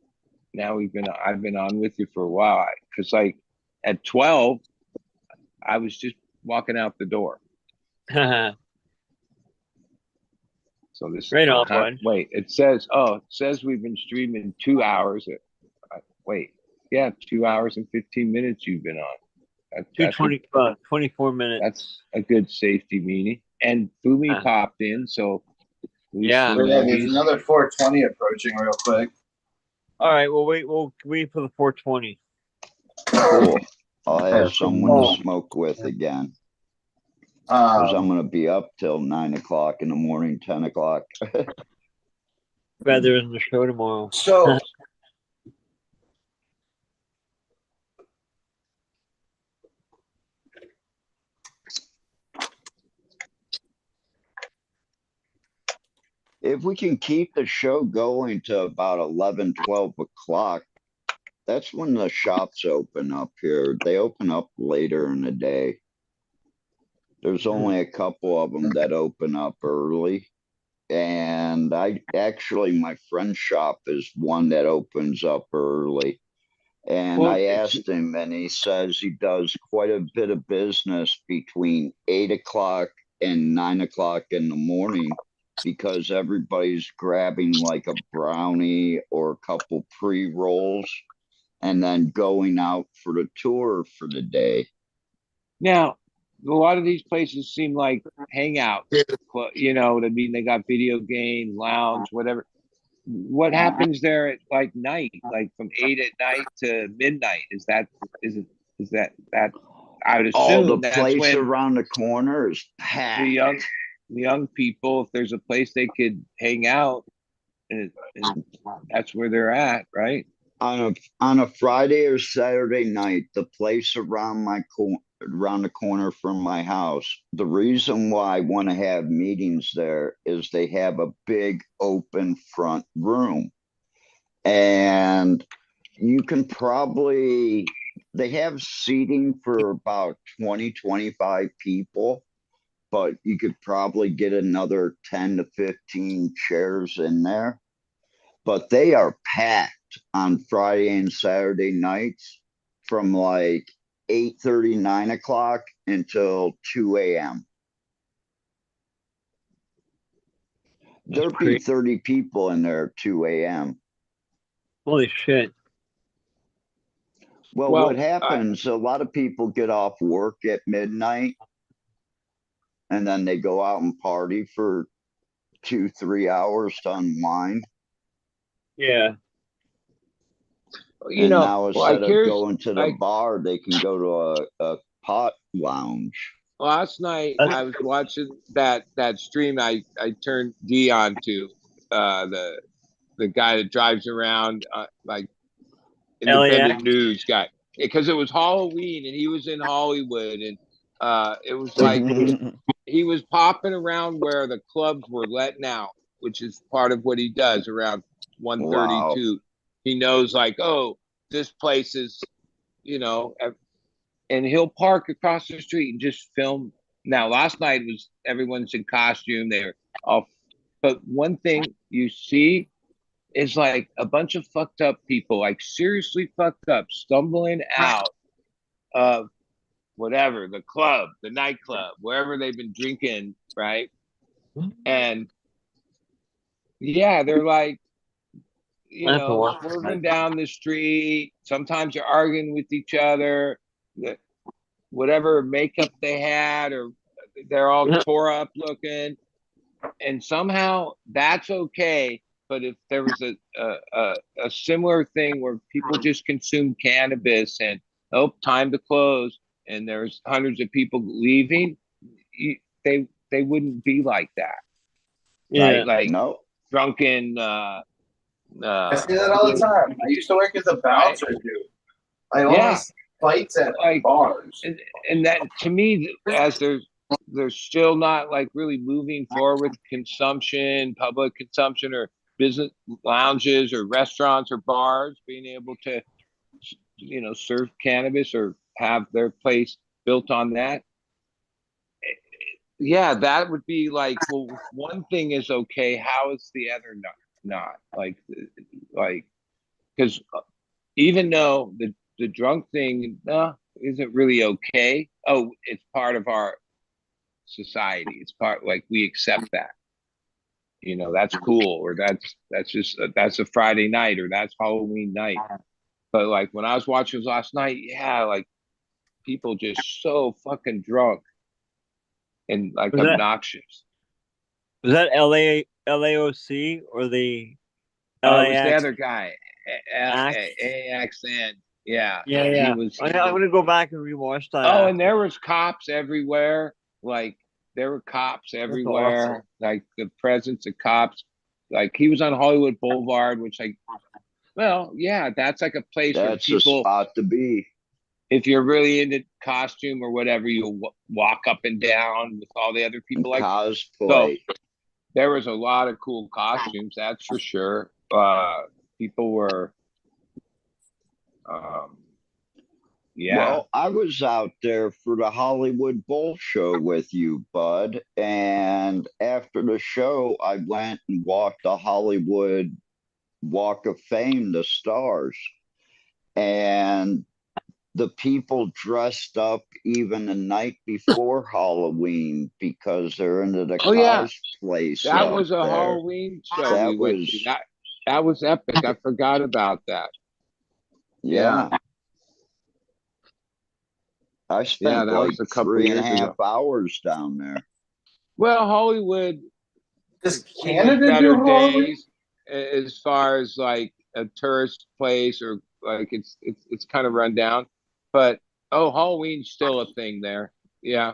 I: now I've been on with you for a while. Because like at 12, I was just walking out the door. So this
B: right on, bud.
I: Wait, it says we've been streaming 2 hours. Wait, yeah, 2 hours and 15 minutes you've been on.
B: 24 minutes.
I: That's a good safety meeting. And Fumi popped in, so
B: yeah.
H: There's another 420 approaching real quick.
B: All right, we'll wait for the 420.
F: Cool. I'll have someone to smoke with again. Because I'm going to be up till 9 o'clock in the morning, 10 o'clock.
B: Rather than the show tomorrow.
H: So
F: if we can keep the show going to about 11, 12 o'clock, that's when the shops open up here. They open up later in the day. There's only a couple of them that open up early. And my friend's shop is one that opens up early. And I asked him, and he says he does quite a bit of business between 8 o'clock and 9 o'clock in the morning, because everybody's grabbing like a brownie or a couple pre-rolls and then going out for the tour for the day.
I: Now, a lot of these places seem like hangouts. You know what I mean? They got video game, lounge, whatever. What happens there at like night, like from 8 at night to midnight? Is that I would assume
F: the place around the corner is packed.
I: The young people, if there's a place they could hang out and that's where they're at, right?
F: On a Friday or Saturday night, the place around around the corner from my house, the reason why I want to have meetings there is they have a big open front room. And you can probably, they have seating for about 20, 25 people, but you could probably get another 10 to 15 chairs in there. But they are packed on Friday and Saturday nights from like 8:30, 9 o'clock until 2 a.m. There'd be 30 people in there at 2 a.m.
B: Holy shit.
F: Well, what happens, a lot of people get off work at midnight and then they go out and party for 2-3 hours to unwind.
B: Yeah.
I: You
F: And
I: know,
F: now
I: like
F: instead of
I: here's
F: going to the
I: like
F: bar, they can go to a pot lounge.
I: last night I was watching that stream. I turned D on to the guy that drives around like independent news guy, because it was Halloween and he was in Hollywood, and it was like he was popping around where the clubs were letting out, which is part of what he does around 1:32. Wow. He knows like, oh, this place is, you know, and he'll park across the street and just film. Now, last night was everyone's in costume. They're all, but one thing you see is like a bunch of fucked up people, like seriously fucked up, stumbling out of whatever, the club, the nightclub, wherever they've been drinking, right? And yeah, they're like, you know, swerving down the street. Sometimes they're arguing with each other. Whatever makeup they had, or they're all tore up looking. And somehow that's okay. But if there was a similar thing where people just consume cannabis and time to close, and there's hundreds of people leaving, they wouldn't be like that.
B: Yeah.
I: Right? Like
F: no.
I: Drunken
H: I see that all the time. I used to work as a bouncer, dude. I always fights at like bars.
I: And that, to me, as they're still not like really moving forward with consumption, public consumption, or business lounges or restaurants or bars being able to, you know, serve cannabis or have their place built on that. Yeah, that would be like, well, one thing is okay, how is the other not? Like, because even though the drunk thing isn't really okay, it's part of our society. It's part, like, we accept that. You know, that's cool, or that's just that's a Friday night, or that's Halloween night. But like when I was watching last night, like people just so fucking drunk and like obnoxious.
B: Was that LAOC or the
I: It was the other guy, AXN. Yeah.
B: Yeah. I'm gonna go back and rewatch that.
I: Oh, and there was cops everywhere. Like there were cops everywhere. Awesome. Like the presence of cops. Like he was on Hollywood Boulevard, which well, yeah, that's like a place where people,
F: a spot to be.
I: If you're really into costume or whatever, you walk up and down with all the other people, like
F: cosplay.
I: So there was a lot of cool costumes, that's for sure. People were, yeah.
F: Well, I was out there for the Hollywood Bowl show with you, bud. And after the show, I went and walked the Hollywood Walk of Fame, the stars. And the people dressed up even the night before Halloween because they're into the cosplay stuff.
I: That was a Halloween show. That was epic. I forgot about that.
F: Yeah. I spent like 3.5 hours down there.
I: Well, Hollywood
H: does Canada do Halloween?
I: Days as far as like a tourist place, or like it's kind of run down. But Halloween's still a thing there. Yeah.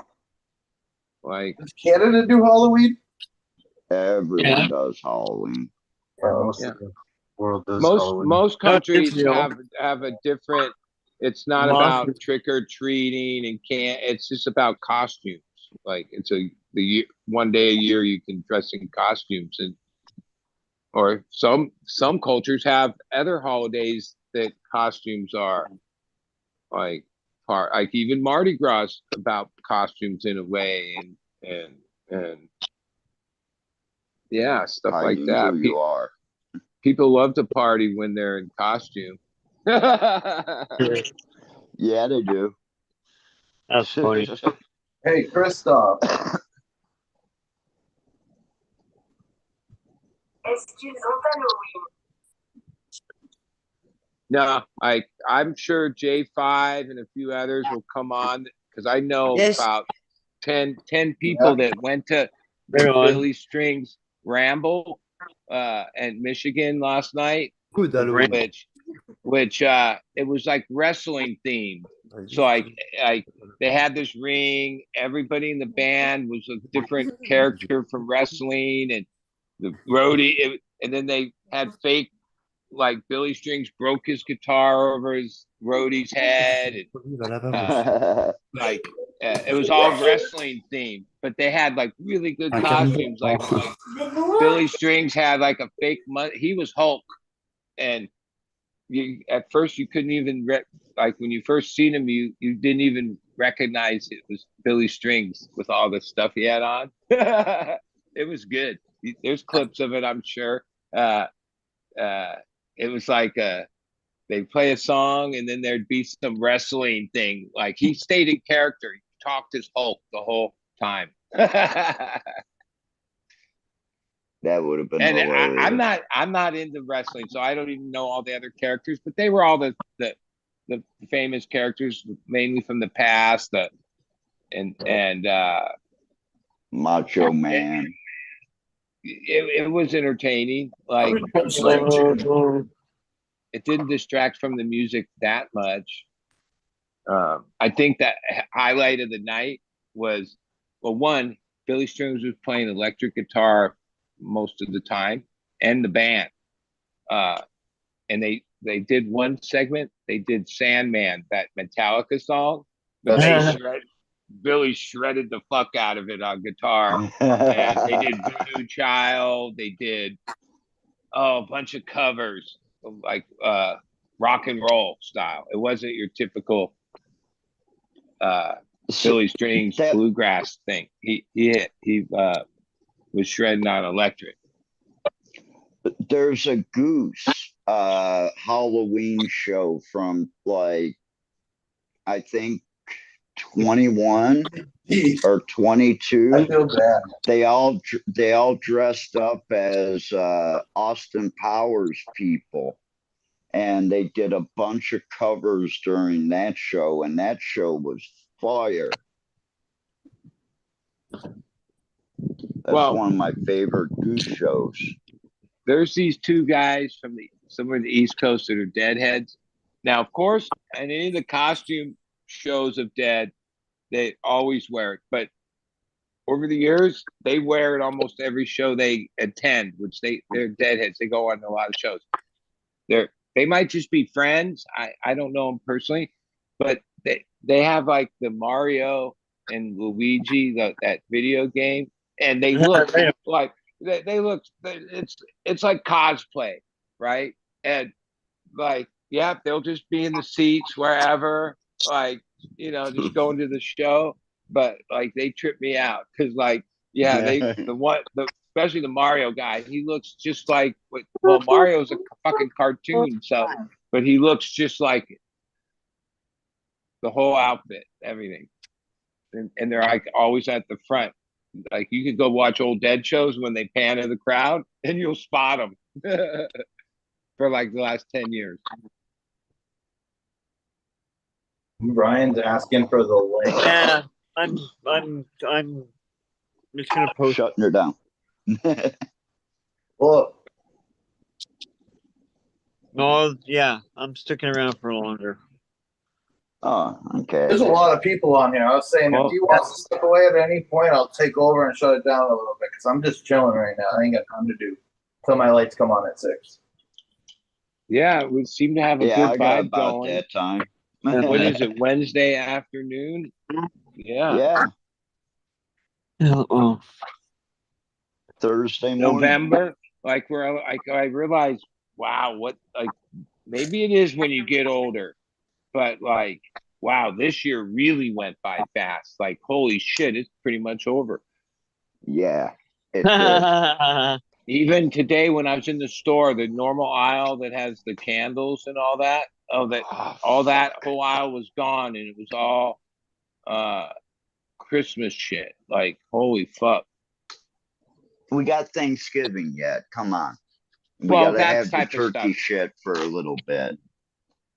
I: Like,
H: does Canada do Halloween?
F: Everyone does Halloween.
E: Yeah, most
I: Yeah.
E: of the world does
I: Most
E: Halloween.
I: most countries
B: Israel.
I: have a different. It's not
B: Lots
I: about
B: of-
I: trick or treating and can't. It's just about costumes. Like it's the year, one day a year you can dress in costumes, and or some cultures have other holidays that costumes are like part. Like even Mardi Gras is about costumes in a way, and yeah, stuff
F: How
I: like
F: you
I: that.
F: who you are.
I: People love to party when they're in costume.
F: Yeah, they do.
B: That's funny.
H: Hey, Christoph.
I: No, I'm sure J5 and a few others will come on because I know
D: Yes.
I: about 10 people that went to
B: Right
I: the
B: on.
I: Billy Strings Ramble in Michigan last night,
D: Good Halloween.
I: which it was like wrestling themed. So like they had this ring, everybody in the band was a different character from wrestling, and the roadie, and then they had fake, like Billy Strings broke his guitar over his roadie's head, and like it was all wrestling themed, but they had like really good costumes. Like Billy Strings had like a fake he was Hulk, and you at first you couldn't even like when you first seen him, you didn't even recognize it was Billy Strings with all the stuff he had on. It was good. There's clips of it, I'm sure. It was like they'd play a song and then there'd be some wrestling thing. Like he stayed in character. He talked as Hulk the whole time.
F: That would have been
I: And
F: hilarious.
I: I'm not into wrestling, so I don't even know all the other characters, but they were all the famous characters, mainly from the past.
F: Macho Man.
I: It was entertaining. Like it didn't distract from the music that much. I think that highlight of the night was, well, one, Billy Strings was playing electric guitar most of the time, and the band. And they did one segment. They did Sandman, that Metallica song, but Billy shredded the fuck out of it on guitar. And they did Voodoo Child. They did a bunch of covers, like rock and roll style. It wasn't your typical Billy Strings bluegrass thing. He was shredding on electric.
F: There's a Goose Halloween show from like I think 21 or 22.
H: I feel bad.
F: They all dressed up as Austin Powers people, and they did a bunch of covers during that show, and that show was fire. That's one of my favorite Goose shows.
I: There's these two guys from somewhere in the East Coast that are Deadheads. Now, of course, in any of the costume shows of Dead, they always wear it. But over the years, they wear it almost every show they attend, which they're Deadheads. They go on a lot of shows. They might just be friends. I don't know them personally, but they have like the Mario and Luigi, that video game, and they look like they look. It's like cosplay, right? And like, yeah, they'll just be in the seats wherever, like, just going to the show. But like, they trip me out because, like, yeah, especially the Mario guy, he looks just like, well, Mario's a fucking cartoon, so, but he looks just like it. The whole outfit, everything, and they're like always at the front. Like you could go watch old Dead shows when they pan to the crowd, and you'll spot them for like the last 10 years.
H: Brian's asking for the link.
B: Yeah, I'm just gonna post.
F: Shutting her down.
H: Well,
B: No, yeah, I'm sticking around for longer.
F: Oh, okay.
H: there's a lot of people on here. I was saying, if you want to step away at any point, I'll take over and shut it down a little bit because I'm just chilling right now. I ain't got time to do. till my lights come on at 6.
I: Yeah, we seem to have a
F: Yeah, I
I: good
F: got
I: vibe
F: about
I: going.
F: that time.
I: What is it? Wednesday afternoon? Yeah.
F: Yeah,
B: Yeah, well,
F: Thursday morning.
I: November. Like I realized, wow, what like maybe it is when you get older, but like, wow, this year really went by fast. Like, holy shit, it's pretty much over.
F: Yeah, it did.
I: Even today when I was in the store, the normal aisle that has the candles and all that, all that whole aisle was gone, and it was all Christmas shit. Like, holy fuck.
F: We got Thanksgiving yet. Come on. We
I: Well,
F: gotta
I: that
F: have the
I: type of
F: turkey
I: stuff.
F: shit for a little bit.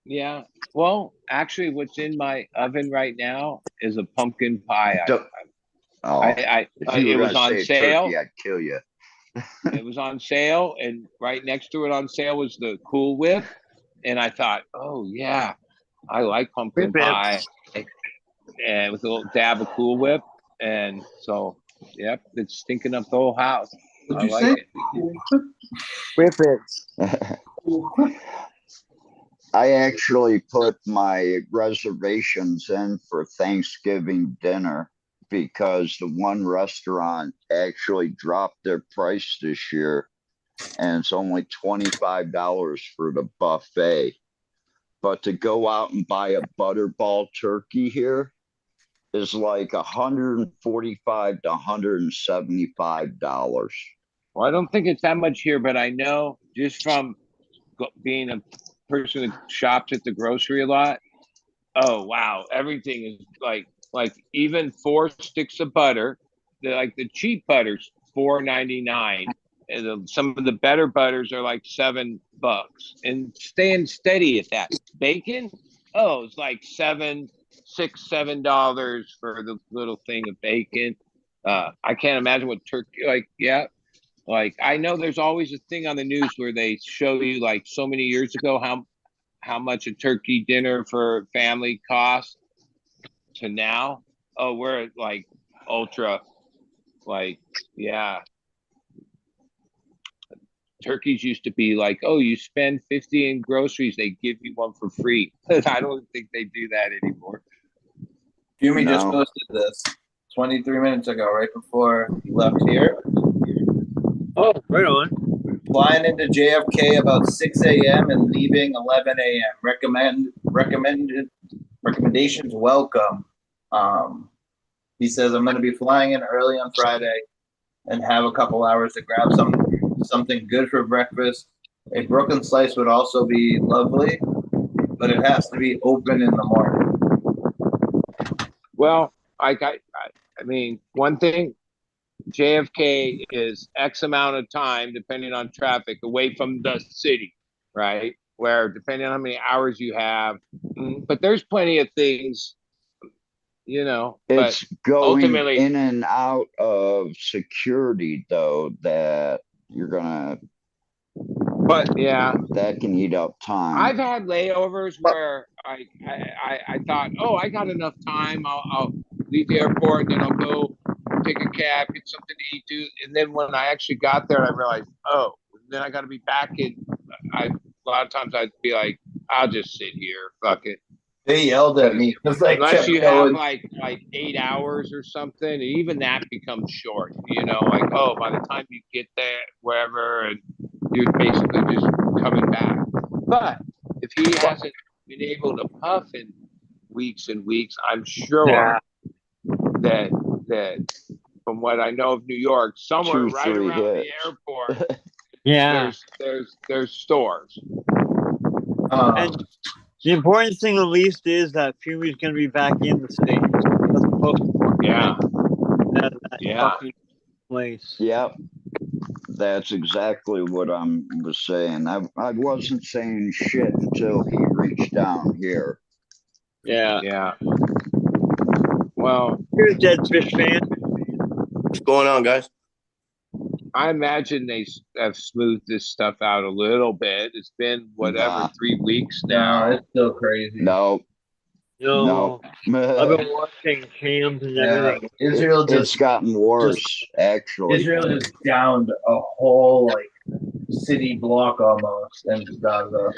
I: Yeah. Well, actually, what's in my oven right now is a pumpkin pie.
F: Oh, if you
I: It
F: were
I: was
F: gonna
I: on
F: say
I: sale.
F: turkey, I'd kill you.
I: It was on sale, and right next to it on sale was the Cool Whip. And I thought, oh yeah, I like pumpkin pie, and with a little dab of Cool Whip, and so yep, it's stinking up the whole house.
H: What'd
I: I
H: you
I: like
H: say?
I: it. Whip it.
F: I actually put my reservations in for Thanksgiving dinner because the one restaurant actually dropped their price this year, and it's only $25 for the buffet. But to go out and buy a butterball turkey here is like $145 to $175.
I: Well, I don't think it's that much here, but I know just from being a person that shops at the grocery a lot. Oh wow, everything is like even 4 sticks of butter. Like the cheap butter's $4.99, and some of the better butters are like $7, and staying steady at that. Bacon, oh, it's like $7 for the little thing of bacon. I can't imagine what turkey like. Yeah, like I know there's always a thing on the news where they show you like so many years ago how much a turkey dinner for family cost to now. Oh, we're at like ultra, like, yeah. Turkeys used to be like, oh, you spend 50 in groceries, they give you one for free. I don't think they do that anymore.
H: Jimmy just
F: No.
H: posted this 23 minutes ago, right before he left here.
B: oh, right on.
H: Flying into JFK about 6 a.m. and leaving 11 a.m. Recommendations welcome. He says I'm going to be flying in early on Friday and have a couple hours to grab something good for breakfast. A Brooklyn slice would also be lovely, but it has to be open in the morning.
I: Well, I mean, one thing, JFK is X amount of time, depending on traffic, away from the city, right? Where depending on how many hours you have, but there's plenty of things,
F: It's
I: but
F: going
I: ultimately,
F: in and out of security though that you're gonna
I: but yeah,
F: that can eat up time.
I: I've had layovers where I thought, oh, I got enough time. I'll leave the airport and then I'll go take a cab, get something to eat, and then when I actually got there, I realized, oh, then I got to be back in. A lot of times I'd be like, I'll just sit here, fuck it.
H: They yelled at me because I
I: Unless
H: kept
I: you
H: going.
I: have like 8 hours or something, and even that becomes short. Like, oh, by the time you get there, wherever, and you're basically just coming back. But if he hasn't been able to puff in weeks and weeks, I'm sure that from what I know of New York, somewhere
F: 2,
I: right
F: 3
I: around
F: hits.
I: the airport,
B: Yeah.
I: there's stores.
B: And the important thing, at least, is that Fumi's going to be back in the States. As opposed to
I: Yeah.
B: that
I: Yeah.
B: fucking place.
F: Yep. That's exactly what I was saying. I wasn't saying shit until he reached down here.
B: Yeah.
I: Yeah. Well,
B: Here's Dead Fish fan.
C: What's going on, guys?
I: I imagine they have smoothed this stuff out a little bit. It's been whatever,
F: Nah.
I: 3 weeks
H: No,
I: now.
H: it's still crazy.
F: No.
B: No.
F: No.
B: I've been watching cams and everything.
H: Israel
F: It's gotten worse, actually.
H: Israel just downed a whole city block almost in Gaza.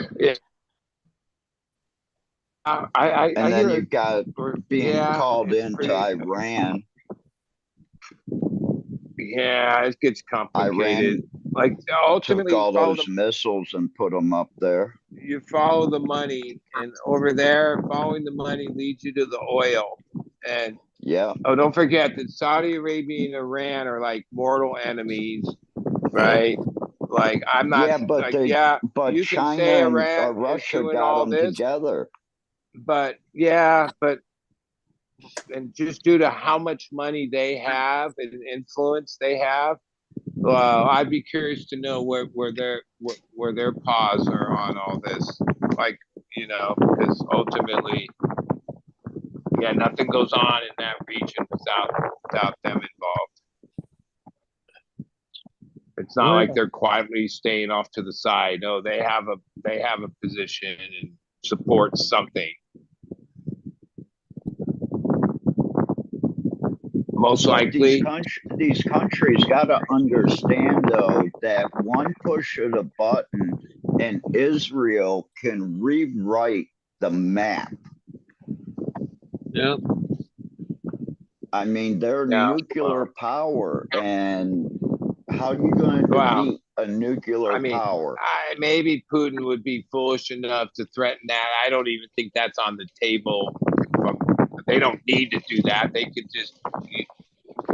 I: I
F: And then
I: hear
F: you've got being
I: yeah,
F: called
I: it's
F: into
I: pretty,
F: Iran.
I: yeah, it gets complicated.
F: Iran
I: Like
F: took
I: ultimately,
F: all those missiles and put them up there.
I: you follow the money, and over there, following the money leads you to the oil. And
F: Yeah.
I: oh, don't forget that Saudi Arabia and Iran are like mortal enemies, right? Like I'm not
F: Yeah, but
I: like yeah,
F: but
I: you can
F: China
I: say
F: and
I: Iran is
F: Russia
I: doing
F: got
I: all
F: them
I: this,
F: together.
I: but yeah, but and just due to how much money they have and influence they have, I'd be curious to know where their paws are on all this. Like, you know, because ultimately, yeah, nothing goes on in that region without them involved. It's not like they're quietly staying off to the side. No, they have a position and support something. Most
F: But
I: likely,
F: these countries got to understand, though, that one push of the button and Israel can rewrite the map.
B: Yep.
F: I mean, they're
I: yeah.
F: nuclear power, and how are you going to
I: Wow.
F: defeat a nuclear
I: I mean,
F: power?
I: maybe Putin would be foolish enough to threaten that. I don't even think that's on the table. They don't need to do that. They could just,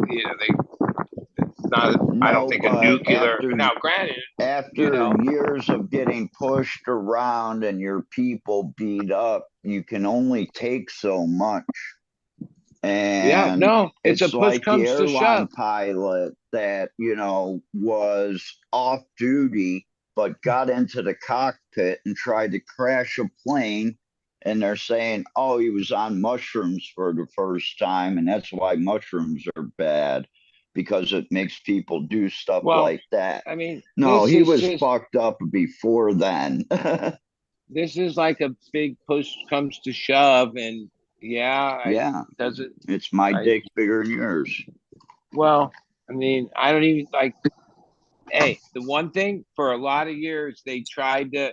I: you know, it's not. I don't think a nuclear. Now, granted,
F: after years of getting pushed around and your people beat up, you can only take so much. And
I: yeah, no, it's a push
F: like
I: comes
F: the
I: to
F: airline
I: shove.
F: pilot that, was off duty, but got into the cockpit and tried to crash a plane. And they're saying, oh, he was on mushrooms for the first time. And that's why mushrooms are bad, because it makes people do stuff like that.
I: I mean,
F: no, he was fucked up before then.
I: This is like a big push comes to shove. And yeah, does it?
F: It's my dick bigger than yours.
I: Well, I mean, I don't even like. Hey, the one thing for a lot of years they tried to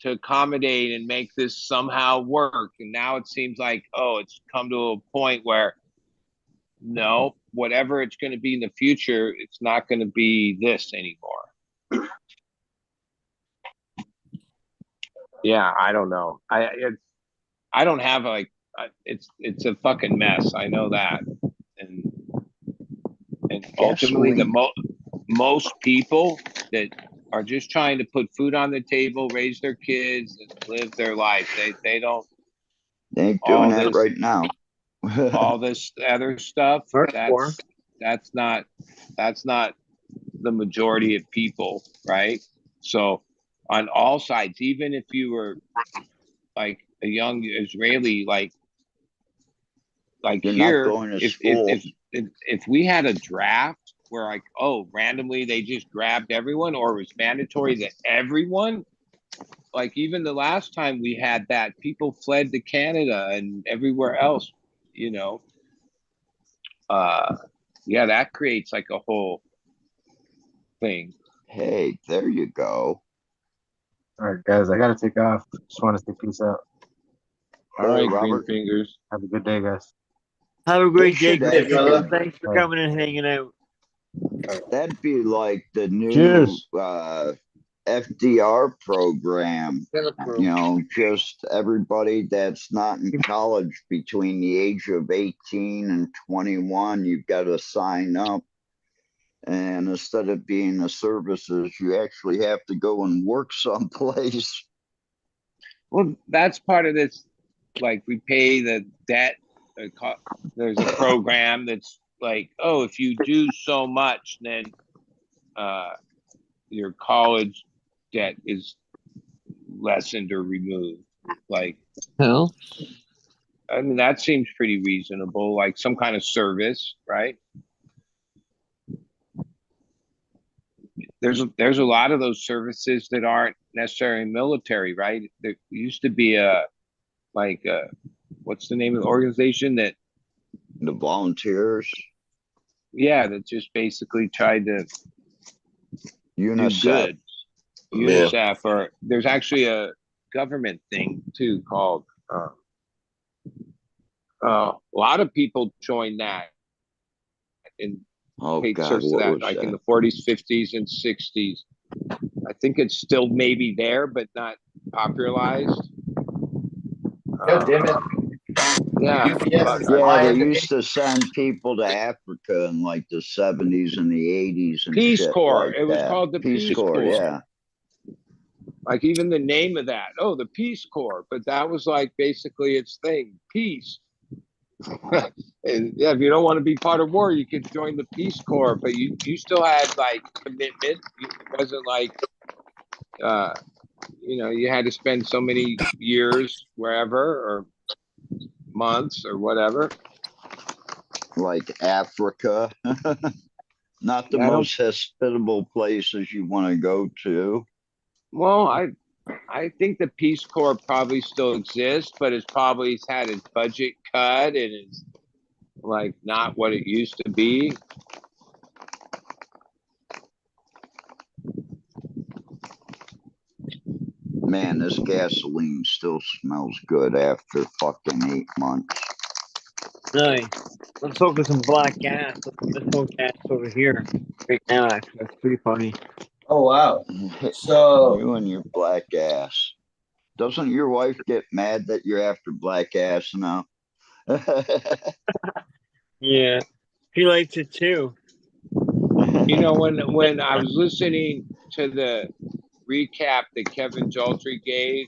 I: accommodate and make this somehow work, and now it seems like it's come to a point where no, whatever it's going to be in the future, it's not going to be this anymore. Yeah, I don't know. I don't have it's a fucking mess. I know that, and ultimately most people that are just trying to put food on the table, raise their kids, and live their life. They don't.
F: They ain't doing that right now.
I: all this other stuff. That's not the majority of people, right? So on all sides, even if you were like a young Israeli, like
F: You're
I: here,
F: not going to school.
I: If we had a draft where like randomly they just grabbed everyone, or it was mandatory that everyone, like even the last time we had that, people fled to Canada and everywhere else, yeah, that creates like a whole thing.
F: Hey, there you go.
E: All right, guys, I gotta take off. Just want to say peace out.
I: All right,
F: Robert.
I: green fingers.
E: Have a good day, guys.
B: Have a great day,
F: Hey,
B: Greg. Thanks for coming and hanging out.
F: That'd be like the new
G: Cheers.
F: FDR program. Just everybody that's not in college between the age of 18 and 21, you've got to sign up. And instead of being the services, you actually have to go and work someplace.
I: Well, that's part of this. Like we pay the debt. There's a program that's like, if you do so much, then your college debt is lessened or removed. Like,
B: Hell,
I: I mean, that seems pretty reasonable. Like some kind of service, right? There's a lot of those services that aren't necessarily military, right? There used to be what's the name of the organization that
F: The volunteers.
I: Yeah, that just basically tried to
F: UNICEF.
I: do good. UNICEF, or there's actually a government thing too called. A lot of people joined that and
F: Oh
I: paid
F: God,
I: service to
F: what
I: that,
F: was
I: like in
F: that?
I: the 40s, 50s, and 60s. I think it's still maybe there, but not popularized.
H: God damn it.
I: Yeah,
H: UPS
I: but,
H: is
F: Yeah, they
H: lying to me.
F: used to send people to Africa in like the 70s and the 80s and
I: Peace
F: shit
I: Corps.
F: like
I: It was
F: that.
I: called the
F: Peace
I: Peace
F: Corps,
I: Corps.
F: yeah.
I: Like even the name of that. Oh, the Peace Corps. But that was like basically its thing. Peace. And yeah, if you don't want to be part of war, you could join the Peace Corps, but you still had like commitment. It wasn't like you had to spend so many years wherever or months or whatever.
F: Like Africa. Not the
I: I don't.
F: most hospitable places you want to go to.
I: Well, I think the Peace Corps probably still exists, but it's probably had its budget cut and it's like not what it used to be.
F: Man, this gasoline still smells good after fucking 8 months.
B: Nice. Let's focus on black gas. Let's smoke gas over here right now. Actually, that's pretty funny.
H: Oh, wow. So,
F: You and your black ass. Doesn't your wife get mad that you're after black ass now?
B: Yeah, he likes it too.
I: When I was listening to the recap that Kevin Jaltry gave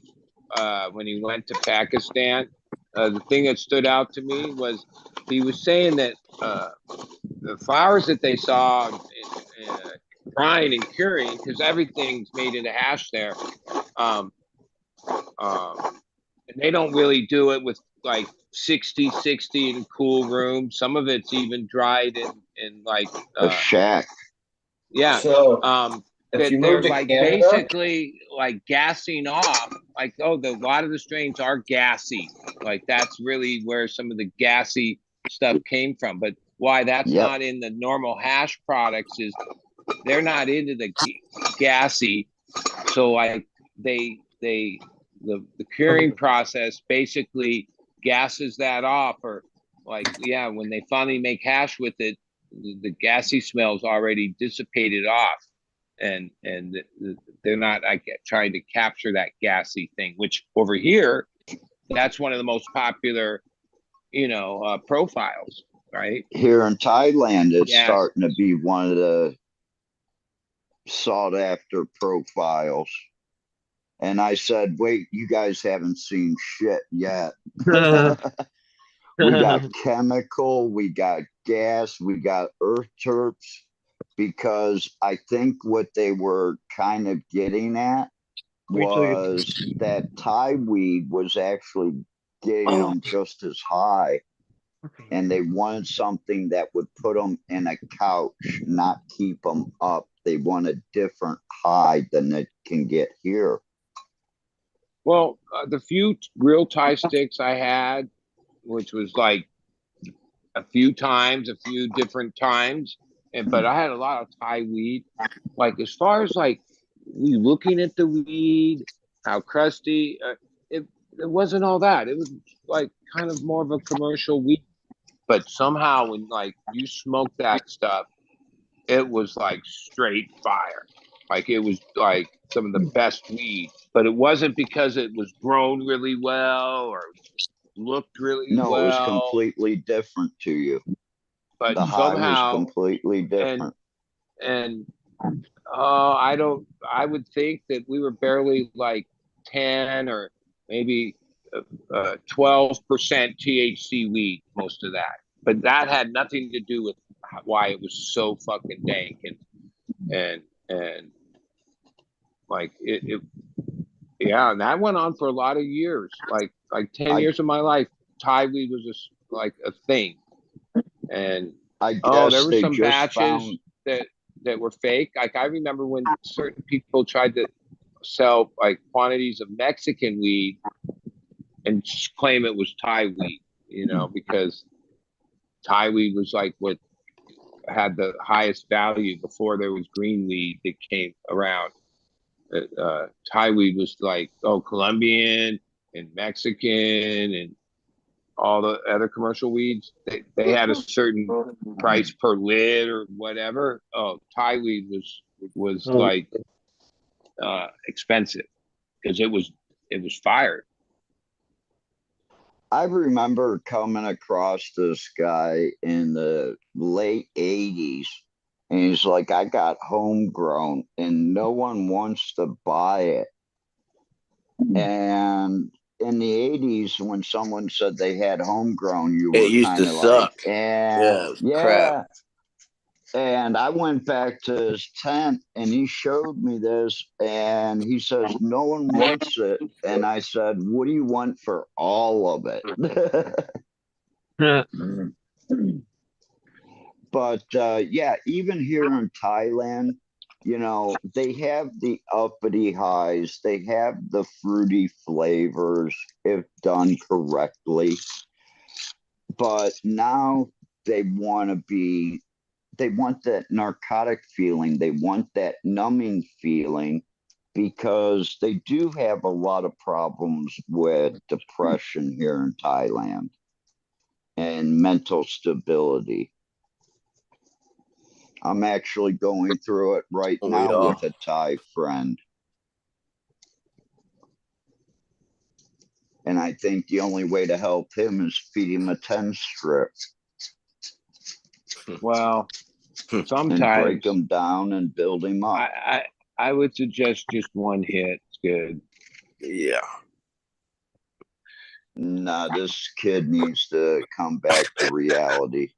I: when he went to Pakistan, the thing that stood out to me was he was saying that the flowers that they saw crying and curing, because everything's made into hash there, and they don't really do it with like 60 in a cool room. Some of it's even dried in like
F: A shack.
I: yeah.
H: so if you
I: They're
H: move to
I: like
H: Canada,
I: basically like gassing off. Like, a lot of the strains are gassy. Like that's really where some of the gassy stuff came from. But why that's
F: Yep.
I: not in the normal hash products is they're not into the gassy. So like the curing process basically gasses that off, or like when they finally make hash with it, the gassy smell's already dissipated off, and they're not like trying to capture that gassy thing, which over here that's one of the most popular profiles, right?
F: Here in Thailand, it's
I: Yeah.
F: starting to be one of the sought after profiles. And I said, wait, you guys haven't seen shit yet. We got chemical, we got gas, we got earth terps, because I think what they were kind of getting at was that Thai weed was actually getting them just as high. And they wanted something that would put them in a couch, not keep them up. They want a different high than it can get here.
I: Well, the few real Thai sticks I had, which was like a few different times, but I had a lot of Thai weed. Like as far as like we looking at the weed, how crusty, it wasn't all that. It was like kind of more of a commercial weed. But somehow when like you smoke that stuff, it was like straight fire. Like it was like some of the best weed, but it wasn't because it was grown really well or looked really
F: No, it was
I: well.
F: completely different to you.
I: But
F: The high was
I: somehow,
F: completely different.
I: and I would think that we were barely like 10 or maybe 12% THC weed, most of that. But that had nothing to do with why it was so fucking dank and like it yeah, and that went on for a lot of years, like 10 years of my life. Thai weed was just like a thing, and
F: I guess
I: there were
F: they
I: some
F: just
I: batches that were fake. Like I remember when certain people tried to sell like quantities of Mexican weed and claim it was Thai weed, because Thai weed was like what had the highest value before there was green weed that came around. Thai weed was like, oh, Colombian and Mexican and all the other commercial weeds. They had a certain price per lid or whatever. Oh, Thai weed was
B: Oh.
I: like expensive because it was fired.
F: I remember coming across this guy in the late 80s, and he's like, I got homegrown, and no one wants to buy it. And in the 80s, when someone said they had homegrown, you
J: It
F: were
J: used to
F: kind of
J: suck.
F: like,
J: Yeah, it was
F: yeah.
J: crap.
F: And I went back to his tent and he showed me this and he says, no one wants it. And I said, what do you want for all of it? But yeah, even here in Thailand, you know, they have the uppity highs, they have the fruity flavors if done correctly. But now they want to be, they want that narcotic feeling, they want that numbing feeling because they do have a lot of problems with depression here in Thailand and mental stability. I'm actually going through it right
J: We
F: now
J: are.
F: with a Thai friend. And I think the only way to help him is feed him a 10 strip
I: Well,
F: and break
I: sometimes
F: him down and build him up.
I: I would suggest just one hit. It's good.
J: Yeah.
F: Nah, this kid needs to come back to reality.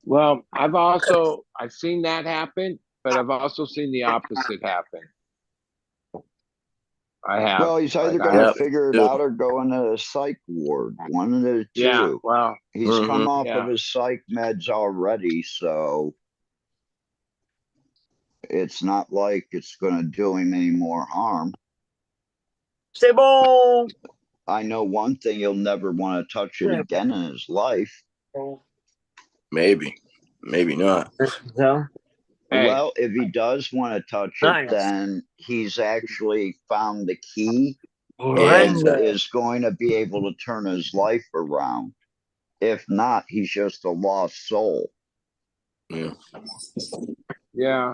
I: Well, I've seen that happen, but I've also seen the opposite happen. I have.
F: Well, he's either
I: Like,
F: going to
J: Yep.
F: figure it out or go into a psych ward. One of the two.
I: Yeah, well,
F: He's come off
I: yeah.
F: of his psych meds already, so it's not like it's going to do him any more harm.
B: C'est bon.
F: I know one thing, he'll never want to touch it again in his life.
J: Maybe. Maybe not.
B: So,
I: Hey,
F: Well, if he does want to touch it,
B: Nice.
F: then he's actually found the key and
B: horrendous.
F: is going to be able to turn his life around. If not, he's just a lost soul.
J: Yeah.
I: yeah.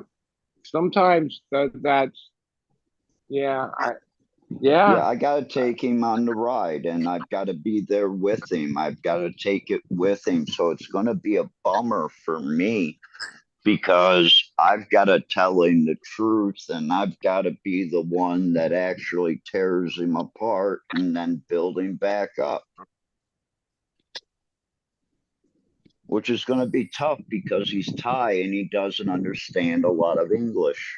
I: Sometimes that's yeah.
F: Yeah, I got to take him on the ride and I've got to be there with him. I've got to take it with him. So it's going to be a bummer for me because I've got to tell him the truth and I've got to be the one that actually tears him apart and then build him back up. Which is going to be tough because he's Thai and he doesn't understand a lot of English.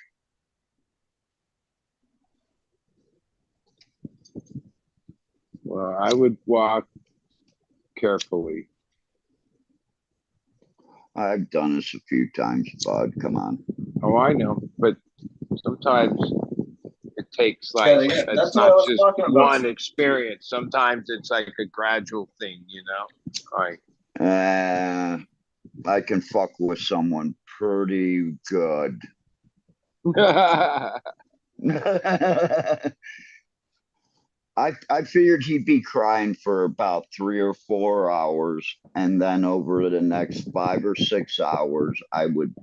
I: Well, I would walk carefully.
F: I've done this a few times, Bud. Come on.
I: Oh, I know, but sometimes it takes
H: Yeah,
I: like
H: that's
I: it's
H: what I
I: not
H: was
I: just
H: talking about.
I: one experience. Sometimes it's like a gradual thing, you know. Like
F: I can fuck with someone pretty good. I figured he'd be crying for about 3 or 4 hours, and then over the next 5 or 6 hours, I would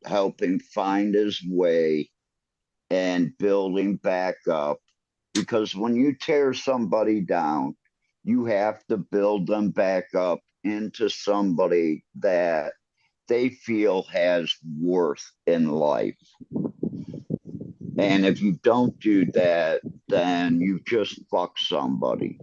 F: help him find his way and build him back up. Because when you tear somebody down, you have to build them back up into somebody that they feel has worth in life. And if you don't do that, then you just fuck somebody.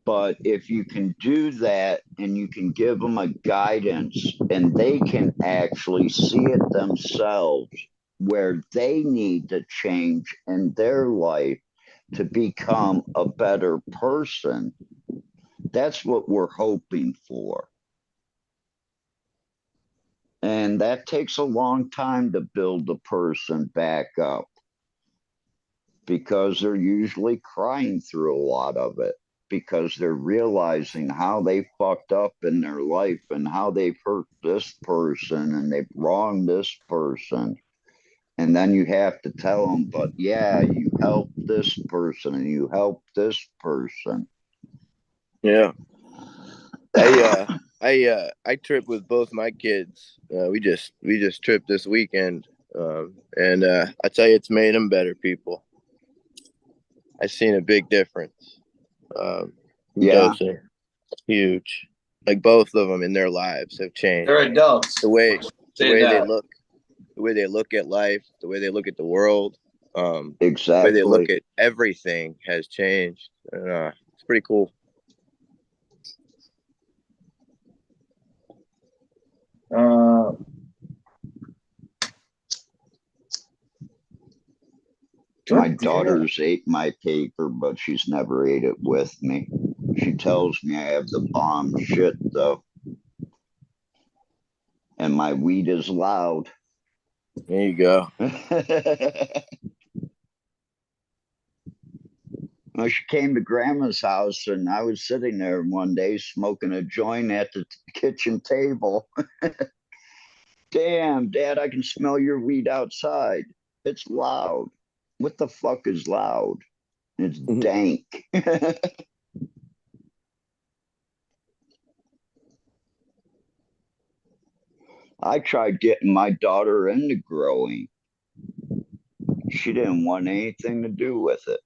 F: But if you can do that and you can give them a guidance and they can actually see it themselves where they need to change in their life to become a better person, that's what we're hoping for. And that takes a long time to build the person back up because they're usually crying through a lot of it because they're realizing how they fucked up in their life and how they've hurt this person and they've wronged this person. And then you have to tell them, but yeah, you helped this person and you helped this person.
J: Yeah. I tripped with both my kids. We just tripped this weekend. And I tell you, it's made them better people. I seen a big difference.
F: Yeah.
J: Dosing. Huge. Like both of them in their lives have changed.
H: They're adults.
J: The way
H: Say
J: they
H: that.
J: look, the way they look at life, the way they look at the world, the way they
F: Exactly.
J: look at everything has changed. And, it's pretty cool.
F: My daughter's ate my paper, but she's never ate it with me. She tells me I have the bomb shit, though. And my weed is loud.
J: There you go.
F: Well, she came to Grandma's house, and I was sitting there one day smoking a joint at the kitchen table. Damn, Dad, I can smell your weed outside. It's loud. What the fuck is loud? It's dank. I tried getting my daughter into growing. She didn't want anything to do with it.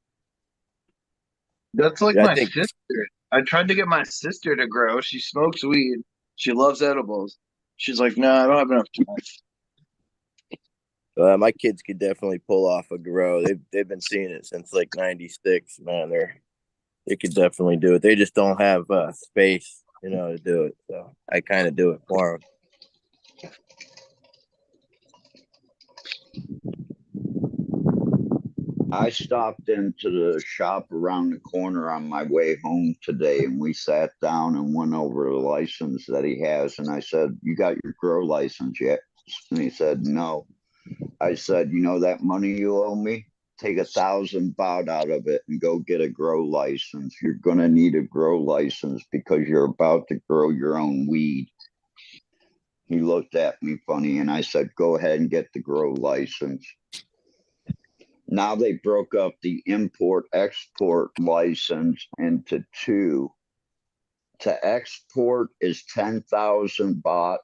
H: That's like
J: Yeah, I
H: my
J: think
H: sister. I tried to get my sister to grow. She smokes weed. She loves edibles. She's like, no, I don't have enough time.
J: my kids could definitely pull off a grow. They've been seeing it since like '96. Man, they could definitely do it. They just don't have space, to do it. So I kind of do it for them.
F: I stopped into the shop around the corner on my way home today, and we sat down and went over the license that he has. And I said, "You got your grow license yet?" And he said, "No." I said, "You know that money you owe me? Take 1,000 baht out of it and go get a grow license. You're going to need a grow license because you're about to grow your own weed." He looked at me funny, and I said, "Go ahead and get the grow license." Now they broke up the import export license into two. To export is 10,000 baht.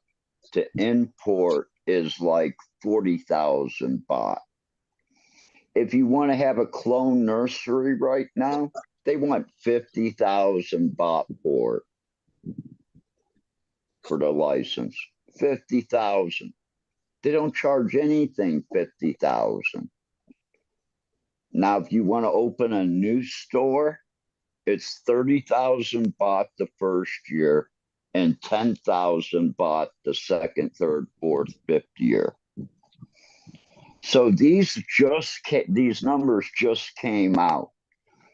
F: To import is like 40,000 baht. If you want to have a clone nursery right now, they want 50,000 baht for the license. 50,000. They don't charge anything 50,000. Now, if you want to open a new store, it's 30,000 baht the first year and 10,000 baht the second, third, fourth, fifth year. So these numbers just came out.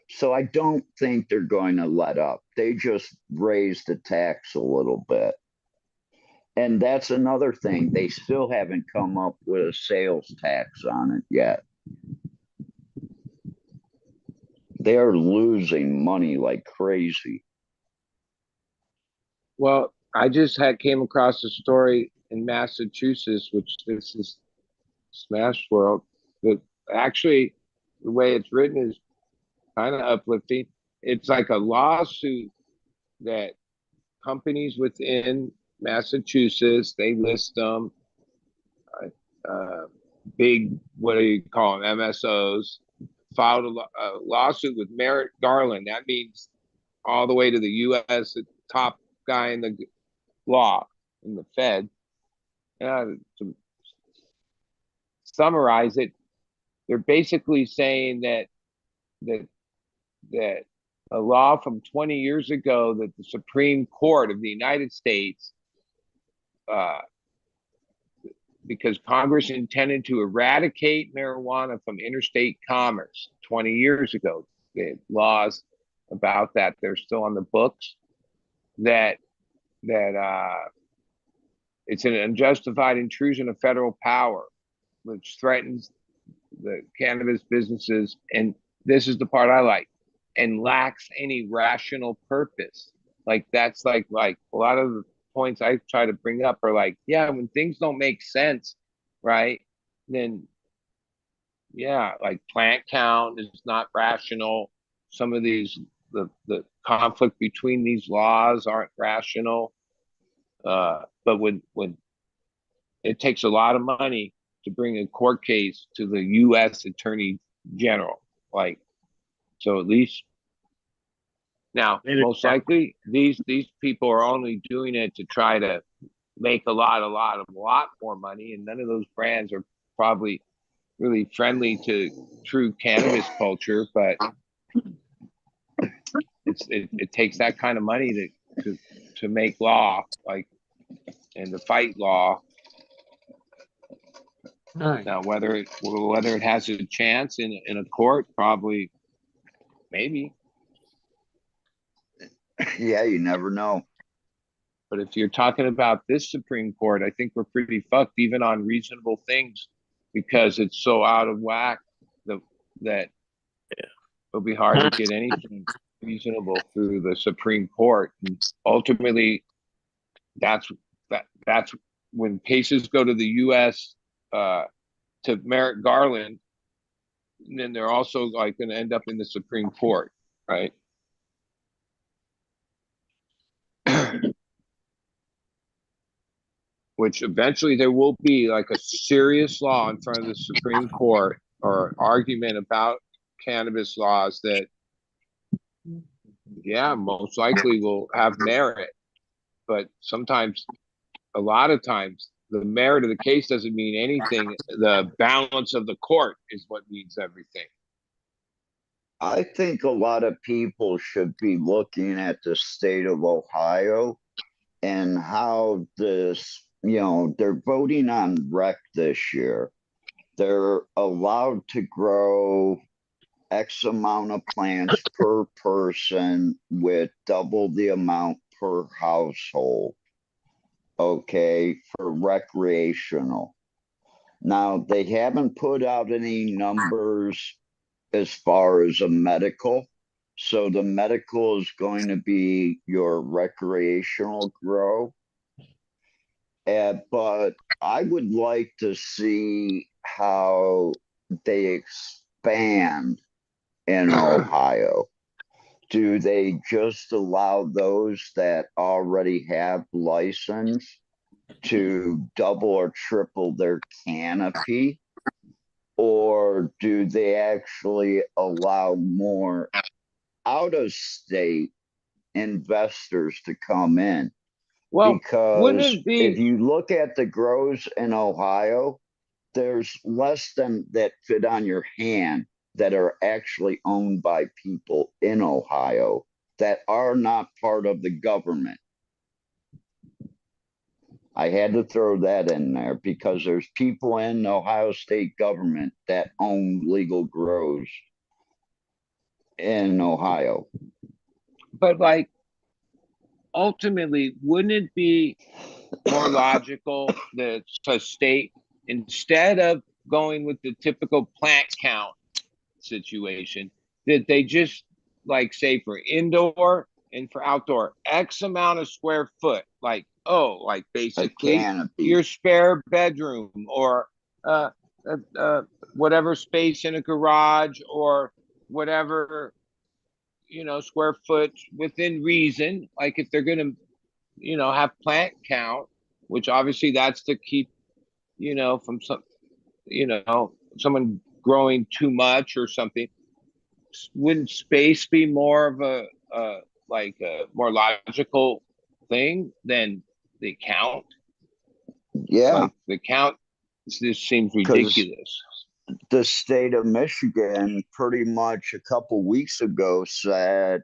F: So I don't think they're going to let up. They just raised the tax a little bit. And that's another thing. They still haven't come up with a sales tax on it yet. They're losing money like crazy.
I: Well, I just came across a story in Massachusetts, which this is Smash World, that actually the way it's written is kind of uplifting. It's like a lawsuit that companies within Massachusetts, they list them, big, what do you call them, MSOs, filed a lawsuit with Merrick Garland. That means all the way to the U.S., the top guy in the law, in the Fed. To summarize it, they're basically saying that a law from 20 years ago that the Supreme Court of the United States, because Congress intended to eradicate marijuana from interstate commerce 20 years ago, the laws about that, they're still on the books, that it's an unjustified intrusion of federal power, which threatens the cannabis businesses. And this is the part I like, and lacks any rational purpose. Like that's like a lot of the points I try to bring up are like, yeah, when things don't make sense, right? Then yeah, like plant count is not rational. Some of these, the conflict between these laws aren't rational. But when it takes a lot of money to bring a court case to the U.S. Attorney General, like, so at least now, most likely these people are only doing it to try to make a lot more money, and none of those brands are probably really friendly to true cannabis culture. But it takes that kind of money to make law, like, and to fight law. Now, whether it has a chance in a court, probably, maybe.
F: Yeah, you never know.
I: But if you're talking about this Supreme Court, I think we're pretty fucked even on reasonable things, because it's so out of whack that it'll be hard to get anything reasonable through the Supreme Court. And ultimately, that's when cases go to the U.S. To Merrick Garland, and then they're also like going to end up in the Supreme Court, right? Which eventually there will be like a serious law in front of the Supreme Court, or argument about cannabis laws that, yeah, most likely will have merit. But sometimes, a lot of times, the merit of the case doesn't mean anything. The balance of the court is what means everything.
F: I think a lot of people should be looking at the state of Ohio and how this, they're voting on rec this year. They're allowed to grow X amount of plants per person with double the amount per household. Okay, for recreational. Now, they haven't put out any numbers as far as a medical. So the medical is going to be your recreational grow. But I would like to see how they expand in Ohio. Do they just allow those that already have license to double or triple their canopy? Or do they actually allow more out of state investors to come in?
I: Well,
F: because if you look at the grows in Ohio, there's less than that fit on your hand that are actually owned by people in Ohio that are not part of the government. I had to throw that in there because there's people in the Ohio state government that own legal grows in Ohio.
I: But like, ultimately, wouldn't it be more logical that the state, instead of going with the typical plant count situation, that they just, like, say for indoor and for outdoor, X amount of square foot, like, like basically your spare bedroom, or whatever space in a garage, or whatever, square foot within reason. Like, if they're going to, have plant count, which obviously that's to keep, from someone growing too much or something. Wouldn't space be more of a more logical thing than the count?
F: Yeah.
I: Like, the count just seems ridiculous.
F: The state of Michigan pretty much a couple weeks ago said,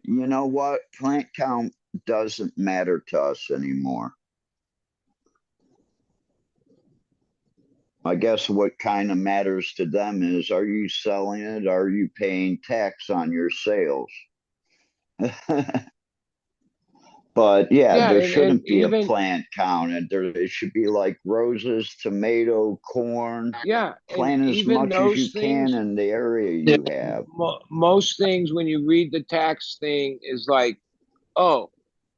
F: you know what, plant count doesn't matter to us anymore. I guess what kind of matters to them is, are you selling it? Are you paying tax on your sales? But yeah, there shouldn't be a plant count. And it should be like roses, tomato, corn.
I: Yeah,
F: plant as much as you can in the area you have.
I: Most things, when you read the tax thing, is like, oh,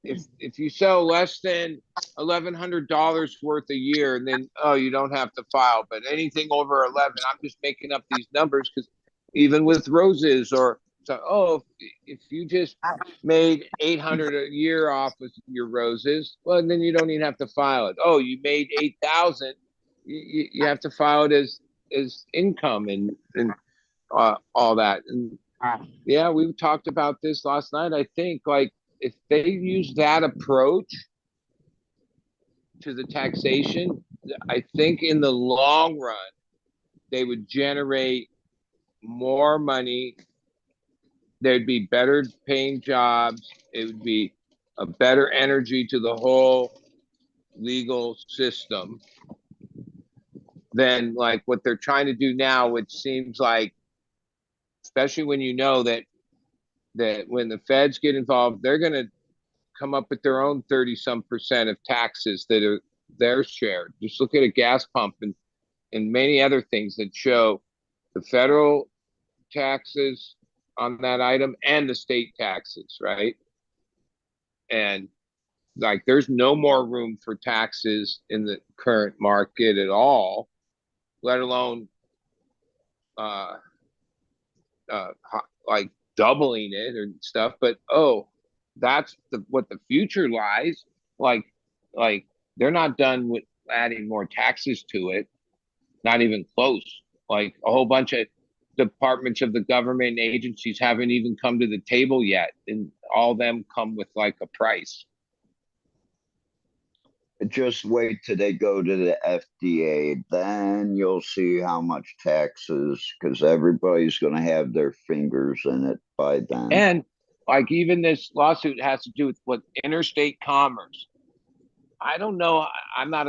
I: if you sell less than $1,100 worth a year, and then you don't have to file. But anything over 11, I'm just making up these numbers because even with roses or so, if you just made 800 a year off of your roses, well, then you don't even have to file it. Oh, you made 8,000, you have to file it as income and all that. And yeah, we talked about this last night. I think like if they use that approach to the taxation, I think in the long run they would generate more money. There'd be better paying jobs. It would be a better energy to the whole legal system than like what they're trying to do now, which seems like, especially when you know that when the feds get involved, they're going to come up with their own 30-some% of taxes that are their share. Just look at a gas pump and many other things that show the federal taxes on that item and the state taxes, right? And like there's no more room for taxes in the current market at all, let alone like doubling it and stuff. But that's what the future lies. Like they're not done with adding more taxes to it, not even close. Like a whole bunch of departments of the government agencies haven't even come to the table yet, and all of them come with like a price.
F: Just wait till they go to the FDA, then you'll see how much taxes, because everybody's going to have their fingers in it by then.
I: And like even this lawsuit has to do with interstate commerce. I don't know. I'm not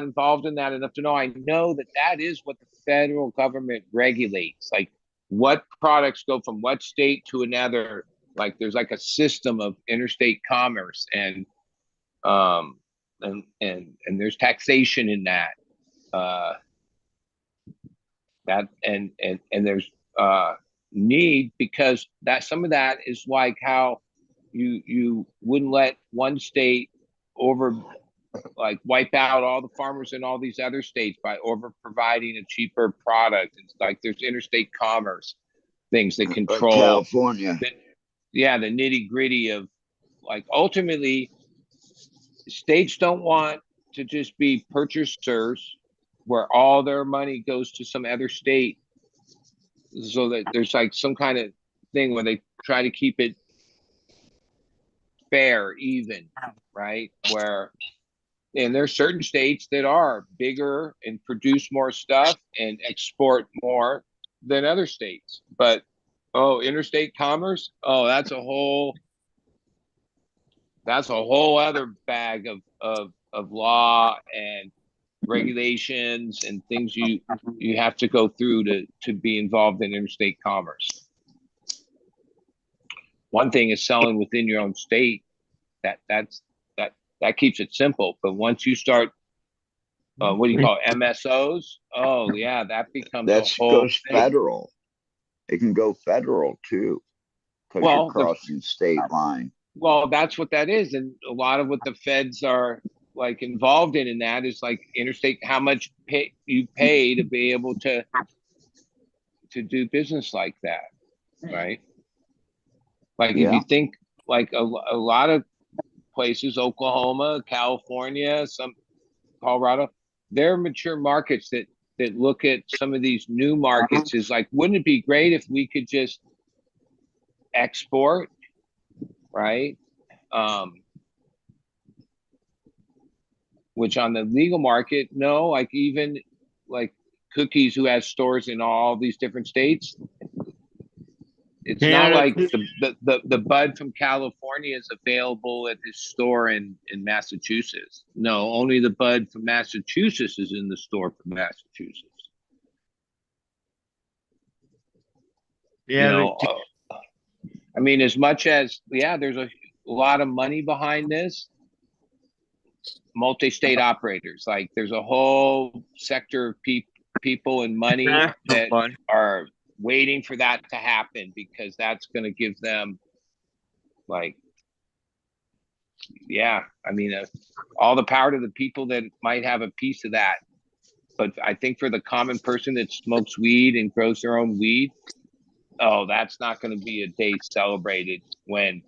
I: involved in that enough to know. I know that is what the federal government regulates. Like what products go from what state to another. Like there's like a system of interstate commerce and there's taxation in that. And there's need because that some of that is like how you wouldn't let one state wipe out all the farmers in all these other states by over providing a cheaper product. It's like there's interstate commerce things that control
F: California.
I: The nitty gritty of like ultimately states don't want to just be purchasers where all their money goes to some other state, so that there's like some kind of thing where they try to keep it fair, even, right? And there's certain states that are bigger and produce more stuff and export more than other states. But interstate commerce, that's a whole other bag of law and regulations and things you have to go through to be involved in interstate commerce. One thing is selling within your own state. That keeps it simple. But once you start, what do you call it, MSOs? Oh yeah, that becomes
F: goes federal. It can go federal too, because you're crossing state line.
I: Well, that's what that is, and a lot of what the feds are like involved in that is like interstate, how much you pay to be able to do business like that, right? Like if you think like a lot of places, Oklahoma, California, some Colorado, they're mature markets that look at some of these new markets is like, wouldn't it be great if we could just export, right? Which on the legal market, no, like even like Cookies, who has stores in all these different states, it's not like the bud from California is available at his store in Massachusetts. No, only the bud from Massachusetts is in the store from Massachusetts.
B: Yeah,
I: I mean, as much as there's a lot of money behind this. Multi-state operators, like there's a whole sector of people and money that are waiting for that to happen, because that's going to give them like yeah, I mean, all the power to the people that might have a piece of that. But I think for the common person that smokes weed and grows their own weed, oh, that's not going to be a day celebrated when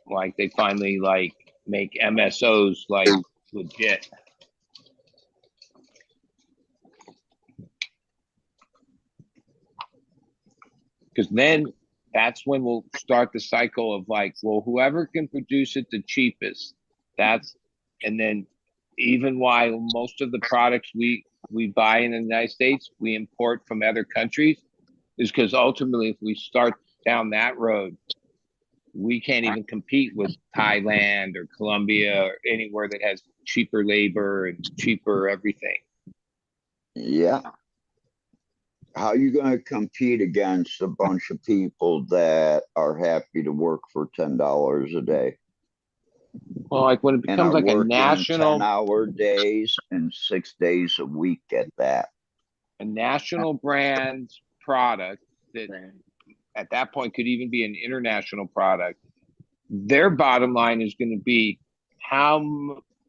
I: like they finally like make MSOs like legit. Because then that's when we'll start the cycle of like, well, whoever can produce it the cheapest, that's, and then even while most of the products we buy in the United States, we import from other countries, is because ultimately, if we start down that road, we can't even compete with Thailand or Colombia or anywhere that has cheaper labor and cheaper everything.
F: Yeah. How you going to compete against a bunch of people that are happy to work for $10 a day?
I: Well, like when it
F: And are
I: becomes like a
F: working
I: national
F: 10-hour days and 6 days a week at that.
I: Brand product that at that point could even be an international product, their bottom line is going to be how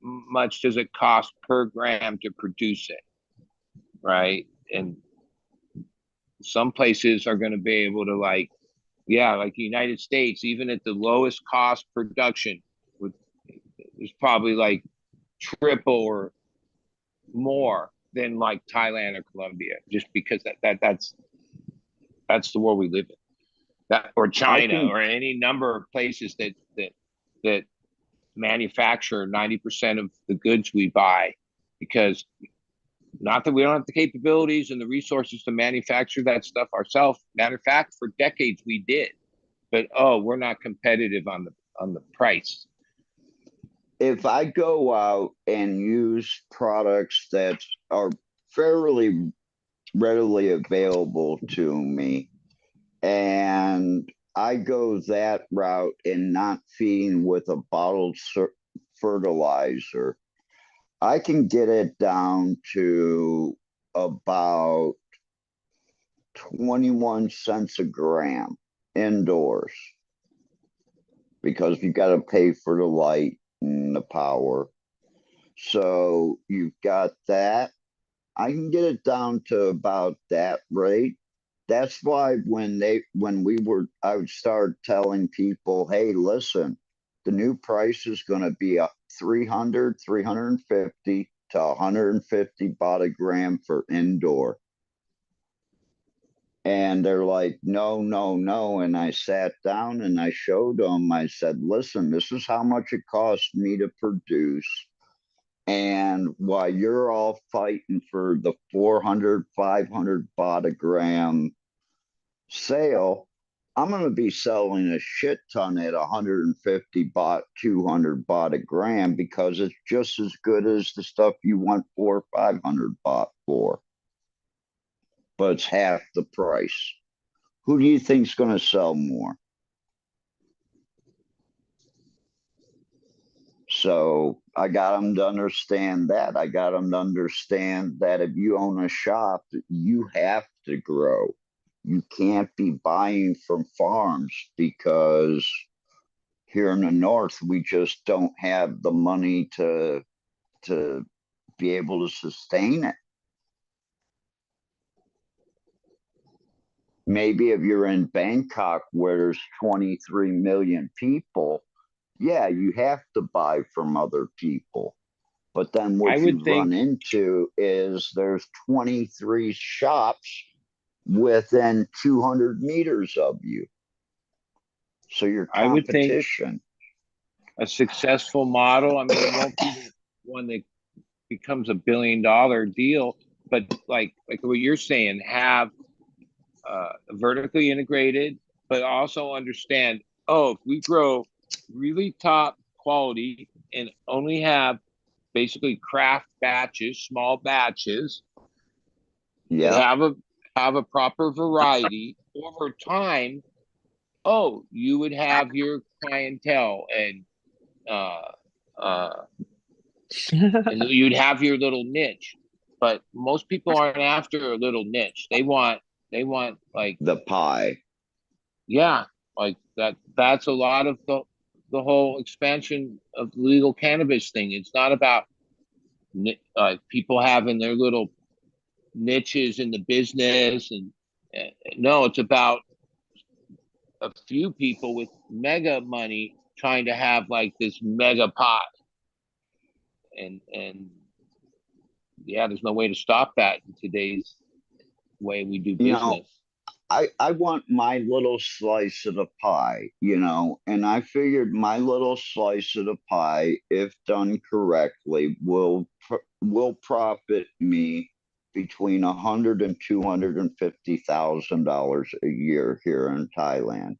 I: much does it cost per gram to produce it, right? And some places are going to be able to like, yeah, like the United States, even at the lowest cost production, with there's probably like triple or more than like Thailand or Colombia, just because that's the world we live in. That or China or any number of places that manufacture 90% of the goods we buy, because not that we don't have the capabilities and the resources to manufacture that stuff ourselves. Matter of fact, for decades we did, but we're not competitive on the price.
F: If I go out and use products that are fairly readily available to me, and I go that route and not feeding with a bottled fertilizer, I can get it down to about 21 cents a gram indoors, because you got to pay for the light and the power. So you've got that. I can get it down to about that rate. That's why I would start telling people, hey, listen, the new price is going to be up 300, 350 to 150 baht a gram for indoor. And they're like, no, no, no. And I sat down and I showed them, I said, listen, this is how much it costs me to produce. And while you're all fighting for the 400, 500 baht a gram sale, I'm going to be selling a shit ton at 150 baht, 200 baht a gram, because it's just as good as the stuff you want 400 or 500 baht for. But it's half the price. Who do you think is going to sell more? So I got them to understand that. I got them to understand that if you own a shop, you have to grow. You can't be buying from farms, because here in the north, we just don't have the money to be able to sustain it. Maybe if you're in Bangkok, where there's 23 million people, yeah, you have to buy from other people. But then what you run into is there's 23 shops within 200 meters of you. So your competition.
I: I would think a successful model, I mean, it won't be one that becomes a $1 billion deal, but like what you're saying, have vertically integrated, but also understand, if we grow really top quality and only have basically craft batches, small batches, have a proper variety over time, you would have your clientele and and you'd have your little niche. But most people aren't after a little niche. They want like
F: the pie.
I: Yeah, like that's a lot of the whole expansion of the legal cannabis thing. It's not about people having their little niches in the business, and no, it's about a few people with mega money trying to have like this mega pot, and yeah, there's no way to stop that in today's way we do
F: You know,
I: business.
F: I want my little slice of the pie, and I figured my little slice of the pie, if done correctly, will profit me between $100,000 and $250,000 a year here in Thailand,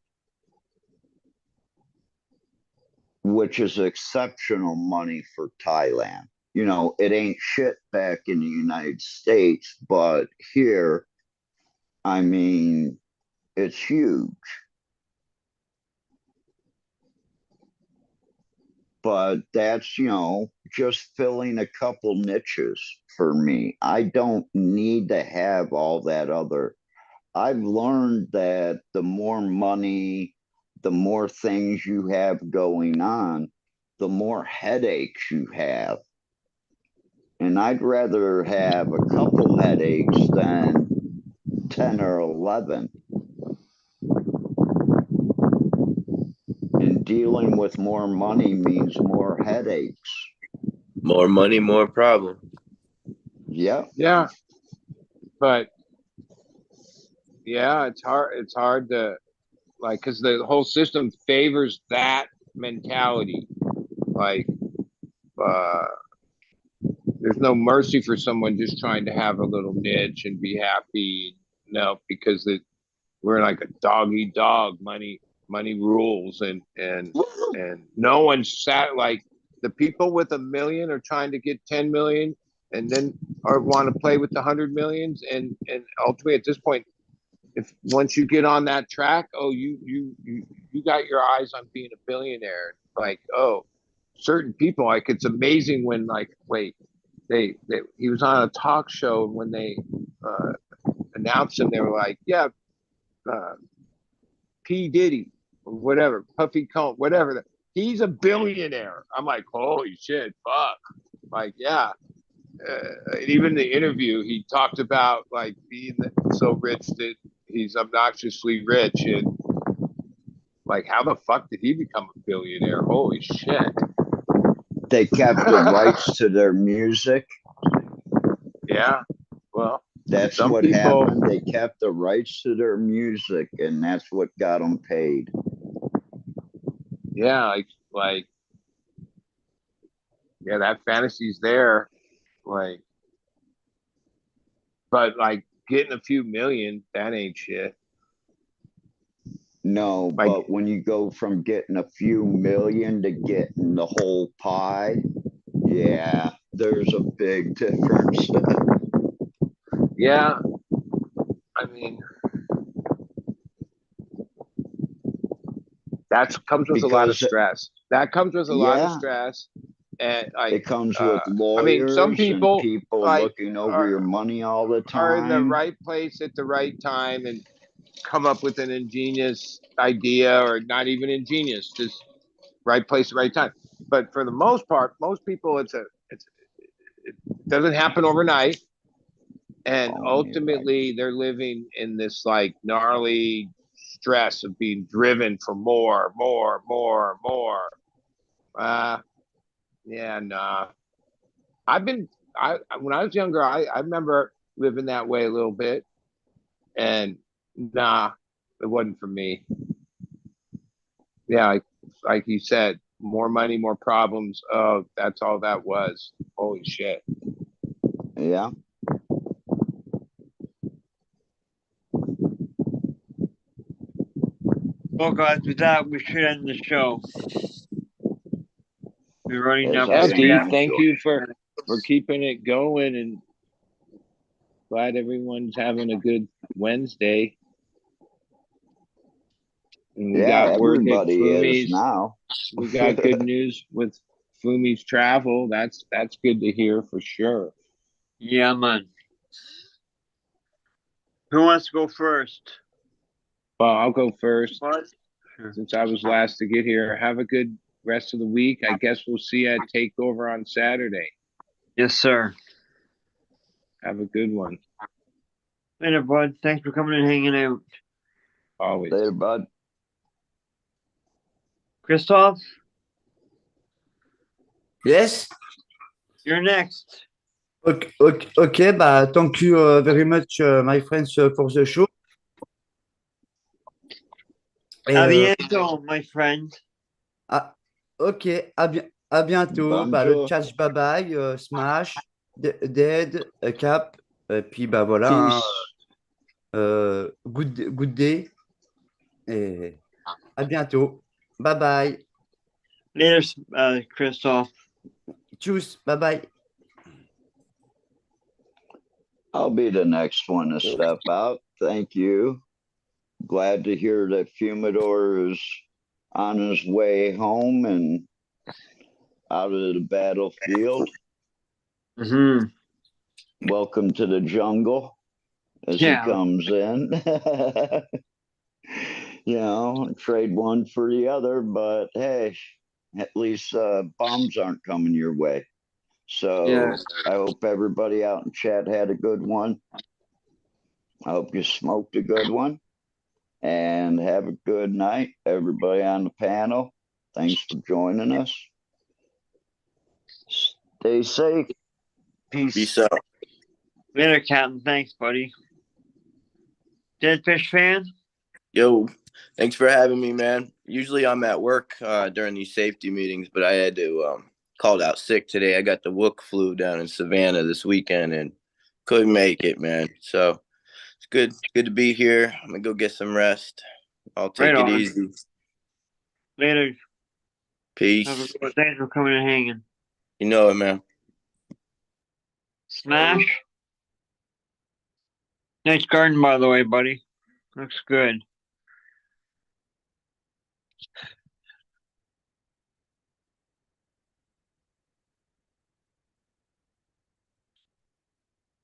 F: which is exceptional money for Thailand. It ain't shit back in the United States, but here, I mean, it's huge. But that's, just filling a couple niches for me. I don't need to have all that other. I've learned that the more money, the more things you have going on, the more headaches you have. And I'd rather have a couple headaches than 10 or 11. And dealing with more money means more headaches.
J: More money, more problem.
F: Yeah.
I: Yeah, but yeah, it's hard to like, because the whole system favors that mentality. Like, uh, there's no mercy for someone just trying to have a little niche and be happy. No, because we're like a dog eat dog. Money rules, and no one's sat like the people with 1 million are trying to get 10 million, and then or want to play with the 100 millions, and ultimately at this point, if once you get on that track, oh, you got your eyes on being a billionaire. Like, oh, certain people, like it's amazing when like, wait, he was on a talk show, and when they announced him, they were like, yeah, P Diddy or whatever, Puffy Combs, whatever. He's a billionaire. I'm like, holy shit, fuck. Like, yeah. Even the interview, he talked about like being so rich that he's obnoxiously rich, and like, how the fuck did he become a billionaire? Holy shit.
F: They kept the rights to their music.
I: Yeah. Well,
F: that's what happened. They kept the rights to their music, and that's what got them paid.
I: Yeah, like yeah, that fantasy's there. Like, but like getting a few million, that ain't shit.
F: No, but when you go from getting a few million to getting the whole pie, yeah, there's a big difference.
I: Yeah, I mean, that comes with a lot of stress. That comes with a lot of stress, and like,
F: it comes with lawyers.
I: I mean, some people,
F: and people
I: like,
F: looking over your money all the time,
I: are in the right place at the right time and come up with an ingenious idea, or not even ingenious, just right place, right time. But for the most part, most people, it doesn't happen overnight, and ultimately they're living in this like gnarly stress of being driven for more. Yeah, nah. When I was younger, I remember living that way a little bit, and nah, it wasn't for me. Yeah, like you said, more money, more problems. Oh, that's all that was. Holy shit.
F: Yeah.
B: Well, guys, with that, we should end the show. We're running up.
I: Yeah, Dee, thank you for keeping it going, and glad everyone's having a good Wednesday. And we got word that Fumi's
F: now.
I: We got good news with Fumi's travel. That's good to hear for sure.
B: Yeah, man. Who wants to go first?
I: Well, I'll go first.
B: Sure.
I: since I was last to get here. Have a good rest of the week. I guess we'll see you at Takeover on Saturday.
B: Yes, sir.
I: Have a good one.
B: Later, bud. Thanks for coming and hanging out.
I: Always.
F: Later, bud.
B: Christoph,
D: Yes.
B: you're next.
D: Okay, thank you very much, my friends, for the show.
B: À
D: Et,
B: bientôt, my friend.
D: ok, à bientôt. Le
F: Bonjour.
D: chat, bye bye, Smash, Dead, Cap, et puis voilà. Hein,
F: Peace.
D: good day. Et à bientôt. Bye bye.
B: Later, Christoph.
D: Tschüss. Bye bye.
F: I'll be the next one to step out. Thank you. Glad to hear that Fumidor is on his way home and out of the battlefield.
B: Mm-hmm.
F: Welcome to the jungle as
B: Yeah.
F: he comes in. Trade one for the other, but hey, at least bombs aren't coming your way. So
B: Yeah.
F: I hope everybody out in chat had a good one. I hope you smoked a good one. And have a good night, everybody on the panel. Thanks for joining us. Stay safe. Peace.
J: Peace out.
B: Later, Captain. Thanks, buddy. Dead Fish fan?
J: Yo, thanks for having me, man. Usually I'm at work during these safety meetings, but I had to called out sick today. I got the Wook flu down in Savannah this weekend and couldn't make it, man. So it's good to be here. I'm gonna go get some rest. I'll take
B: Right
J: it
B: on.
J: easy.
B: Later. Have a
J: Peace.
B: good one. Thanks for coming and hanging.
J: You know it, man.
B: Smash. Nice garden, by the way, buddy. Looks good.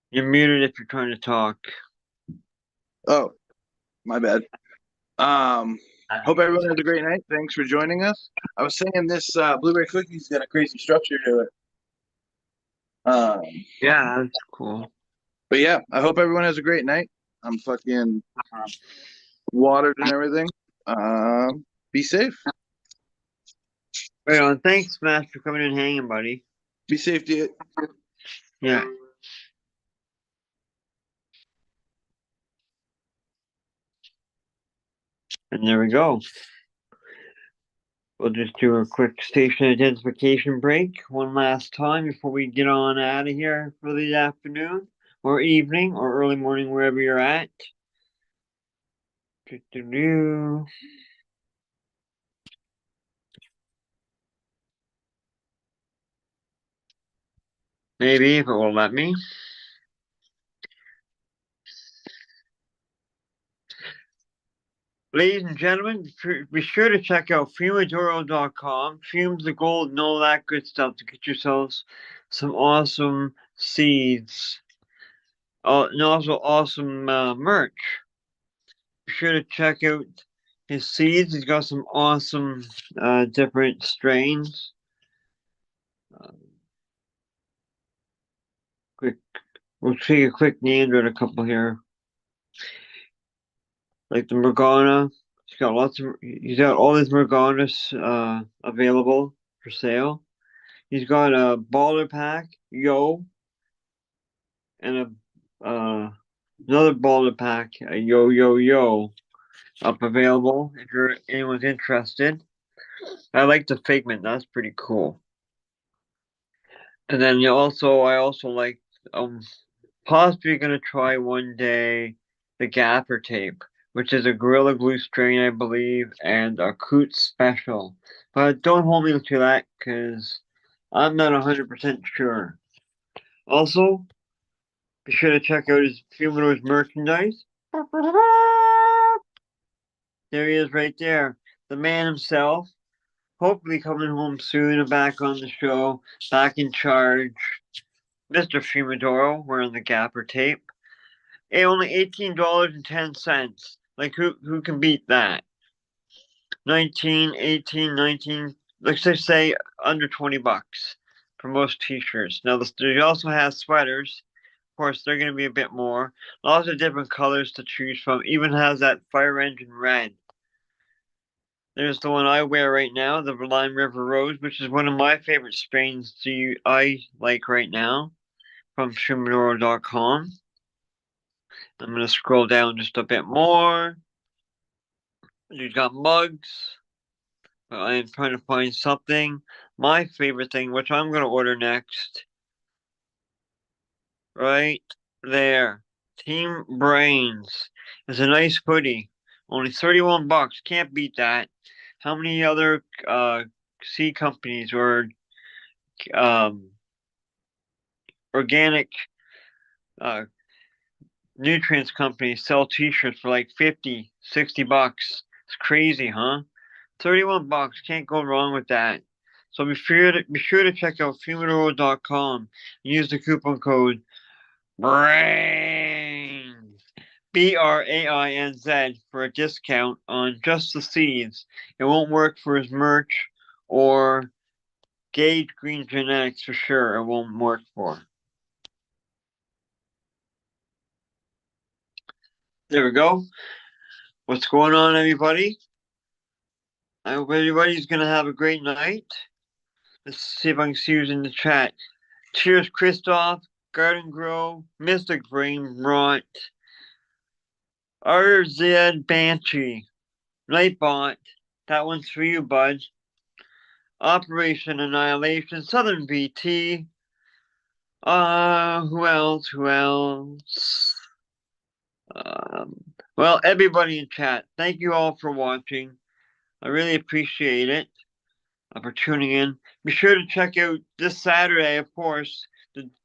B: You're muted if you're trying to talk.
K: Oh, my bad. Hope everyone has a great night. Thanks for joining us. I was saying this blueberry cookie's got a crazy structure to it.
B: Yeah, that's cool.
K: But yeah, I hope everyone has a great night. I'm fucking watered and everything. Be safe.
B: Right on. Thanks, Smash, for coming and hanging, buddy.
K: Be safe, dude.
B: Yeah. And there we go. We'll just do a quick station identification break one last time before we get on out of here for the afternoon or evening or early morning, wherever you're at. Do-do-do. Maybe if it will let me. Ladies and gentlemen, be sure to check out Fumidoro.com. Fumes the gold and all that good stuff to get yourselves some awesome seeds. And also awesome merch. Be sure to check out his seeds. He's got some awesome different strains. We'll take a quick gander at a couple here. Like the Morgana. He's got all these Morganas available for sale. He's got a baller pack, yo, and another baller pack, a yo, up available if anyone's interested. I like the Figment, that's pretty cool. And then I also like possibly gonna try one day the Gaffer tape, which is a Gorilla Glue strain, I believe, and a Coots special. But don't hold me to that because I'm not 100% sure. Also, be sure to check out his Fumidor's merchandise. There he is right there. The man himself. Hopefully coming home soon and back on the show, back in charge. Mr. Fumidoro wearing the Gapper tape. Hey, only $18.10. Like who can beat that? 19, 18, 19, let's just say under 20 bucks for most t-shirts. Now, they also have sweaters. Of course, they're going to be a bit more. Lots of different colors to choose from. Even has that fire engine red. There's the one I wear right now, the Lime River Rose, which is one of my favorite strains I like right now from Fumidor.com. I'm going to scroll down just a bit more. You got mugs. I'm trying to find something. My favorite thing, which I'm going to order next. Right there. Team Brains. It's a nice hoodie. Only 31 bucks. Can't beat that. How many other seed companies or organic nutrients companies sell t-shirts for like 50, 60 bucks? It's crazy, huh? 31 bucks. Can't go wrong with that. So be sure to check out Fumidor.com and use the coupon code BRAINZ BRAINZ for a discount on just the seeds. It won't work for his merch or Gage Green Genetics for sure. It won't work for. There we go. What's going on, everybody? I hope everybody's gonna have a great night. Let's see if I can see who's in the chat. Cheers, Christoph, Garden Grow, Mystic Brain Rot, RZ Banshee, Nightbot. That one's for you, bud. Operation Annihilation, Southern VT. Who else? Well, everybody in chat, thank you all for watching. I really appreciate it for tuning in. Be sure to check out this Saturday, of course,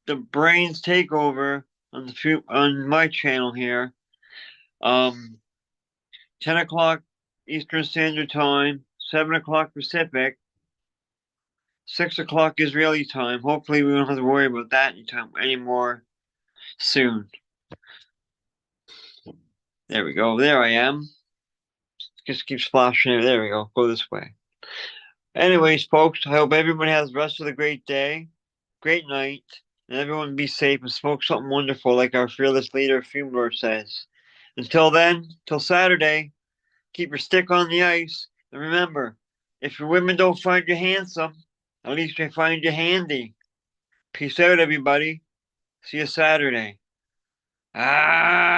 B: the Brains Takeover on my channel here. 10 o'clock Eastern Standard Time, 7 o'clock Pacific, 6 o'clock Israeli time. Hopefully, we don't have to worry about that anymore soon. There we go. There I am. Just keeps flashing. There we go. Go this way. Anyways, folks, I hope everybody has the rest of the great day, great night, and everyone be safe and smoke something wonderful like our fearless leader, Fumidor, says. Until then, till Saturday, keep your stick on the ice. And remember, if your women don't find you handsome, at least they find you handy. Peace out, everybody. See you Saturday. Ah!